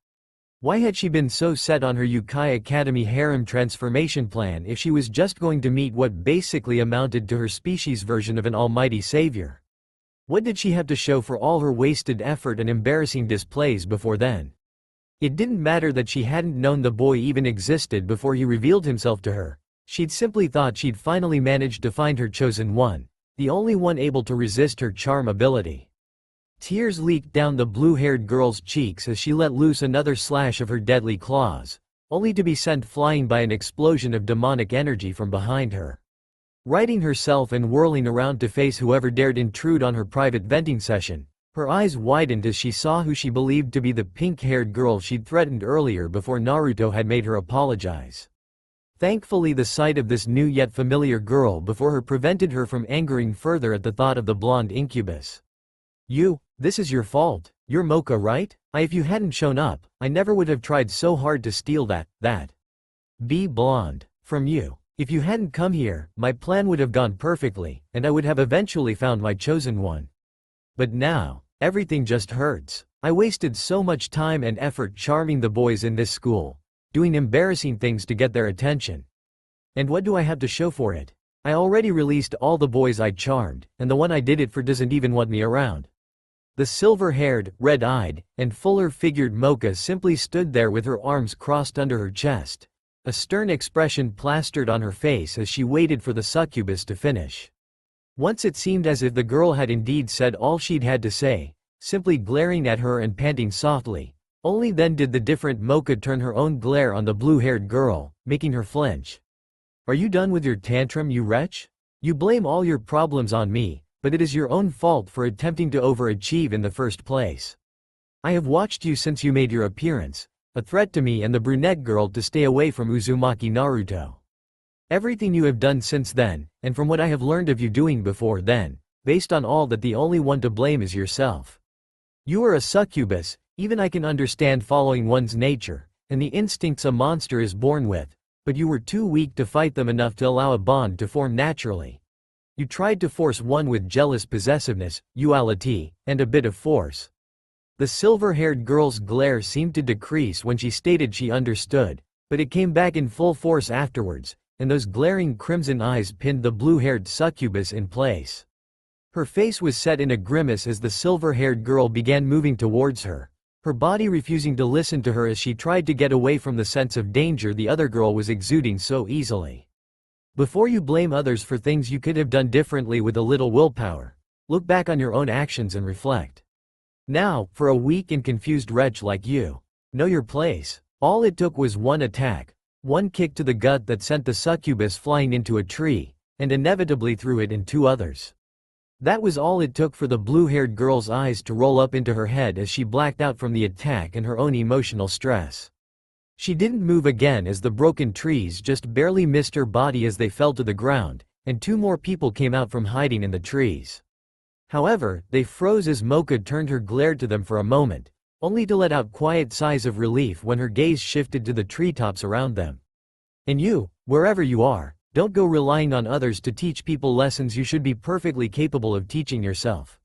Why had she been so set on her Youkai Academy harem transformation plan if she was just going to meet what basically amounted to her species' version of an almighty savior? What did she have to show for all her wasted effort and embarrassing displays before then? It didn't matter that she hadn't known the boy even existed before he revealed himself to her. She'd simply thought she'd finally managed to find her chosen one, the only one able to resist her charm ability. Tears leaked down the blue-haired girl's cheeks as she let loose another slash of her deadly claws, only to be sent flying by an explosion of demonic energy from behind her. Righting herself and whirling around to face whoever dared intrude on her private venting session, her eyes widened as she saw who she believed to be the pink-haired girl she'd threatened earlier before Naruto had made her apologize. Thankfully, the sight of this new yet familiar girl before her prevented her from angering further at the thought of the blonde incubus. This is your fault. You're Mocha, right? If you hadn't shown up, I never would have tried so hard to steal that blonde from you. If you hadn't come here, my plan would have gone perfectly, and I would have eventually found my chosen one. But now, everything just hurts. I wasted so much time and effort charming the boys in this school, doing embarrassing things to get their attention. And what do I have to show for it? I already released all the boys I charmed, and the one I did it for doesn't even want me around. The silver-haired, red-eyed, and fuller-figured Mocha simply stood there with her arms crossed under her chest, a stern expression plastered on her face as she waited for the succubus to finish. Once it seemed as if the girl had indeed said all she'd had to say, simply glaring at her and panting softly. Only then did the different Mocha turn her own glare on the blue-haired girl, making her flinch. Are you done with your tantrum, you wretch? You blame all your problems on me, but it is your own fault for attempting to overachieve in the first place. I have watched you since you made your appearance, a threat to me and the brunette girl to stay away from Uzumaki Naruto. Everything you have done since then, and from what I have learned of you doing before then, based on all that, the only one to blame is yourself. You are a succubus, even I can understand following one's nature, and the instincts a monster is born with, but you were too weak to fight them enough to allow a bond to form naturally. You tried to force one with jealous possessiveness, duality, and a bit of force. The silver-haired girl's glare seemed to decrease when she stated she understood, but it came back in full force afterwards, and those glaring crimson eyes pinned the blue-haired succubus in place. Her face was set in a grimace as the silver-haired girl began moving towards her, her body refusing to listen to her as she tried to get away from the sense of danger the other girl was exuding so easily. Before you blame others for things you could have done differently with a little willpower, look back on your own actions and reflect. Now, for a weak and confused wretch like you, know your place. All it took was one attack, one kick to the gut that sent the succubus flying into a tree, and inevitably threw it in two others. That was all it took for the blue-haired girl's eyes to roll up into her head as she blacked out from the attack and her own emotional stress. She didn't move again as the broken trees just barely missed her body as they fell to the ground, and two more people came out from hiding in the trees. However, they froze as Mocha turned her glare to them for a moment, only to let out quiet sighs of relief when her gaze shifted to the treetops around them. And you, wherever you are, don't go relying on others to teach people lessons you should be perfectly capable of teaching yourself.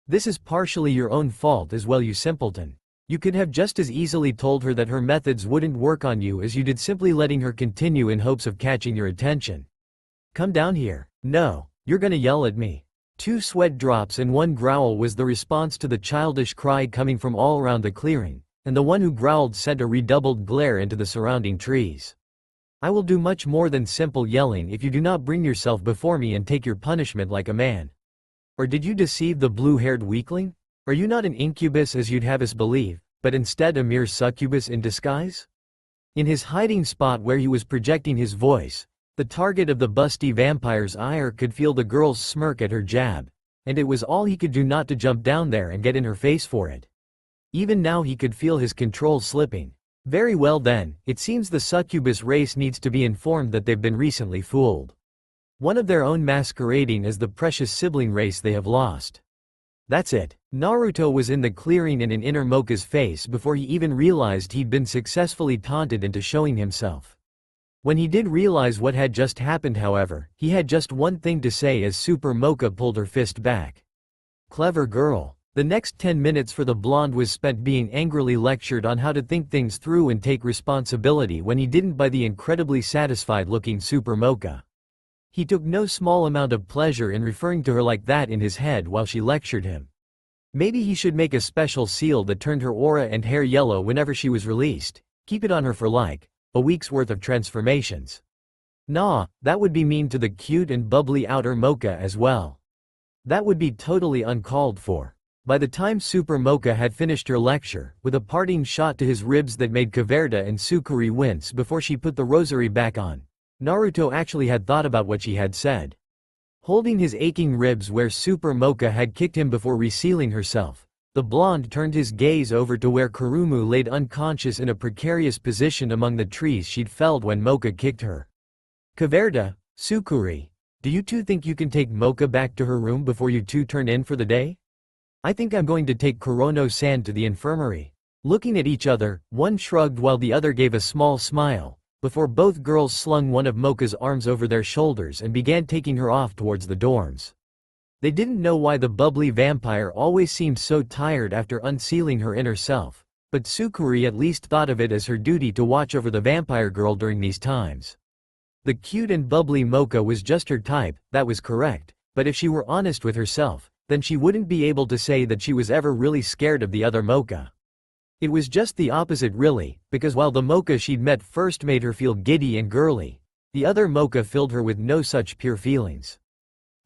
This is partially your own fault as well, you simpleton. You could have just as easily told her that her methods wouldn't work on you as you did simply letting her continue in hopes of catching your attention. Come down here. No, you're gonna yell at me. 2 sweat drops and 1 growl was the response to the childish cry coming from all around the clearing, and the one who growled sent a redoubled glare into the surrounding trees. I will do much more than simple yelling if you do not bring yourself before me and take your punishment like a man. Or did you deceive the blue-haired weakling? Are you not an incubus as you'd have us believe, but instead a mere succubus in disguise? In his hiding spot where he was projecting his voice, the target of the busty vampire's ire could feel the girl's smirk at her jab, and it was all he could do not to jump down there and get in her face for it. Even now he could feel his control slipping. Very well then, it seems the succubus race needs to be informed that they've been recently fooled. One of their own masquerading as the precious sibling race they have lost. That's it. Naruto was in the clearing and in inner Mocha's face before he even realized he'd been successfully taunted into showing himself. When he did realize what had just happened, however, he had just one thing to say as Super Mocha pulled her fist back. Clever girl. The next 10 minutes for the blonde was spent being angrily lectured on how to think things through and take responsibility when he didn't by the incredibly satisfied-looking Super Mocha. He took no small amount of pleasure in referring to her like that in his head while she lectured him. Maybe he should make a special seal that turned her aura and hair yellow whenever she was released, keep it on her for like a week's worth of transformations. Nah, that would be mean to the cute and bubbly outer Mocha as well. That would be totally uncalled for. By the time Super Mocha had finished her lecture, with a parting shot to his ribs that made Caverda and Succubi wince before she put the rosary back on, Naruto actually had thought about what she had said. Holding his aching ribs where Super Mocha had kicked him before resealing herself, the blonde turned his gaze over to where Kurumu laid unconscious in a precarious position among the trees she'd felled when Mocha kicked her. Caverda, Succubi, do you two think you can take Mocha back to her room before you two turn in for the day? I think I'm going to take Kurono-san to the infirmary. Looking at each other, one shrugged while the other gave a small smile, before both girls slung one of Mocha's arms over their shoulders and began taking her off towards the dorms. They didn't know why the bubbly vampire always seemed so tired after unsealing her inner self, but Succubi at least thought of it as her duty to watch over the vampire girl during these times. The cute and bubbly Mocha was just her type, that was correct, but if she were honest with herself, then she wouldn't be able to say that she was ever really scared of the other Mocha. It was just the opposite really, because while the Mocha she'd met first made her feel giddy and girly, the other Mocha filled her with no such pure feelings.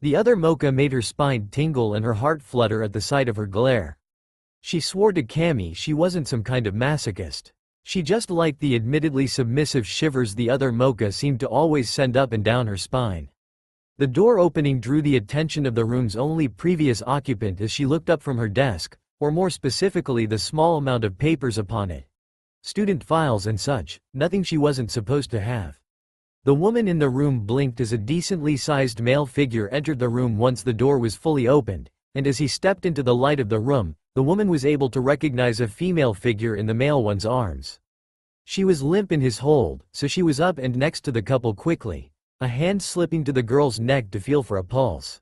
The other Mocha made her spine tingle and her heart flutter at the sight of her glare. She swore to Kami she wasn't some kind of masochist. She just liked the admittedly submissive shivers the other Mocha seemed to always send up and down her spine. The door opening drew the attention of the room's only previous occupant as she looked up from her desk, or more specifically the small amount of papers upon it. Student files and such, nothing she wasn't supposed to have. The woman in the room blinked as a decently sized male figure entered the room once the door was fully opened, and as he stepped into the light of the room, the woman was able to recognize a female figure in the male one's arms. She was limp in his hold, so she was up and next to the couple quickly, a hand slipping to the girl's neck to feel for a pulse.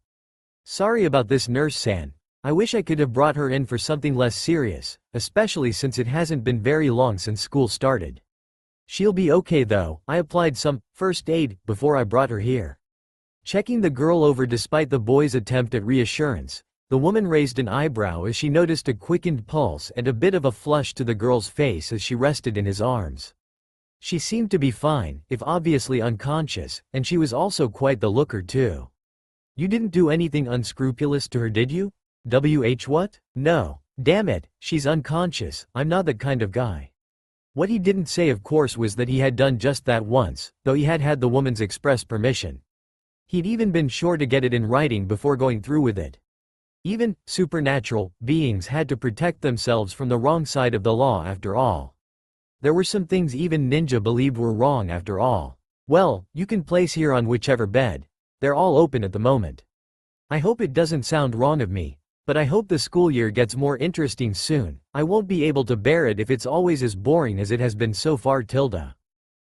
"Sorry about this, Nurse-san. I wish I could have brought her in for something less serious, especially since it hasn't been very long since school started. She'll be okay though, I applied some first aid before I brought her here." Checking the girl over despite the boy's attempt at reassurance, the woman raised an eyebrow as she noticed a quickened pulse and a bit of a flush to the girl's face as she rested in his arms. She seemed to be fine, if obviously unconscious, and she was also quite the looker too. "You didn't do anything unscrupulous to her, did you?" What? "No. Damn it, she's unconscious, I'm not that kind of guy." What he didn't say of course was that he had done just that once, though he had had the woman's express permission. He'd even been sure to get it in writing before going through with it. Even supernatural beings had to protect themselves from the wrong side of the law after all. There were some things even ninja believed were wrong after all. "Well, you can place here on whichever bed. They're all open at the moment. I hope it doesn't sound wrong of me, but I hope the school year gets more interesting soon. I won't be able to bear it if it's always as boring as it has been so far. Tilda."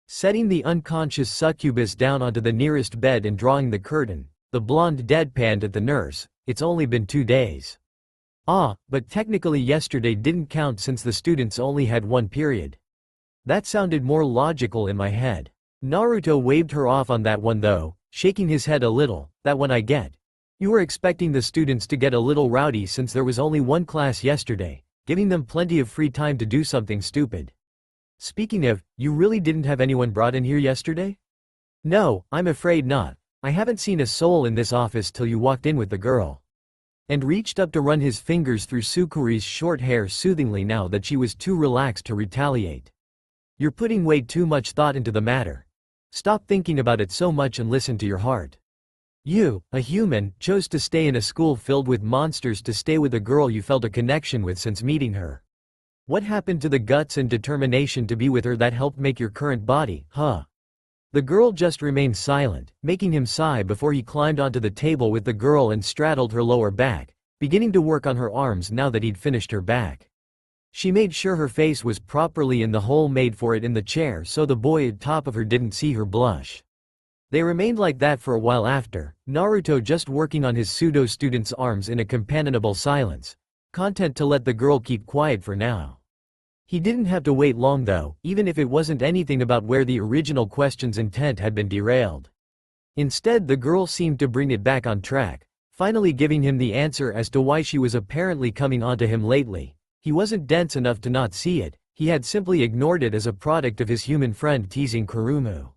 Setting the unconscious succubus down onto the nearest bed and drawing the curtain, the blonde deadpanned at the nurse, "It's only been 2 days. Ah, but technically yesterday didn't count since the students only had 1 period. That sounded more logical in my head." Naruto waved her off on that one though, shaking his head a little. "That one I get. You were expecting the students to get a little rowdy since there was only 1 class yesterday, giving them plenty of free time to do something stupid. Speaking of, you really didn't have anyone brought in here yesterday?" "No, I'm afraid not. I haven't seen a soul in this office till you walked in with the girl." And reached up to run his fingers through Sucuri's short hair soothingly now that she was too relaxed to retaliate. "You're putting way too much thought into the matter. Stop thinking about it so much and listen to your heart. You, a human, chose to stay in a school filled with monsters to stay with a girl you felt a connection with since meeting her. What happened to the guts and determination to be with her that helped make your current body, huh?" The girl just remained silent, making him sigh before he climbed onto the table with the girl and straddled her lower back, beginning to work on her arms now that he'd finished her back. She made sure her face was properly in the hole made for it in the chair so the boy at top of her didn't see her blush. They remained like that for a while after, Naruto just working on his pseudo-student's arms in a companionable silence, content to let the girl keep quiet for now. He didn't have to wait long though, even if it wasn't anything about where the original question's intent had been derailed. Instead the girl seemed to bring it back on track, finally giving him the answer as to why she was apparently coming onto him lately. He wasn't dense enough to not see it, he had simply ignored it as a product of his human friend teasing Kurumu.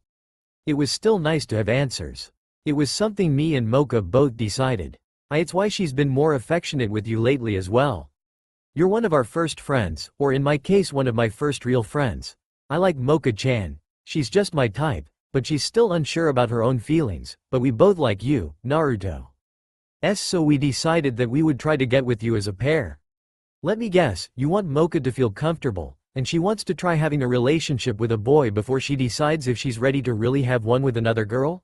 It was still nice to have answers. It was something me and Mocha both decided. It's why she's been more affectionate with you lately as well. You're one of our first friends, or in my case one of my first real friends. I like Mocha-chan. She's just my type, but she's still unsure about her own feelings, but we both like you, Naruto. So we decided that we would try to get with you as a pair. Let me guess, you want Mocha to feel comfortable, and she wants to try having a relationship with a boy before she decides if she's ready to really have one with another girl?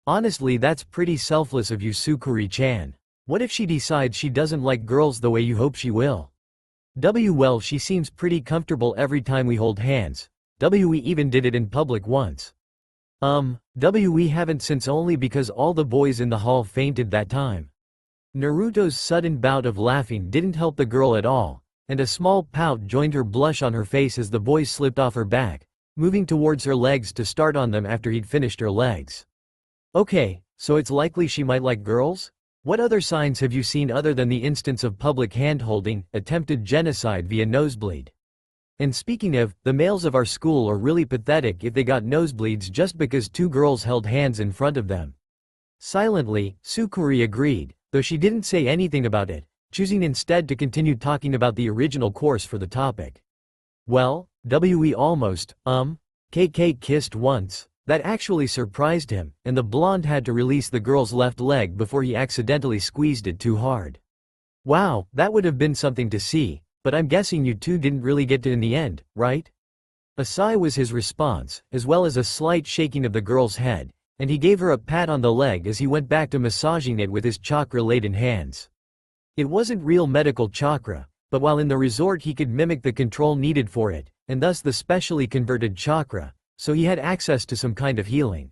Honestly, that's pretty selfless of you, Sukuri-chan. What if she decides she doesn't like girls the way you hope she will? Well, she seems pretty comfortable every time we hold hands. We even did it in public once. We haven't since, only because all the boys in the hall fainted that time. Naruto's sudden bout of laughing didn't help the girl at all, and a small pout joined her blush on her face as the boys slipped off her back, moving towards her legs to start on them after he'd finished her legs. Okay, so it's likely she might like girls? What other signs have you seen other than the instance of public hand-holding, attempted genocide via nosebleed? And speaking of, the males of our school are really pathetic if they got nosebleeds just because 2 girls held hands in front of them. Silently, Sukuri agreed, though she didn't say anything about it, choosing instead to continue talking about the original course for the topic. Well, we almost, KK kissed once. That actually surprised him, and the blonde had to release the girl's left leg before he accidentally squeezed it too hard. Wow, that would have been something to see, but I'm guessing you two didn't really get to in the end, right? A sigh was his response, as well as a slight shaking of the girl's head, and he gave her a pat on the leg as he went back to massaging it with his chakra-laden hands. It wasn't real medical chakra, but while in the resort he could mimic the control needed for it, and thus the specially converted chakra, so he had access to some kind of healing.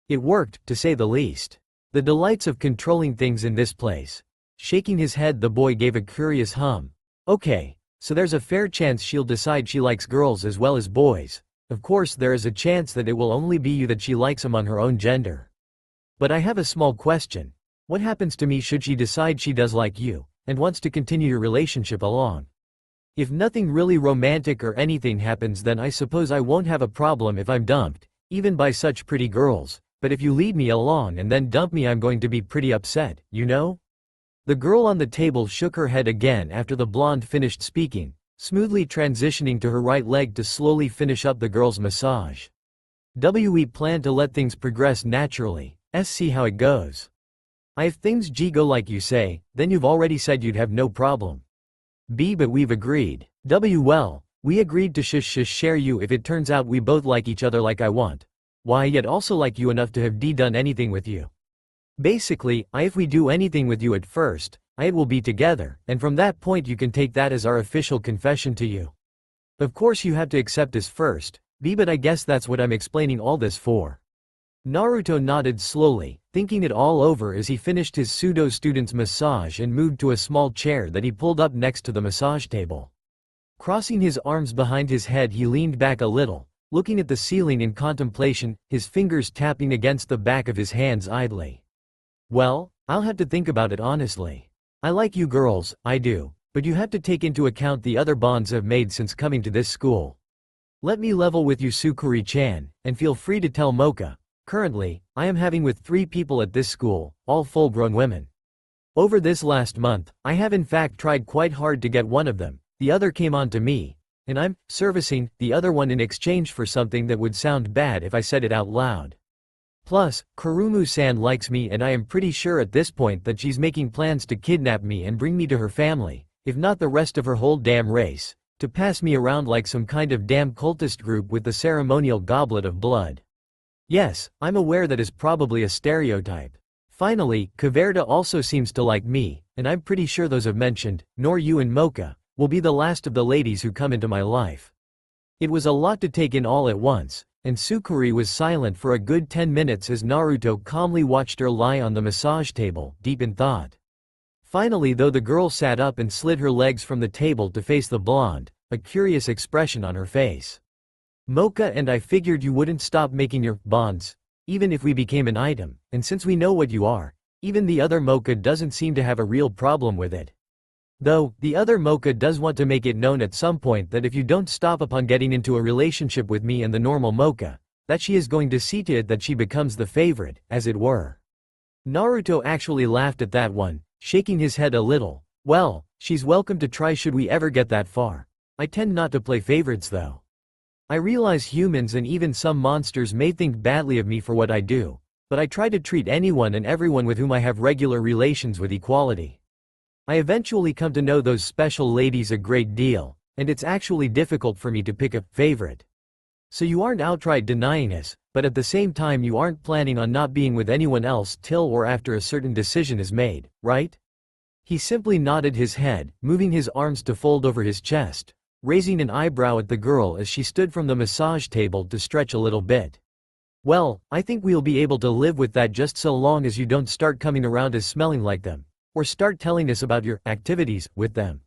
It worked, to say the least. The delights of controlling things in this place. Shaking his head, the boy gave a curious hum. Okay, so there's a fair chance she'll decide she likes girls as well as boys. Of course there is a chance that it will only be you that she likes among her own gender. But I have a small question. What happens to me should she decide she does like you, and wants to continue your relationship along? If nothing really romantic or anything happens, then I suppose I won't have a problem if I'm dumped, even by such pretty girls, but if you lead me along and then dump me, I'm going to be pretty upset, you know? The girl on the table shook her head again after the blonde finished speaking, smoothly transitioning to her right leg to slowly finish up the girl's massage. We plan to let things progress naturally, see how it goes. If things go like you say, then you've already said you'd have no problem. But we've agreed. Well, we agreed to share you if it turns out we both like each other like I want. Yet also like you enough to have done anything with you. Basically, if we do anything with you at first, it will be together, and from that point you can take that as our official confession to you. Of course you have to accept this first, but I guess that's what I'm explaining all this for. Naruto nodded slowly, thinking it all over as he finished his pseudo-student's massage and moved to a small chair that he pulled up next to the massage table. Crossing his arms behind his head, he leaned back a little, looking at the ceiling in contemplation, his fingers tapping against the back of his hands idly. Well, I'll have to think about it honestly. I like you girls, I do, but you have to take into account the other bonds I've made since coming to this school. Let me level with you, Succubi-chan, and feel free to tell Mocha. Currently, I am having with 3 people at this school, all full-grown women. Over this last month, I have in fact tried quite hard to get one of them, the other came on to me, and I'm servicing the other one in exchange for something that would sound bad if I said it out loud. Plus, Kurumu-san likes me, and I am pretty sure at this point that she's making plans to kidnap me and bring me to her family, if not the rest of her whole damn race, to pass me around like some kind of damn cultist group with the ceremonial goblet of blood. Yes, I'm aware that is probably a stereotype. Finally, Caverda also seems to like me, and I'm pretty sure those I've mentioned, nor you and Mocha, will be the last of the ladies who come into my life. It was a lot to take in all at once, and Succubi was silent for a good 10 minutes as Naruto calmly watched her lie on the massage table, deep in thought. Finally, though, the girl sat up and slid her legs from the table to face the blonde, a curious expression on her face. Mocha and I figured you wouldn't stop making your bonds, even if we became an item, and since we know what you are, even the other Mocha doesn't seem to have a real problem with it. Though, the other Mocha does want to make it known at some point that if you don't stop upon getting into a relationship with me and the normal Mocha, that she is going to see to it that she becomes the favorite, as it were. Naruto actually laughed at that one, shaking his head a little. Well, she's welcome to try should we ever get that far. I tend not to play favorites though. I realize humans and even some monsters may think badly of me for what I do, but I try to treat anyone and everyone with whom I have regular relations with equality. I eventually come to know those special ladies a great deal, and it's actually difficult for me to pick a favorite. So you aren't outright denying us, but at the same time you aren't planning on not being with anyone else till or after a certain decision is made, right? He simply nodded his head, moving his arms to fold over his chest, raising an eyebrow at the girl as she stood from the massage table to stretch a little bit. Well, I think we'll be able to live with that just so long as you don't start coming around as smelling like them, or start telling us about your activities with them.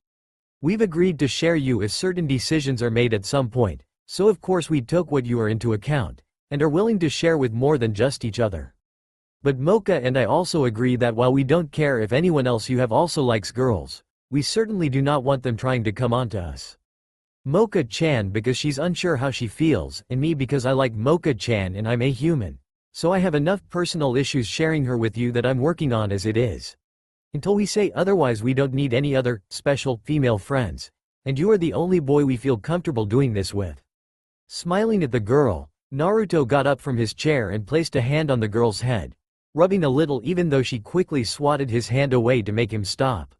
We've agreed to share you if certain decisions are made at some point, so of course we took what you are into account, and are willing to share with more than just each other. But Mocha and I also agree that while we don't care if anyone else you have also likes girls, we certainly do not want them trying to come on to us. Mocha-chan because she's unsure how she feels, and me because I like Mocha-chan and I'm a human, so I have enough personal issues sharing her with you that I'm working on as it is. Until we say otherwise, we don't need any other special female friends, and you are the only boy we feel comfortable doing this with. Smiling at the girl, Naruto got up from his chair and placed a hand on the girl's head, rubbing a little even though she quickly swatted his hand away to make him stop.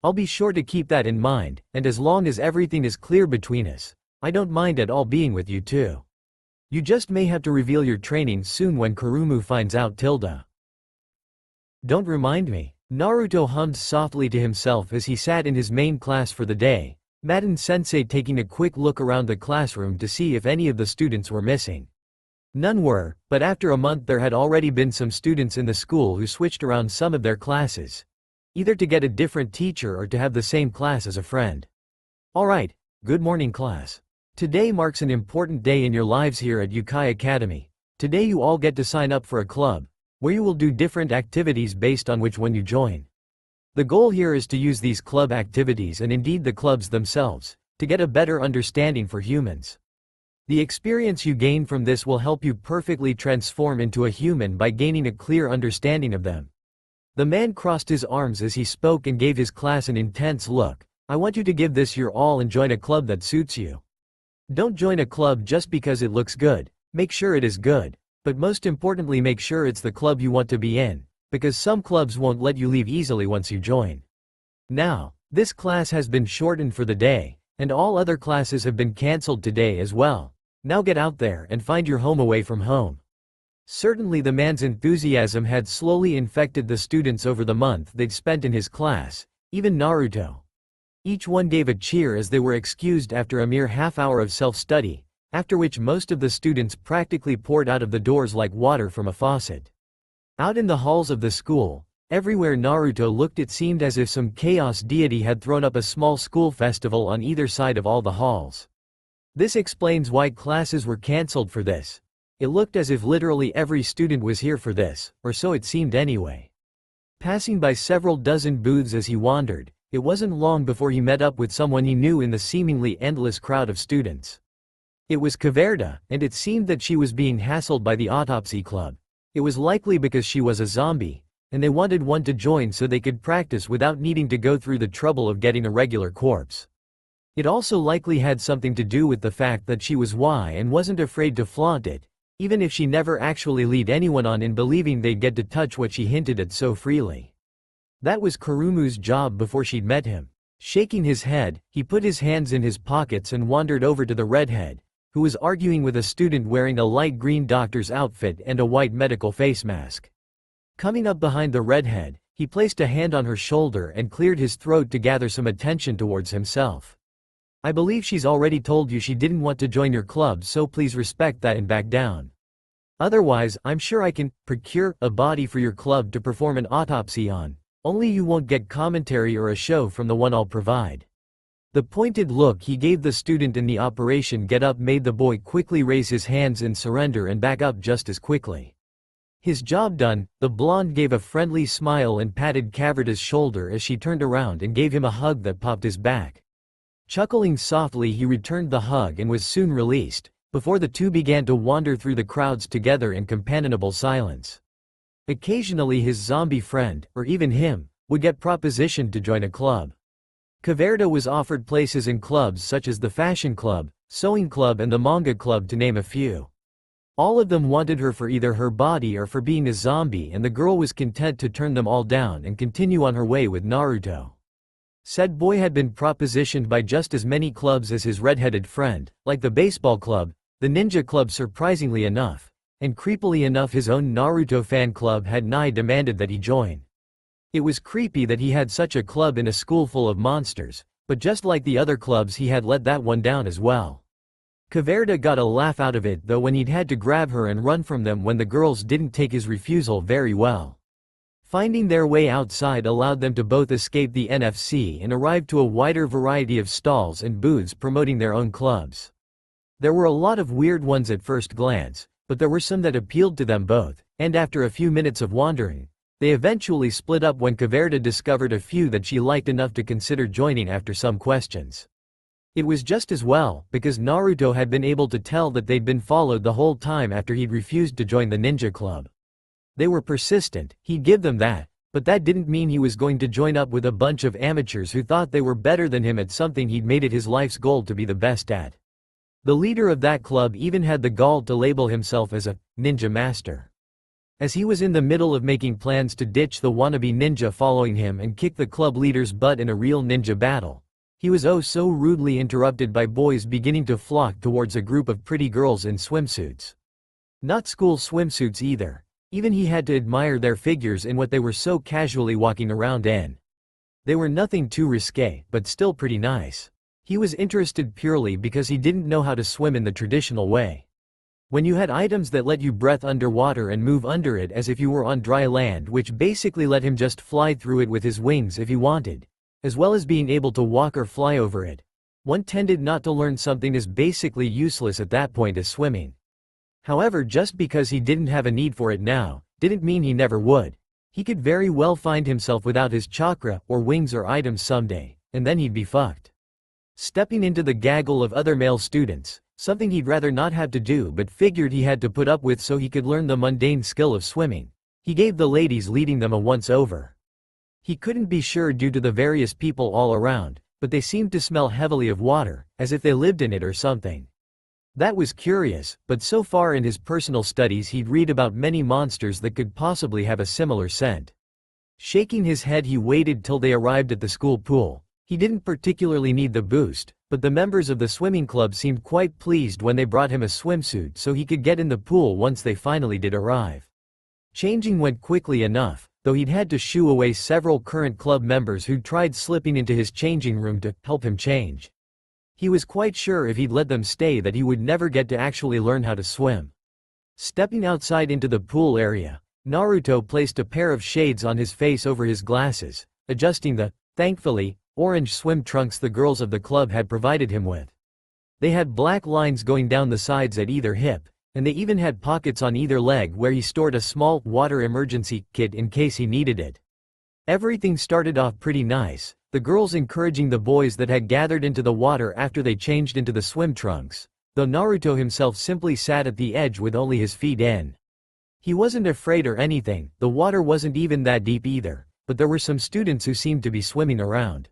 I'll be sure to keep that in mind, and as long as everything is clear between us, I don't mind at all being with you too. You just may have to reveal your training soon when Kurumu finds out. Don't remind me. Naruto hummed softly to himself as he sat in his main class for the day, Madden-sensei taking a quick look around the classroom to see if any of the students were missing. None were, but after a month there had already been some students in the school who switched around some of their classes. Either to get a different teacher or to have the same class as a friend. Alright, good morning class. Today marks an important day in your lives here at Youkai Academy. Today you all get to sign up for a club, where you will do different activities based on which one you join. The goal here is to use these club activities and indeed the clubs themselves, to get a better understanding for humans. The experience you gain from this will help you perfectly transform into a human by gaining a clear understanding of them. The man crossed his arms as he spoke and gave his class an intense look. I want you to give this your all and join a club that suits you. Don't join a club just because it looks good, make sure it is good, but most importantly make sure it's the club you want to be in, because some clubs won't let you leave easily once you join. Now, this class has been shortened for the day, and all other classes have been cancelled today as well. Now get out there and find your home away from home. Certainly the man's enthusiasm had slowly infected the students over the month they'd spent in his class, even Naruto. Each one gave a cheer as they were excused after a mere half-hour of self-study, after which most of the students practically poured out of the doors like water from a faucet. Out in the halls of the school, everywhere Naruto looked it seemed as if some chaos deity had thrown up a small school festival on either side of all the halls. This explains why classes were cancelled for this. It looked as if literally every student was here for this, or so it seemed anyway. Passing by several dozen booths as he wandered, it wasn't long before he met up with someone he knew in the seemingly endless crowd of students. It was Caverda, and it seemed that she was being hassled by the autopsy club. It was likely because she was a zombie, and they wanted one to join so they could practice without needing to go through the trouble of getting a regular corpse. It also likely had something to do with the fact that she was Y and wasn't afraid to flaunt it, even if she never actually led anyone on in believing they'd get to touch what she hinted at so freely. That was Kurumu's job before she'd met him. Shaking his head, he put his hands in his pockets and wandered over to the redhead, who was arguing with a student wearing a light green doctor's outfit and a white medical face mask. Coming up behind the redhead, he placed a hand on her shoulder and cleared his throat to gather some attention towards himself. I believe she's already told you she didn't want to join your club, so please respect that and back down. Otherwise, I'm sure I can procure a body for your club to perform an autopsy on, only you won't get commentary or a show from the one I'll provide. The pointed look he gave the student in the Operation Get Up made the boy quickly raise his hands in surrender and back up just as quickly. His job done, the blonde gave a friendly smile and patted Caverda's shoulder as she turned around and gave him a hug that popped his back. Chuckling softly he returned the hug and was soon released, before the two began to wander through the crowds together in companionable silence. Occasionally his zombie friend, or even him, would get propositioned to join a club. Caverda was offered places in clubs such as the Fashion Club, Sewing Club and the Manga Club to name a few. All of them wanted her for either her body or for being a zombie, and the girl was content to turn them all down and continue on her way with Naruto. Said boy had been propositioned by just as many clubs as his red-headed friend, like the baseball club, the ninja club surprisingly enough, and creepily enough his own Naruto fan club had nigh demanded that he join. It was creepy that he had such a club in a school full of monsters, but just like the other clubs he had let that one down as well. Caverda got a laugh out of it though when he'd had to grab her and run from them when the girls didn't take his refusal very well. Finding their way outside allowed them to both escape the NFC and arrive to a wider variety of stalls and booths promoting their own clubs. There were a lot of weird ones at first glance, but there were some that appealed to them both, and after a few minutes of wandering, they eventually split up when Caverda discovered a few that she liked enough to consider joining after some questions. It was just as well, because Naruto had been able to tell that they'd been followed the whole time after he'd refused to join the ninja club. They were persistent, he'd give them that, but that didn't mean he was going to join up with a bunch of amateurs who thought they were better than him at something he'd made it his life's goal to be the best at. The leader of that club even had the gall to label himself as a ninja master. As he was in the middle of making plans to ditch the wannabe ninja following him and kick the club leader's butt in a real ninja battle, he was oh so rudely interrupted by boys beginning to flock towards a group of pretty girls in swimsuits. Not school swimsuits either. Even he had to admire their figures in what they were so casually walking around in. They were nothing too risque, but still pretty nice. He was interested purely because he didn't know how to swim in the traditional way. When you had items that let you breathe underwater and move under it as if you were on dry land, which basically let him just fly through it with his wings if he wanted, as well as being able to walk or fly over it, one tended not to learn something as basically useless at that point as swimming. However, just because he didn't have a need for it now, didn't mean he never would. He could very well find himself without his chakra, or wings or items someday, and then he'd be fucked. Stepping into the gaggle of other male students, something he'd rather not have to do but figured he had to put up with so he could learn the mundane skill of swimming, he gave the ladies leading them a once-over. He couldn't be sure due to the various people all around, but they seemed to smell heavily of water, as if they lived in it or something. That was curious, but so far in his personal studies he'd read about many monsters that could possibly have a similar scent. Shaking his head, he waited till they arrived at the school pool. He didn't particularly need the boost, but the members of the swimming club seemed quite pleased when they brought him a swimsuit so he could get in the pool once they finally did arrive. Changing went quickly enough, though he'd had to shoo away several current club members who'd tried slipping into his changing room to help him change. He was quite sure if he'd let them stay that he would never get to actually learn how to swim. Stepping outside into the pool area, Naruto placed a pair of shades on his face over his glasses, adjusting the, thankfully, orange swim trunks the girls of the club had provided him with. They had black lines going down the sides at either hip, and they even had pockets on either leg where he stored a small water emergency kit in case he needed it. Everything started off pretty nice, the girls encouraging the boys that had gathered into the water after they changed into the swim trunks, though Naruto himself simply sat at the edge with only his feet in. He wasn't afraid or anything, the water wasn't even that deep either, but there were some students who seemed to be swimming around.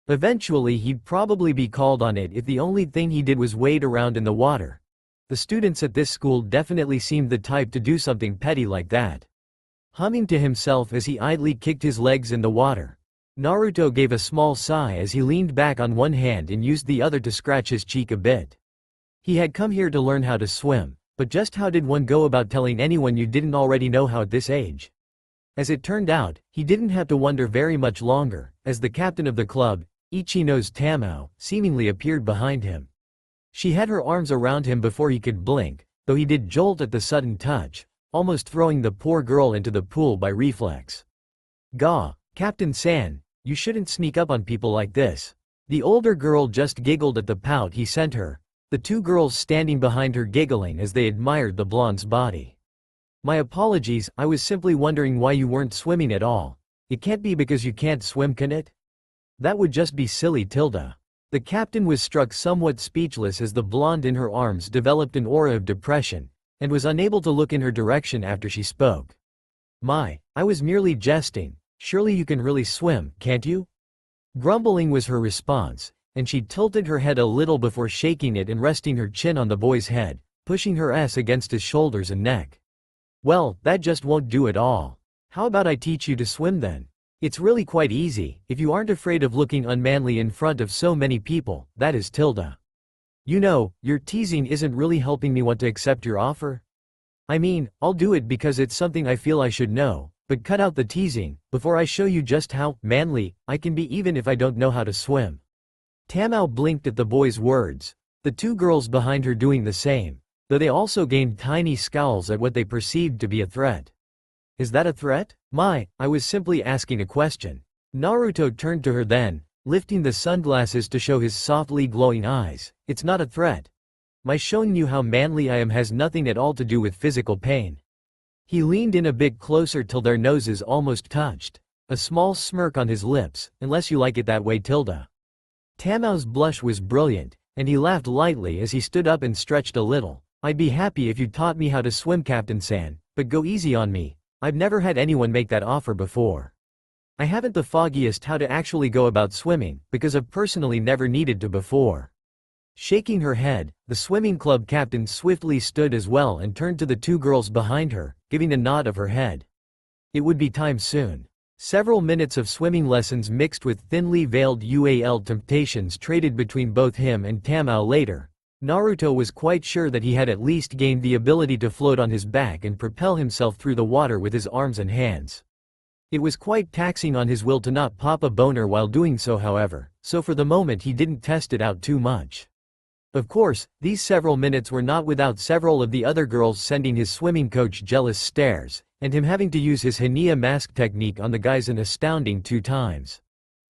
Eventually he'd probably be called on it if the only thing he did was wade around in the water. The students at this school definitely seemed the type to do something petty like that. Humming to himself as he idly kicked his legs in the water, Naruto gave a small sigh as he leaned back on one hand and used the other to scratch his cheek a bit. He had come here to learn how to swim, but just how did one go about telling anyone you didn't already know how at this age? As it turned out, he didn't have to wonder very much longer, as the captain of the club, Ichino's Tamao, seemingly appeared behind him. She had her arms around him before he could blink, though he did jolt at the sudden touch, almost throwing the poor girl into the pool by reflex. "Gah, Captain San, you shouldn't sneak up on people like this." The older girl just giggled at the pout he sent her, the two girls standing behind her giggling as they admired the blonde's body. "My apologies, I was simply wondering why you weren't swimming at all. It can't be because you can't swim, can it? That would just be silly, Tilda." The captain was struck somewhat speechless as the blonde in her arms developed an aura of depression, and was unable to look in her direction after she spoke. I was merely jesting. Surely you can really swim, can't you?" Grumbling was her response, and she tilted her head a little before shaking it and resting her chin on the boy's head, pushing her ass against his shoulders and neck. "Well, that just won't do at all. How about I teach you to swim then? It's really quite easy, if you aren't afraid of looking unmanly in front of so many people, that is Tilda. You know, your teasing isn't really helping me want to accept your offer. I mean, I'll do it because it's something I feel I should know, but cut out the teasing, before I show you just how manly I can be even if I don't know how to swim." Tamao blinked at the boy's words, the two girls behind her doing the same, though they also gained tiny scowls at what they perceived to be a threat. "Is that a threat?" I was simply asking a question." Naruto turned to her then, lifting the sunglasses to show his softly glowing eyes. "It's not a threat. My showing you how manly I am has nothing at all to do with physical pain." He leaned in a bit closer till their noses almost touched, a small smirk on his lips, "Unless you like it that way, Tilda." Tamao's blush was brilliant, and he laughed lightly as he stood up and stretched a little. "I'd be happy if you taught me how to swim, Captain San, but go easy on me. I've never had anyone make that offer before. I haven't the foggiest how to actually go about swimming, because I've personally never needed to before." Shaking her head, the swimming club captain swiftly stood as well and turned to the two girls behind her, giving a nod of her head. It would be time soon. Several minutes of swimming lessons mixed with thinly veiled UAL temptations traded between both him and Tamao later. Naruto was quite sure that he had at least gained the ability to float on his back and propel himself through the water with his arms and hands. It was quite taxing on his will to not pop a boner while doing so, however, so for the moment he didn't test it out too much. Of course, these several minutes were not without several of the other girls sending his swimming coach jealous stares, and him having to use his Hania mask technique on the guys an astounding 2 times.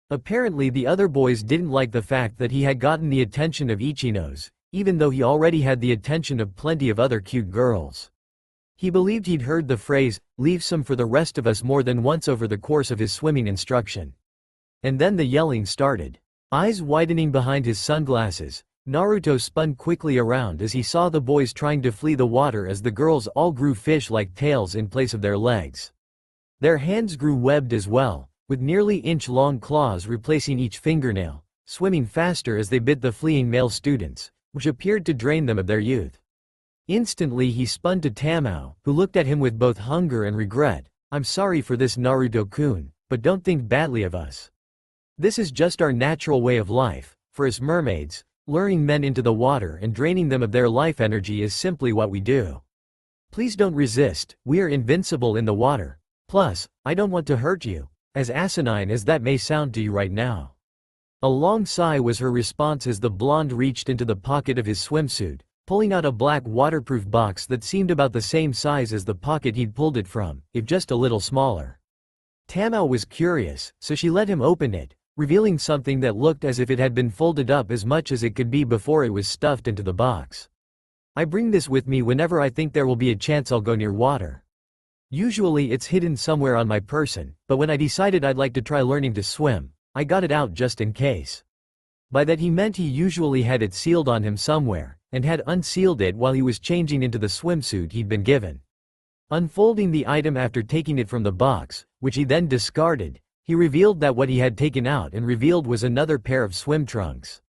Apparently the other boys didn't like the fact that he had gotten the attention of Ichinos, even though he already had the attention of plenty of other cute girls. He believed he'd heard the phrase, "leave some for the rest of us," more than once over the course of his swimming instruction. And then the yelling started. Eyes widening behind his sunglasses, Naruto spun quickly around as he saw the boys trying to flee the water as the girls all grew fish-like tails in place of their legs. Their hands grew webbed as well, with nearly inch-long claws replacing each fingernail, swimming faster as they bit the fleeing male students, which appeared to drain them of their youth. Instantly he spun to Tamao, who looked at him with both hunger and regret. "I'm sorry for this, Naruto-kun, but don't think badly of us. This is just our natural way of life. For us mermaids, luring men into the water and draining them of their life energy is simply what we do. Please don't resist, we are invincible in the water. Plus, I don't want to hurt you, as asinine as that may sound to you right now." A long sigh was her response as the blonde reached into the pocket of his swimsuit, pulling out a black waterproof box that seemed about the same size as the pocket he'd pulled it from, if just a little smaller. Tamao was curious, so she let him open it, revealing something that looked as if it had been folded up as much as it could be before it was stuffed into the box. "I bring this with me whenever I think there will be a chance I'll go near water. Usually it's hidden somewhere on my person, but when I decided I'd like to try learning to swim, I got it out just in case." By that he meant he usually had it sealed on him somewhere, and had unsealed it while he was changing into the swimsuit he'd been given. Unfolding the item after taking it from the box, which he then discarded, he revealed that what he had taken out and revealed was another pair of swim trunks.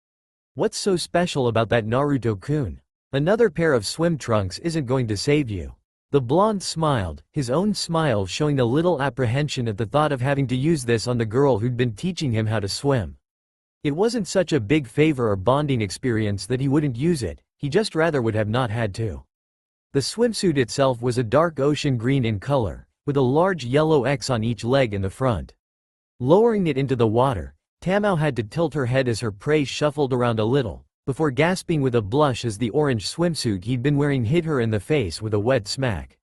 "What's so special about that, Naruto-kun? Another pair of swim trunks isn't going to save you." The blonde smiled, his own smile showing a little apprehension at the thought of having to use this on the girl who'd been teaching him how to swim. It wasn't such a big favor or bonding experience that he wouldn't use it, he just rather would have not had to. The swimsuit itself was a dark ocean green in color, with a large yellow X on each leg in the front. Lowering it into the water, Tamao had to tilt her head as her prey shuffled around a little, before gasping with a blush as the orange swimsuit he'd been wearing hit her in the face with a wet smack.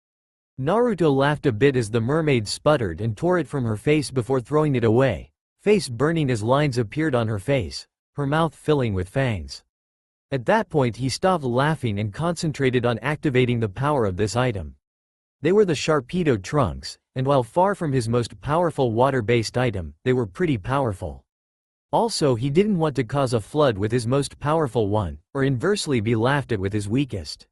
Naruto laughed a bit as the mermaid sputtered and tore it from her face before throwing it away, face burning as lines appeared on her face, her mouth filling with fangs. At that point he stopped laughing and concentrated on activating the power of this item. They were the Sharpedo trunks, and while far from his most powerful water-based item, they were pretty powerful. Also, he didn't want to cause a flood with his most powerful one, or inversely be laughed at with his weakest.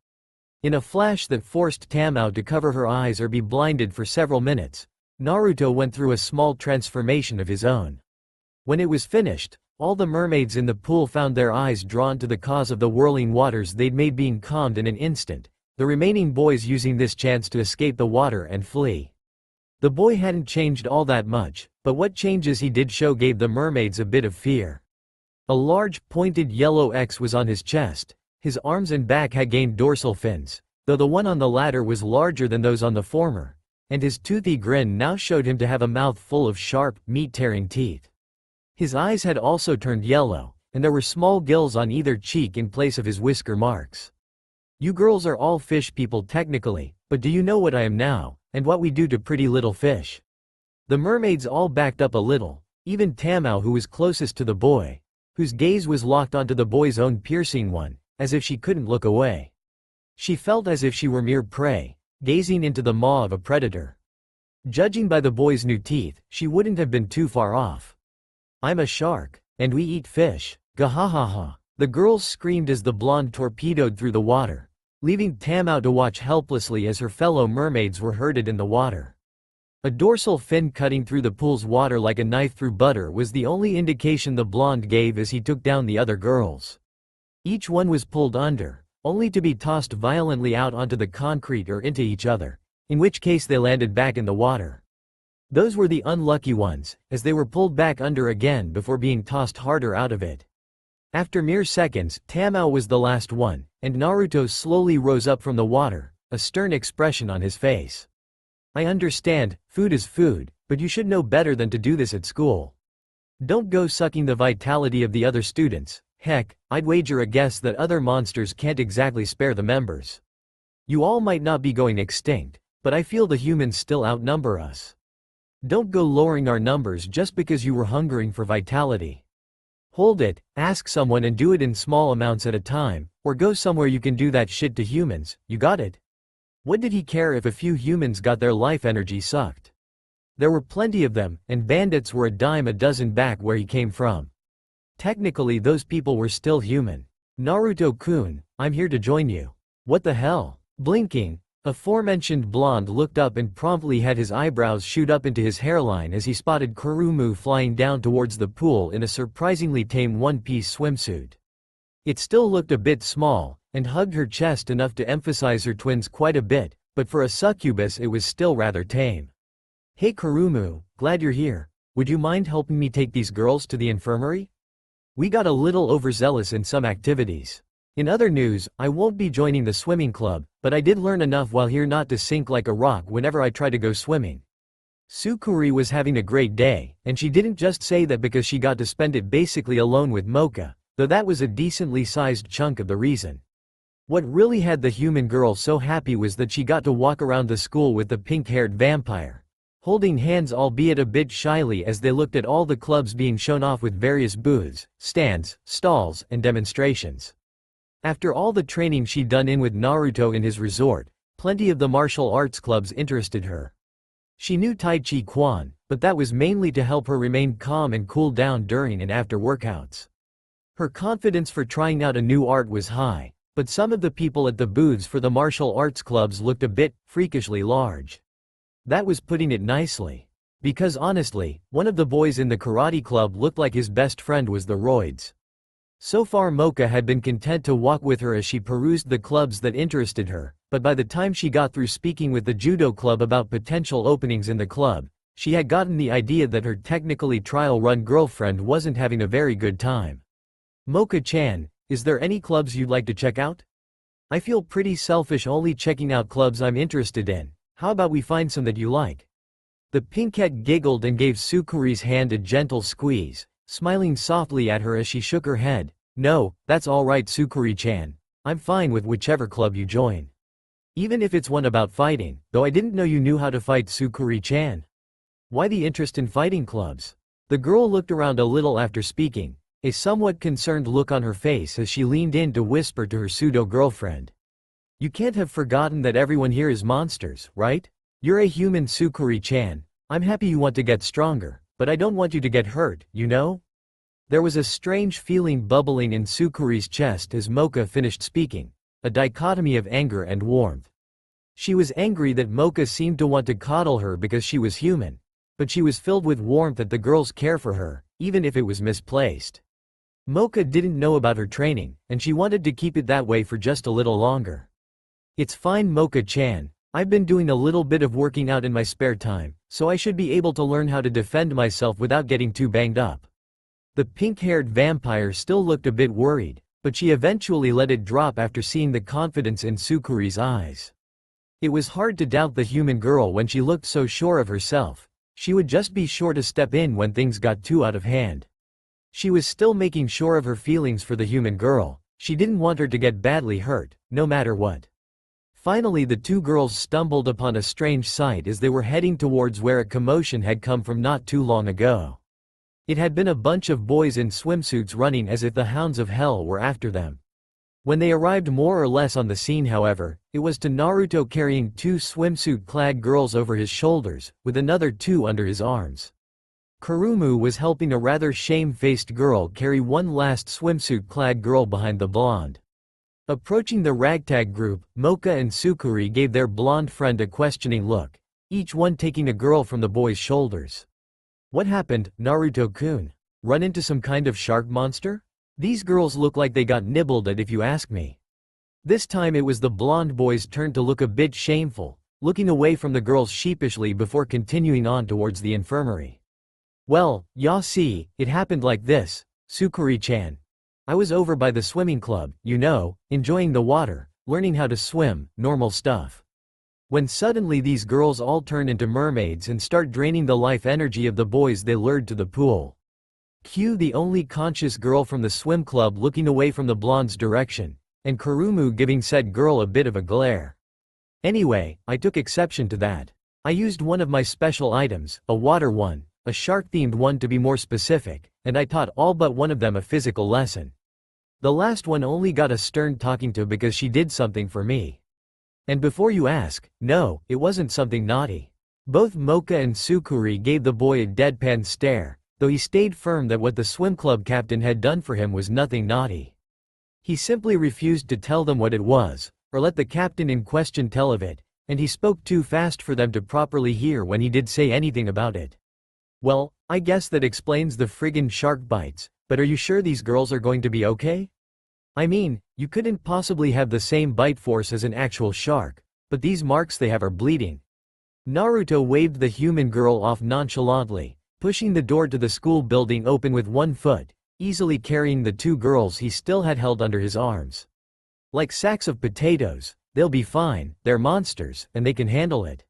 In a flash that forced Tamao to cover her eyes or be blinded for several minutes, Naruto went through a small transformation of his own. When it was finished, all the mermaids in the pool found their eyes drawn to the cause of the whirling waters they'd made being calmed in an instant, the remaining boys using this chance to escape the water and flee. The boy hadn't changed all that much, but what changes he did show gave the mermaids a bit of fear. A large, pointed yellow X was on his chest, his arms and back had gained dorsal fins, though the one on the latter was larger than those on the former, and his toothy grin now showed him to have a mouth full of sharp, meat-tearing teeth. His eyes had also turned yellow, and there were small gills on either cheek in place of his whisker marks. "You girls are all fish people technically, but do you know what I am now, and what we do to pretty little fish?" The mermaids all backed up a little, even Tamao, who was closest to the boy, whose gaze was locked onto the boy's own piercing one, as if she couldn't look away. She felt as if she were mere prey, gazing into the maw of a predator. Judging by the boy's new teeth, she wouldn't have been too far off. "I'm a shark, and we eat fish, gahahaha," the girls screamed as the blonde torpedoed through the water, leaving Tamao to watch helplessly as her fellow mermaids were herded in the water. A dorsal fin cutting through the pool's water like a knife through butter was the only indication the blonde gave as he took down the other girls. Each one was pulled under, only to be tossed violently out onto the concrete or into each other, in which case they landed back in the water. Those were the unlucky ones, as they were pulled back under again before being tossed harder out of it. After mere seconds, Tamao was the last one, and Naruto slowly rose up from the water, a stern expression on his face. "I understand, food is food, But you should know better than to do this at school. Don't go sucking the vitality of the other students. Heck, I'd wager a guess that other monsters can't exactly spare the members. You all might not be going extinct, but I feel the humans still outnumber us. Don't go lowering our numbers just because you were hungering for vitality. Hold it, ask someone and do it in small amounts at a time, or go somewhere you can do that shit to humans, you got it? What did he care if a few humans got their life energy sucked? There were plenty of them, and bandits were a dime a dozen back where he came from. Technically those people were still human. Naruto-kun, I'm here to join you. What the hell? Blinking, aforementioned blonde looked up and promptly had his eyebrows shoot up into his hairline as he spotted Kurumu flying down towards the pool in a surprisingly tame one-piece swimsuit. It still looked a bit small, and hugged her chest enough to emphasize her twins quite a bit, but for a succubus it was still rather tame. Hey Kurumu, glad you're here. Would you mind helping me take these girls to the infirmary? We got a little overzealous in some activities. In other news, I won't be joining the swimming club, but I did learn enough while here not to sink like a rock whenever I try to go swimming. Succubi was having a great day, and she didn't just say that because she got to spend it basically alone with Mocha, though that was a decently sized chunk of the reason. What really had the human girl so happy was that she got to walk around the school with the pink-haired vampire, holding hands albeit a bit shyly as they looked at all the clubs being shown off with various booths, stands, stalls, and demonstrations. After all the training she'd done in with Naruto in his resort, plenty of the martial arts clubs interested her. She knew Tai Chi Quan, but that was mainly to help her remain calm and cool down during and after workouts. Her confidence for trying out a new art was high, but some of the people at the booths for the martial arts clubs looked a bit freakishly large. That was putting it nicely. Because honestly, one of the boys in the karate club looked like his best friend was the roids. So far Mocha had been content to walk with her as she perused the clubs that interested her, but by the time she got through speaking with the judo club about potential openings in the club, she had gotten the idea that her technically trial-run girlfriend wasn't having a very good time. Mocha-chan, is there any clubs you'd like to check out? I feel pretty selfish only checking out clubs I'm interested in. How about we find some that you like? The pinkette giggled and gave Succubi's hand a gentle squeeze, smiling softly at her as she shook her head. No, that's alright Succubi-chan. I'm fine with whichever club you join. Even if it's one about fighting, though I didn't know you knew how to fight Succubi-chan. Why the interest in fighting clubs? The girl looked around a little after speaking, a somewhat concerned look on her face as she leaned in to whisper to her pseudo-girlfriend. You can't have forgotten that everyone here is monsters, right? You're a human Succubi-chan. I'm happy you want to get stronger, but I don't want you to get hurt, you know? There was a strange feeling bubbling in Succubi's chest as Mocha finished speaking, a dichotomy of anger and warmth. She was angry that Mocha seemed to want to coddle her because she was human, but she was filled with warmth at the girl's care for her, even if it was misplaced. Mocha didn't know about her training, and she wanted to keep it that way for just a little longer. It's fine Mocha-chan, I've been doing a little bit of working out in my spare time, so I should be able to learn how to defend myself without getting too banged up. The pink-haired vampire still looked a bit worried, but she eventually let it drop after seeing the confidence in Succubi's eyes. It was hard to doubt the human girl when she looked so sure of herself. She would just be sure to step in when things got too out of hand. She was still making sure of her feelings for the human girl. She didn't want her to get badly hurt, no matter what. Finally the two girls stumbled upon a strange sight as they were heading towards where a commotion had come from not too long ago. It had been a bunch of boys in swimsuits running as if the hounds of hell were after them. When they arrived more or less on the scene however, it was to Naruto carrying two swimsuit-clad girls over his shoulders, with another two under his arms. Kurumu was helping a rather shame-faced girl carry one last swimsuit-clad girl behind the blonde. Approaching the ragtag group, Mocha and Succubi gave their blonde friend a questioning look, each one taking a girl from the boy's shoulders. What happened, Naruto-kun? Run into some kind of shark monster? These girls look like they got nibbled at if you ask me. This time it was the blonde boy's turn to look a bit shameful, looking away from the girls sheepishly before continuing on towards the infirmary. Well, ya see, it happened like this, Succubi-chan. I was over by the swimming club, you know, enjoying the water, learning how to swim, normal stuff. when suddenly these girls all turn into mermaids and start draining the life energy of the boys they lured to the pool. Cue the only conscious girl from the swim club looking away from the blonde's direction, and Kurumu giving said girl a bit of a glare. Anyway, I took exception to that. I used one of my special items, a water one, a shark-themed one to be more specific, and I taught all but one of them a physical lesson. The last one only got a stern talking to because she did something for me. And before you ask, no, it wasn't something naughty. Both Mocha and Succubi gave the boy a deadpan stare, though he stayed firm that what the swim club captain had done for him was nothing naughty. He simply refused to tell them what it was, or let the captain in question tell of it, and he spoke too fast for them to properly hear when he did say anything about it. Well, I guess that explains the friggin' shark bites, but are you sure these girls are going to be okay? I mean, you couldn't possibly have the same bite force as an actual shark, but these marks they have are bleeding. Naruto waved the human girl off nonchalantly, pushing the door to the school building open with one foot, easily carrying the two girls he still had held under his arms. Like sacks of potatoes, they'll be fine, they're monsters, and they can handle it.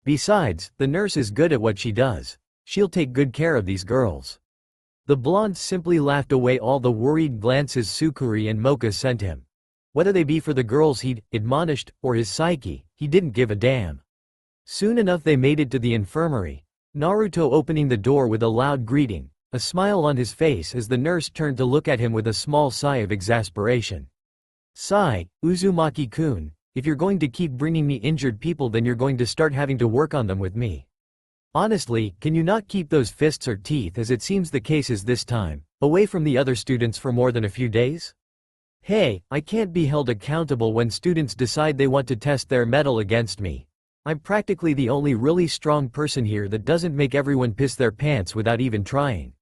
Besides, the nurse is good at what she does. She'll take good care of these girls. The blonde simply laughed away all the worried glances Succubi and Mocha sent him. Whether they be for the girls he'd admonished, or his psyche, he didn't give a damn. Soon enough they made it to the infirmary, Naruto opening the door with a loud greeting, a smile on his face as the nurse turned to look at him with a small sigh of exasperation. Sigh, Uzumaki-kun, if you're going to keep bringing me injured people then you're going to start having to work on them with me. Honestly, can you not keep those fists or teeth as it seems the case is this time, away from the other students for more than a few days? Hey, I can't be held accountable when students decide they want to test their mettle against me. I'm practically the only really strong person here that doesn't make everyone piss their pants without even trying.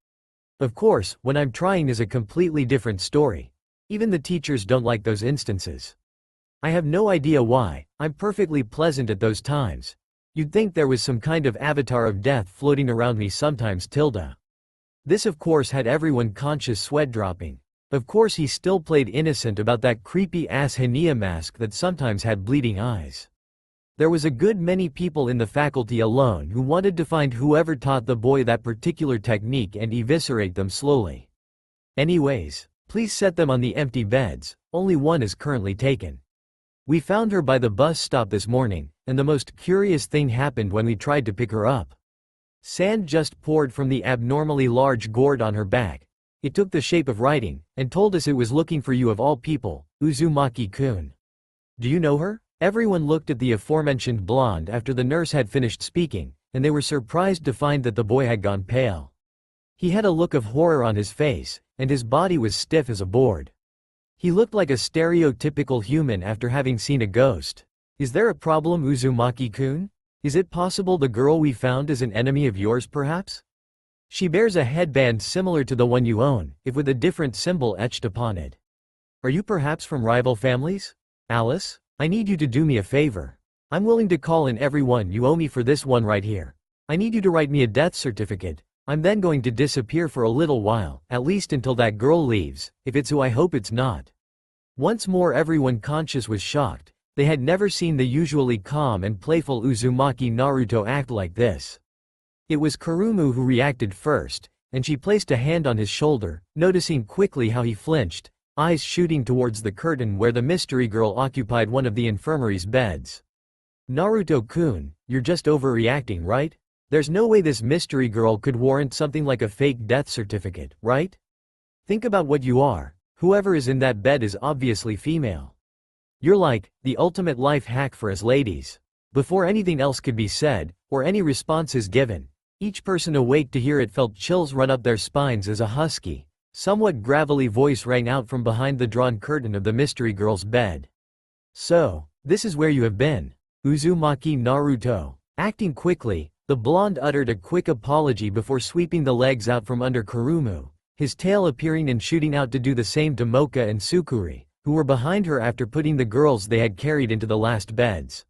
Of course, when I'm trying is a completely different story. Even the teachers don't like those instances. I have no idea why, I'm perfectly pleasant at those times. You'd think there was some kind of avatar of death floating around me sometimes. This of course had everyone conscious sweat dropping. Of course he still played innocent about that creepy ass Hania mask that sometimes had bleeding eyes. There was a good many people in the faculty alone who wanted to find whoever taught the boy that particular technique and eviscerate them slowly. Anyways, please set them on the empty beds, only one is currently taken. We found her by the bus stop this morning, and the most curious thing happened when we tried to pick her up. Sand just poured from the abnormally large gourd on her back. It took the shape of writing, and told us it was looking for you of all people, Uzumaki-kun. Do you know her? Everyone looked at the aforementioned blonde after the nurse had finished speaking, and they were surprised to find that the boy had gone pale. He had a look of horror on his face, and his body was stiff as a board. He looked like a stereotypical human after having seen a ghost. Is there a problem, Uzumaki-kun? Is it possible the girl we found is an enemy of yours perhaps? She bears a headband similar to the one you own, if with a different symbol etched upon it. Are you perhaps from rival families? Alice, I need you to do me a favor. I'm willing to call in everyone you owe me for this one right here. I need you to write me a death certificate. I'm then going to disappear for a little while, at least until that girl leaves, if it's who I hope it's not. Once more everyone conscious was shocked. They had never seen the usually calm and playful Uzumaki Naruto act like this. It was Kurumu who reacted first, and she placed a hand on his shoulder, noticing quickly how he flinched, eyes shooting towards the curtain where the mystery girl occupied one of the infirmary's beds. Naruto-kun, you're just overreacting, right? There's no way this mystery girl could warrant something like a fake death certificate, right? Think about what you are. Whoever is in that bed is obviously female. You're like the ultimate life hack for us ladies. Before anything else could be said, or any responses given, each person awake to hear it felt chills run up their spines as a husky, somewhat gravelly voice rang out from behind the drawn curtain of the mystery girl's bed. So, this is where you have been, Uzumaki Naruto. Acting quickly, the blonde uttered a quick apology before sweeping the legs out from under Kurumu, his tail appearing and shooting out to do the same to Mocha and Succubi, who were behind her after putting the girls they had carried into the last beds.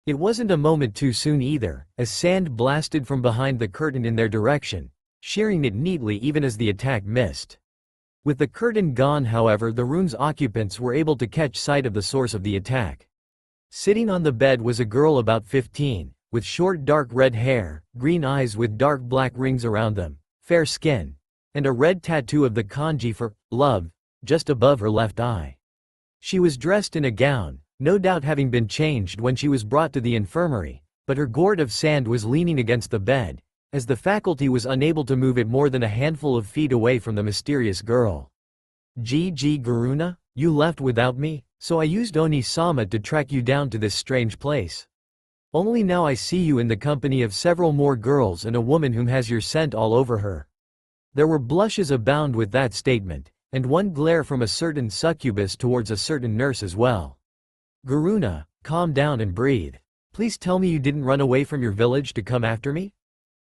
It wasn't a moment too soon either, as sand blasted from behind the curtain in their direction, shearing it neatly even as the attack missed. With the curtain gone however, the room's occupants were able to catch sight of the source of the attack. Sitting on the bed was a girl about 15, with short dark red hair, green eyes with dark black rings around them, fair skin, and a red tattoo of the kanji for love just above her left eye. She was dressed in a gown, no doubt having been changed when she was brought to the infirmary, but her gourd of sand was leaning against the bed, as the faculty was unable to move it more than a handful of feet away from the mysterious girl. "GG Garuna, you left without me, so I used Oni-sama to track you down to this strange place. Only now I see you in the company of several more girls and a woman whom has your scent all over her." There were blushes abound with that statement, and one glare from a certain succubus towards a certain nurse as well. "Garuna, calm down and breathe. Please tell me you didn't run away from your village to come after me?"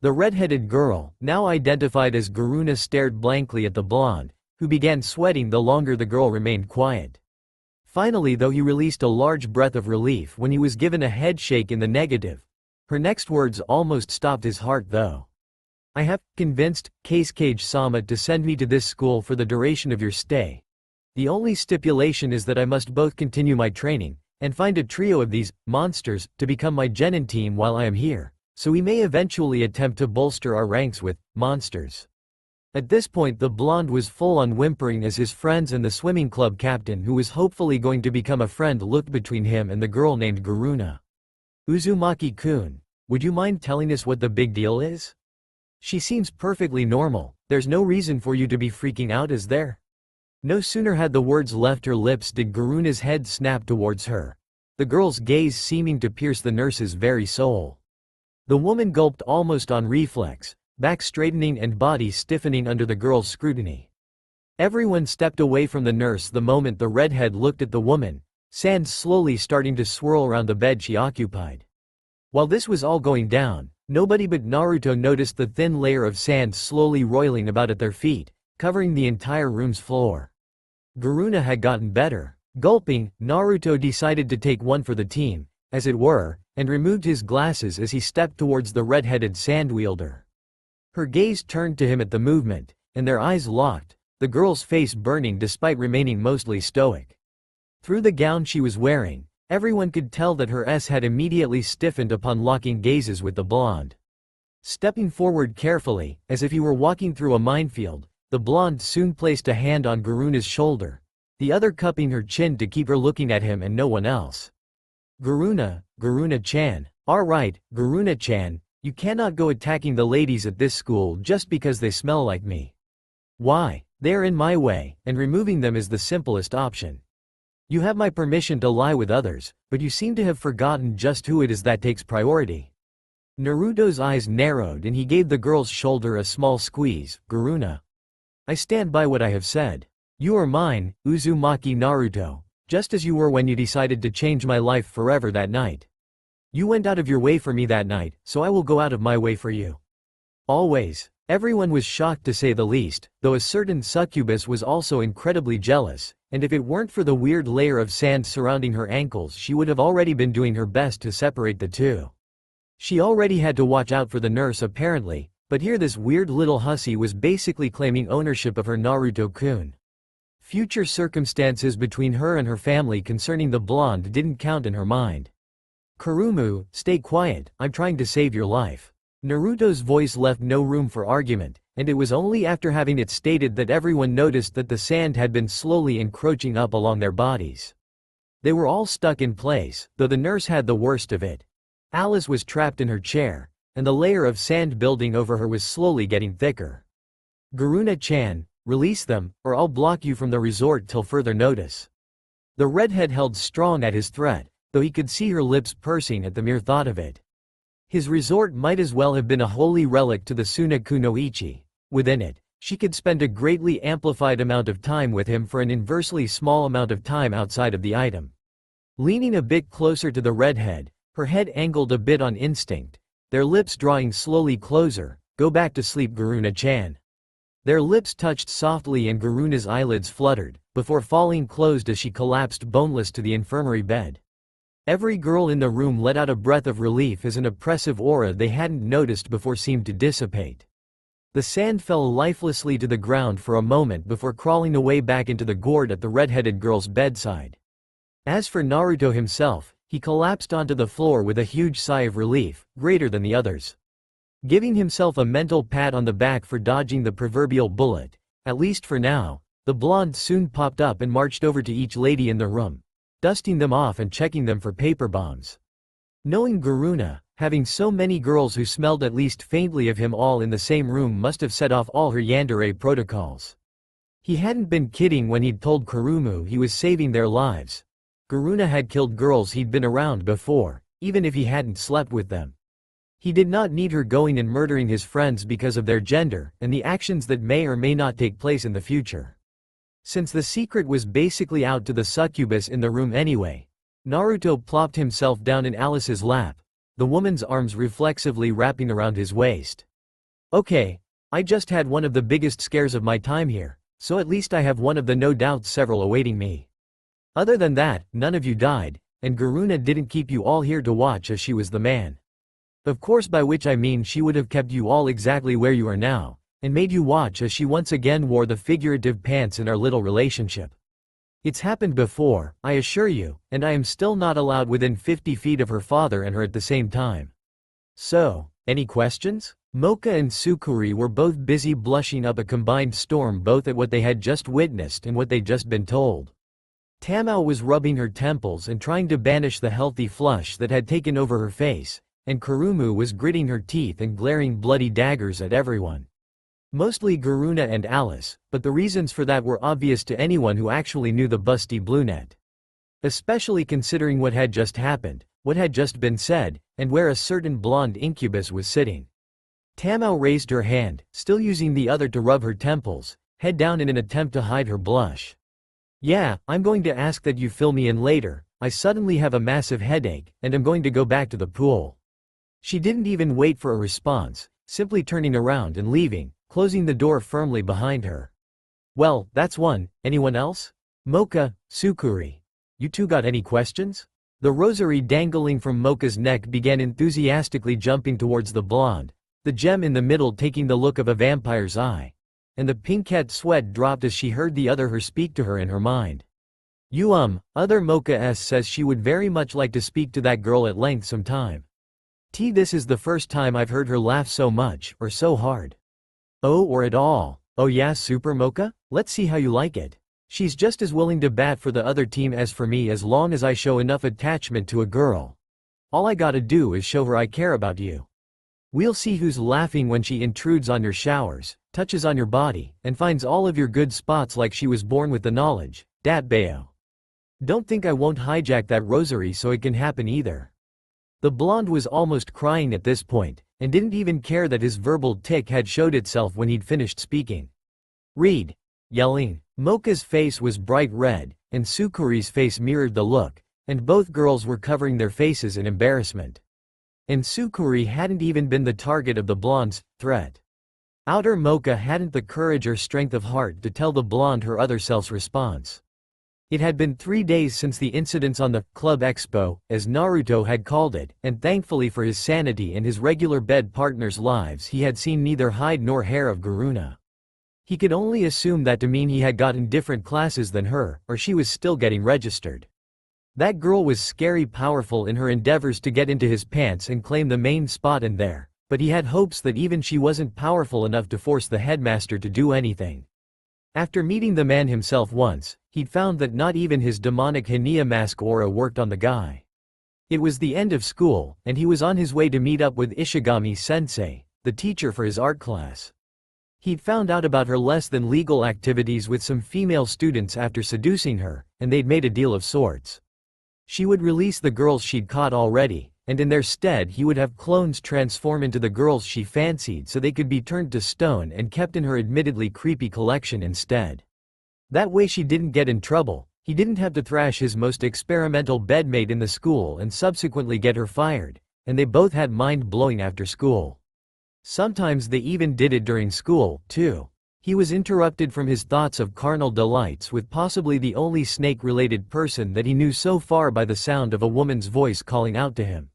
The red-headed girl, now identified as Garuna, stared blankly at the blonde, who began sweating the longer the girl remained quiet. Finally, though, he released a large breath of relief when he was given a head shake in the negative. Her next words almost stopped his heart though. "I have convinced Kyosuke-sama to send me to this school for the duration of your stay. The only stipulation is that I must both continue my training and find a trio of these monsters to become my genin team while I am here, so we may eventually attempt to bolster our ranks with monsters." At this point the blonde was full on whimpering as his friends and the swimming club captain, who was hopefully going to become a friend, looked between him and the girl named Garuna. "Uzumaki-kun, would you mind telling us what the big deal is? She seems perfectly normal, there's no reason for you to be freaking out, is there?" No sooner had the words left her lips did Garuna's head snap towards her, the girl's gaze seeming to pierce the nurse's very soul. The woman gulped almost on reflex, back straightening and body stiffening under the girl's scrutiny. Everyone stepped away from the nurse the moment the redhead looked at the woman, sand slowly starting to swirl around the bed she occupied. While this was all going down, nobody but Naruto noticed the thin layer of sand slowly roiling about at their feet, covering the entire room's floor. Garuna had gotten better. Gulping, Naruto decided to take one for the team, as it were, and removed his glasses as he stepped towards the red-headed sand wielder. Her gaze turned to him at the movement, and their eyes locked, the girl's face burning despite remaining mostly stoic. Through the gown she was wearing, everyone could tell that her S had immediately stiffened upon locking gazes with the blonde. Stepping forward carefully, as if he were walking through a minefield, the blonde soon placed a hand on Garuna's shoulder, the other cupping her chin to keep her looking at him and no one else. Garuna-chan, alright, Garuna-chan, you cannot go attacking the ladies at this school just because they smell like me. Why? They are in my way, and removing them is the simplest option. You have my permission to lie with others, but you seem to have forgotten just who it is that takes priority." Naruto's eyes narrowed and he gave the girl's shoulder a small squeeze. "Garuna, I stand by what I have said. You are mine, Uzumaki Naruto, just as you were when you decided to change my life forever that night. You went out of your way for me that night, so I will go out of my way for you. Always." Everyone was shocked to say the least, though a certain succubus was also incredibly jealous, and if it weren't for the weird layer of sand surrounding her ankles she would have already been doing her best to separate the two. She already had to watch out for the nurse apparently, but here this weird little hussy was basically claiming ownership of her Naruto-kun. Future circumstances between her and her family concerning the blonde didn't count in her mind. "Kurumu, stay quiet, I'm trying to save your life." Naruto's voice left no room for argument, and it was only after having it stated that everyone noticed that the sand had been slowly encroaching up along their bodies. They were all stuck in place, though the nurse had the worst of it. Alice was trapped in her chair, and the layer of sand building over her was slowly getting thicker. "Garuna-chan, release them, or I'll block you from the resort till further notice." The redhead held strong at his threat, though he could see her lips pursing at the mere thought of it. His resort might as well have been a holy relic to the Suna Kunoichi. Within it, she could spend a greatly amplified amount of time with him for an inversely small amount of time outside of the item. Leaning a bit closer to the redhead, her head angled a bit on instinct, their lips drawing slowly closer. "Go back to sleep, Garuna-chan." Their lips touched softly and Garuna's eyelids fluttered, before falling closed as she collapsed boneless to the infirmary bed. Every girl in the room let out a breath of relief as an oppressive aura they hadn't noticed before seemed to dissipate. The sand fell lifelessly to the ground for a moment before crawling away back into the gourd at the red-headed girl's bedside. As for Naruto himself, He collapsed onto the floor with a huge sigh of relief, greater than the others. Giving himself a mental pat on the back for dodging the proverbial bullet, at least for now, the blonde soon popped up and marched over to each lady in the room, dusting them off and checking them for paper bombs. Knowing Garuna, having so many girls who smelled at least faintly of him all in the same room must have set off all her yandere protocols. He hadn't been kidding when he'd told Kurumu he was saving their lives. Garuna had killed girls he'd been around before, even if he hadn't slept with them. He did not need her going and murdering his friends because of their gender and the actions that may or may not take place in the future. Since the secret was basically out to the succubus in the room anyway, Naruto plopped himself down in Alice's lap, the woman's arms reflexively wrapping around his waist. Okay, I just had one of the biggest scares of my time here, so at least I have one of the no doubt several awaiting me. Other than that, none of you died, and Garuna didn't keep you all here to watch as she was the man. Of course, by which I mean she would have kept you all exactly where you are now, and made you watch as she once again wore the figurative pants in our little relationship. It's happened before, I assure you, and I am still not allowed within 50 feet of her father and her at the same time. So, any questions? Mocha and Succubi were both busy blushing up a combined storm both at what they had just witnessed and what they'd just been told. Tamao was rubbing her temples and trying to banish the healthy flush that had taken over her face, and Kurumu was gritting her teeth and glaring bloody daggers at everyone. Mostly Garuna and Alice, but the reasons for that were obvious to anyone who actually knew the busty bluenet. Especially considering what had just happened, what had just been said, and where a certain blonde incubus was sitting. Tamao raised her hand, still using the other to rub her temples, head down in an attempt to hide her blush. Yeah, I'm going to ask that you fill me in later, I suddenly have a massive headache, and I'm going to go back to the pool. She didn't even wait for a response, simply turning around and leaving, closing the door firmly behind her. Well, that's one, anyone else? Mocha, Succubi. You two got any questions? The rosary dangling from Mocha's neck began enthusiastically jumping towards the blonde, the gem in the middle taking the look of a vampire's eye. And the pinkette sweat dropped as she heard the other her speak to her in her mind. Other Mocha S says she would very much like to speak to that girl at length sometime. This is the first time I've heard her laugh so much, or so hard. Oh, or at all. Oh yeah, Super Mocha? Let's see how you like it. She's just as willing to bat for the other team as for me as long as I show enough attachment to a girl. All I gotta do is show her I care about you. We'll see who's laughing when she intrudes on your showers, touches on your body, and finds all of your good spots like she was born with the knowledge, dat bayo. Don't think I won't hijack that rosary so it can happen either. The blonde was almost crying at this point, and didn't even care that his verbal tic had showed itself when he'd finished speaking. Read. Yelling. Mocha's face was bright red, and Succubi's face mirrored the look, and both girls were covering their faces in embarrassment. And Succubi hadn't even been the target of the blonde's threat. Outer Mocha hadn't the courage or strength of heart to tell the blonde her other self's response. It had been 3 days since the incidents on the Club Expo, as Naruto had called it, and thankfully for his sanity and his regular bed partners' lives he had seen neither hide nor hair of Garuna. He could only assume that to mean he had gotten different classes than her, or she was still getting registered. That girl was scary powerful in her endeavors to get into his pants and claim the main spot in there, but he had hopes that even she wasn't powerful enough to force the headmaster to do anything. After meeting the man himself once, he'd found that not even his demonic Hania mask aura worked on the guy. It was the end of school, and he was on his way to meet up with Ishigami-sensei, the teacher for his art class. He'd found out about her less than legal activities with some female students after seducing her, and they'd made a deal of sorts. She would release the girls she'd caught already, and in their stead he would have clones transform into the girls she fancied so they could be turned to stone and kept in her admittedly creepy collection instead. That way she didn't get in trouble, he didn't have to thrash his most experimental bedmate in the school and subsequently get her fired, and they both had mind-blowing after school. Sometimes they even did it during school, too. He was interrupted from his thoughts of carnal delights with possibly the only snake-related person that he knew so far by the sound of a woman's voice calling out to him.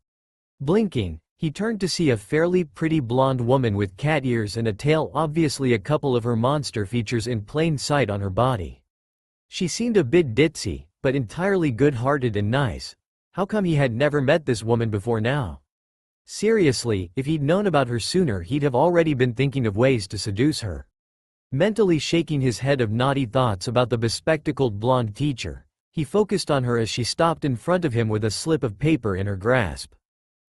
Blinking, he turned to see a fairly pretty blonde woman with cat ears and a tail, obviously a couple of her monster features in plain sight on her body. She seemed a bit ditzy, but entirely good-hearted and nice. How come he had never met this woman before now? Seriously, if he'd known about her sooner he'd have already been thinking of ways to seduce her. Mentally shaking his head of naughty thoughts about the bespectacled blonde teacher, he focused on her as she stopped in front of him with a slip of paper in her grasp.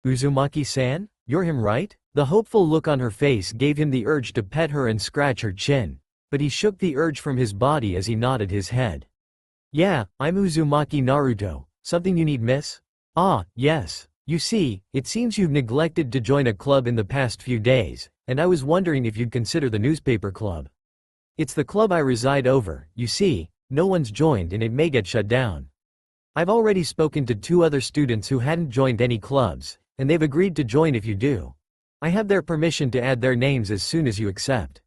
Uzumaki-san? You're him, right? The hopeful look on her face gave him the urge to pet her and scratch her chin, but he shook the urge from his body as he nodded his head. Yeah, I'm Uzumaki Naruto. Something you need, miss? Ah, yes. You see, it seems you've neglected to join a club in the past few days, and I was wondering if you'd consider the newspaper club. It's the club I reside over, you see, no one's joined and it may get shut down. I've already spoken to 2 other students who hadn't joined any clubs, and they've agreed to join if you do. I have their permission to add their names as soon as you accept.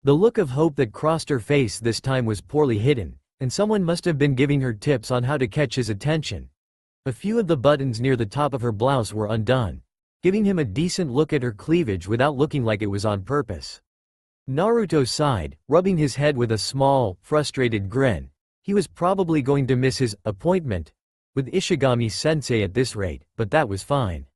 The look of hope that crossed her face this time was poorly hidden, and someone must have been giving her tips on how to catch his attention. A few of the buttons near the top of her blouse were undone, giving him a decent look at her cleavage without looking like it was on purpose. Naruto sighed, rubbing his head with a small, frustrated grin. He was probably going to miss his appointment with Ishigami-sensei at this rate, but that was fine.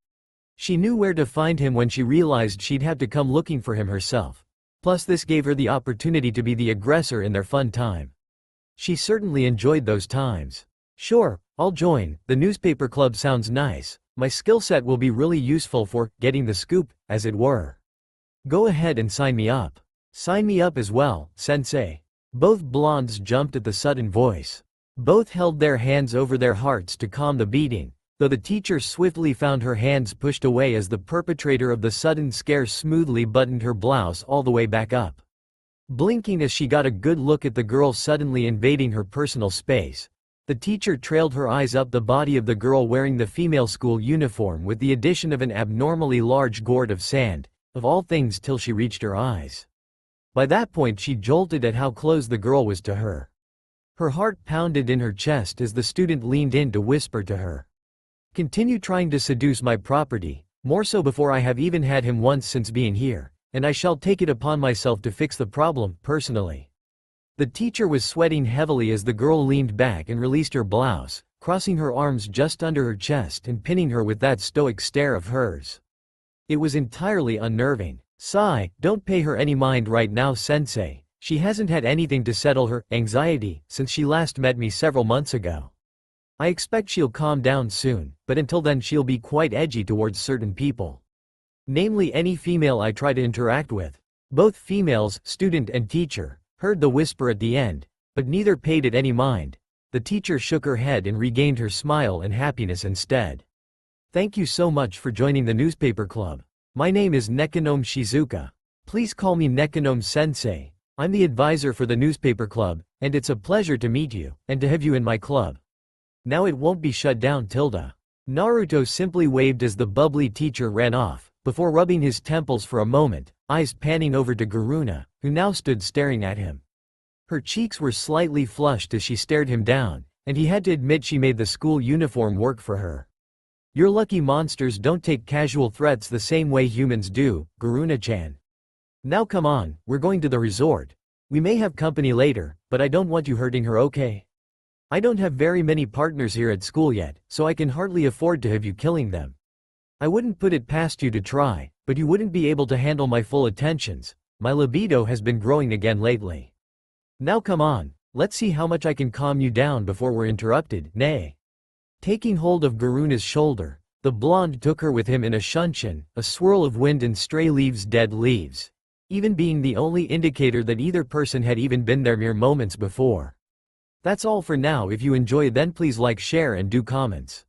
She knew where to find him when she realized she'd have to come looking for him herself. Plus this gave her the opportunity to be the aggressor in their fun time. She certainly enjoyed those times. Sure, I'll join, the newspaper club sounds nice. My skill set will be really useful for getting the scoop, as it were. Go ahead and sign me up. Sign me up as well, sensei. Both blondes jumped at the sudden voice. Both held their hands over their hearts to calm the beating, though the teacher swiftly found her hands pushed away as the perpetrator of the sudden scare smoothly buttoned her blouse all the way back up. Blinking as she got a good look at the girl suddenly invading her personal space, the teacher trailed her eyes up the body of the girl wearing the female school uniform with the addition of an abnormally large gourd of sand, of all things, till she reached her eyes. By that point she jolted at how close the girl was to her. Her heart pounded in her chest as the student leaned in to whisper to her. Continue trying to seduce my property, more so before I have even had him once since being here, and I shall take it upon myself to fix the problem, personally. The teacher was sweating heavily as the girl leaned back and released her blouse, crossing her arms just under her chest and pinning her with that stoic stare of hers. It was entirely unnerving. Sigh, don't pay her any mind right now, sensei. She hasn't had anything to settle her anxiety since she last met me several months ago. I expect she'll calm down soon, but until then she'll be quite edgy towards certain people. Namely any female I try to interact with. Both females, student and teacher, heard the whisper at the end, but neither paid it any mind. The teacher shook her head and regained her smile and happiness instead. Thank you so much for joining the newspaper club. My name is Nekonome Shizuka. Please call me Nekonome Sensei. I'm the advisor for the newspaper club, and it's a pleasure to meet you, and to have you in my club. Now it won't be shut down, Tilda. Naruto simply waved as the bubbly teacher ran off, before rubbing his temples for a moment, eyes panning over to Garuna, who now stood staring at him. Her cheeks were slightly flushed as she stared him down, and he had to admit she made the school uniform work for her. Your lucky monsters don't take casual threats the same way humans do, Garuna-chan. Now come on, we're going to the resort. We may have company later, but I don't want you hurting her, okay? I don't have very many partners here at school yet, so I can hardly afford to have you killing them. I wouldn't put it past you to try, but you wouldn't be able to handle my full attentions. My libido has been growing again lately. Now come on, let's see how much I can calm you down before we're interrupted, nay. Taking hold of Garuna's shoulder, the blonde took her with him in a shunshin, a swirl of wind and stray leaves, dead leaves, even being the only indicator that either person had even been there mere moments before. That's all for now. If you enjoy, then please like, share and do comments.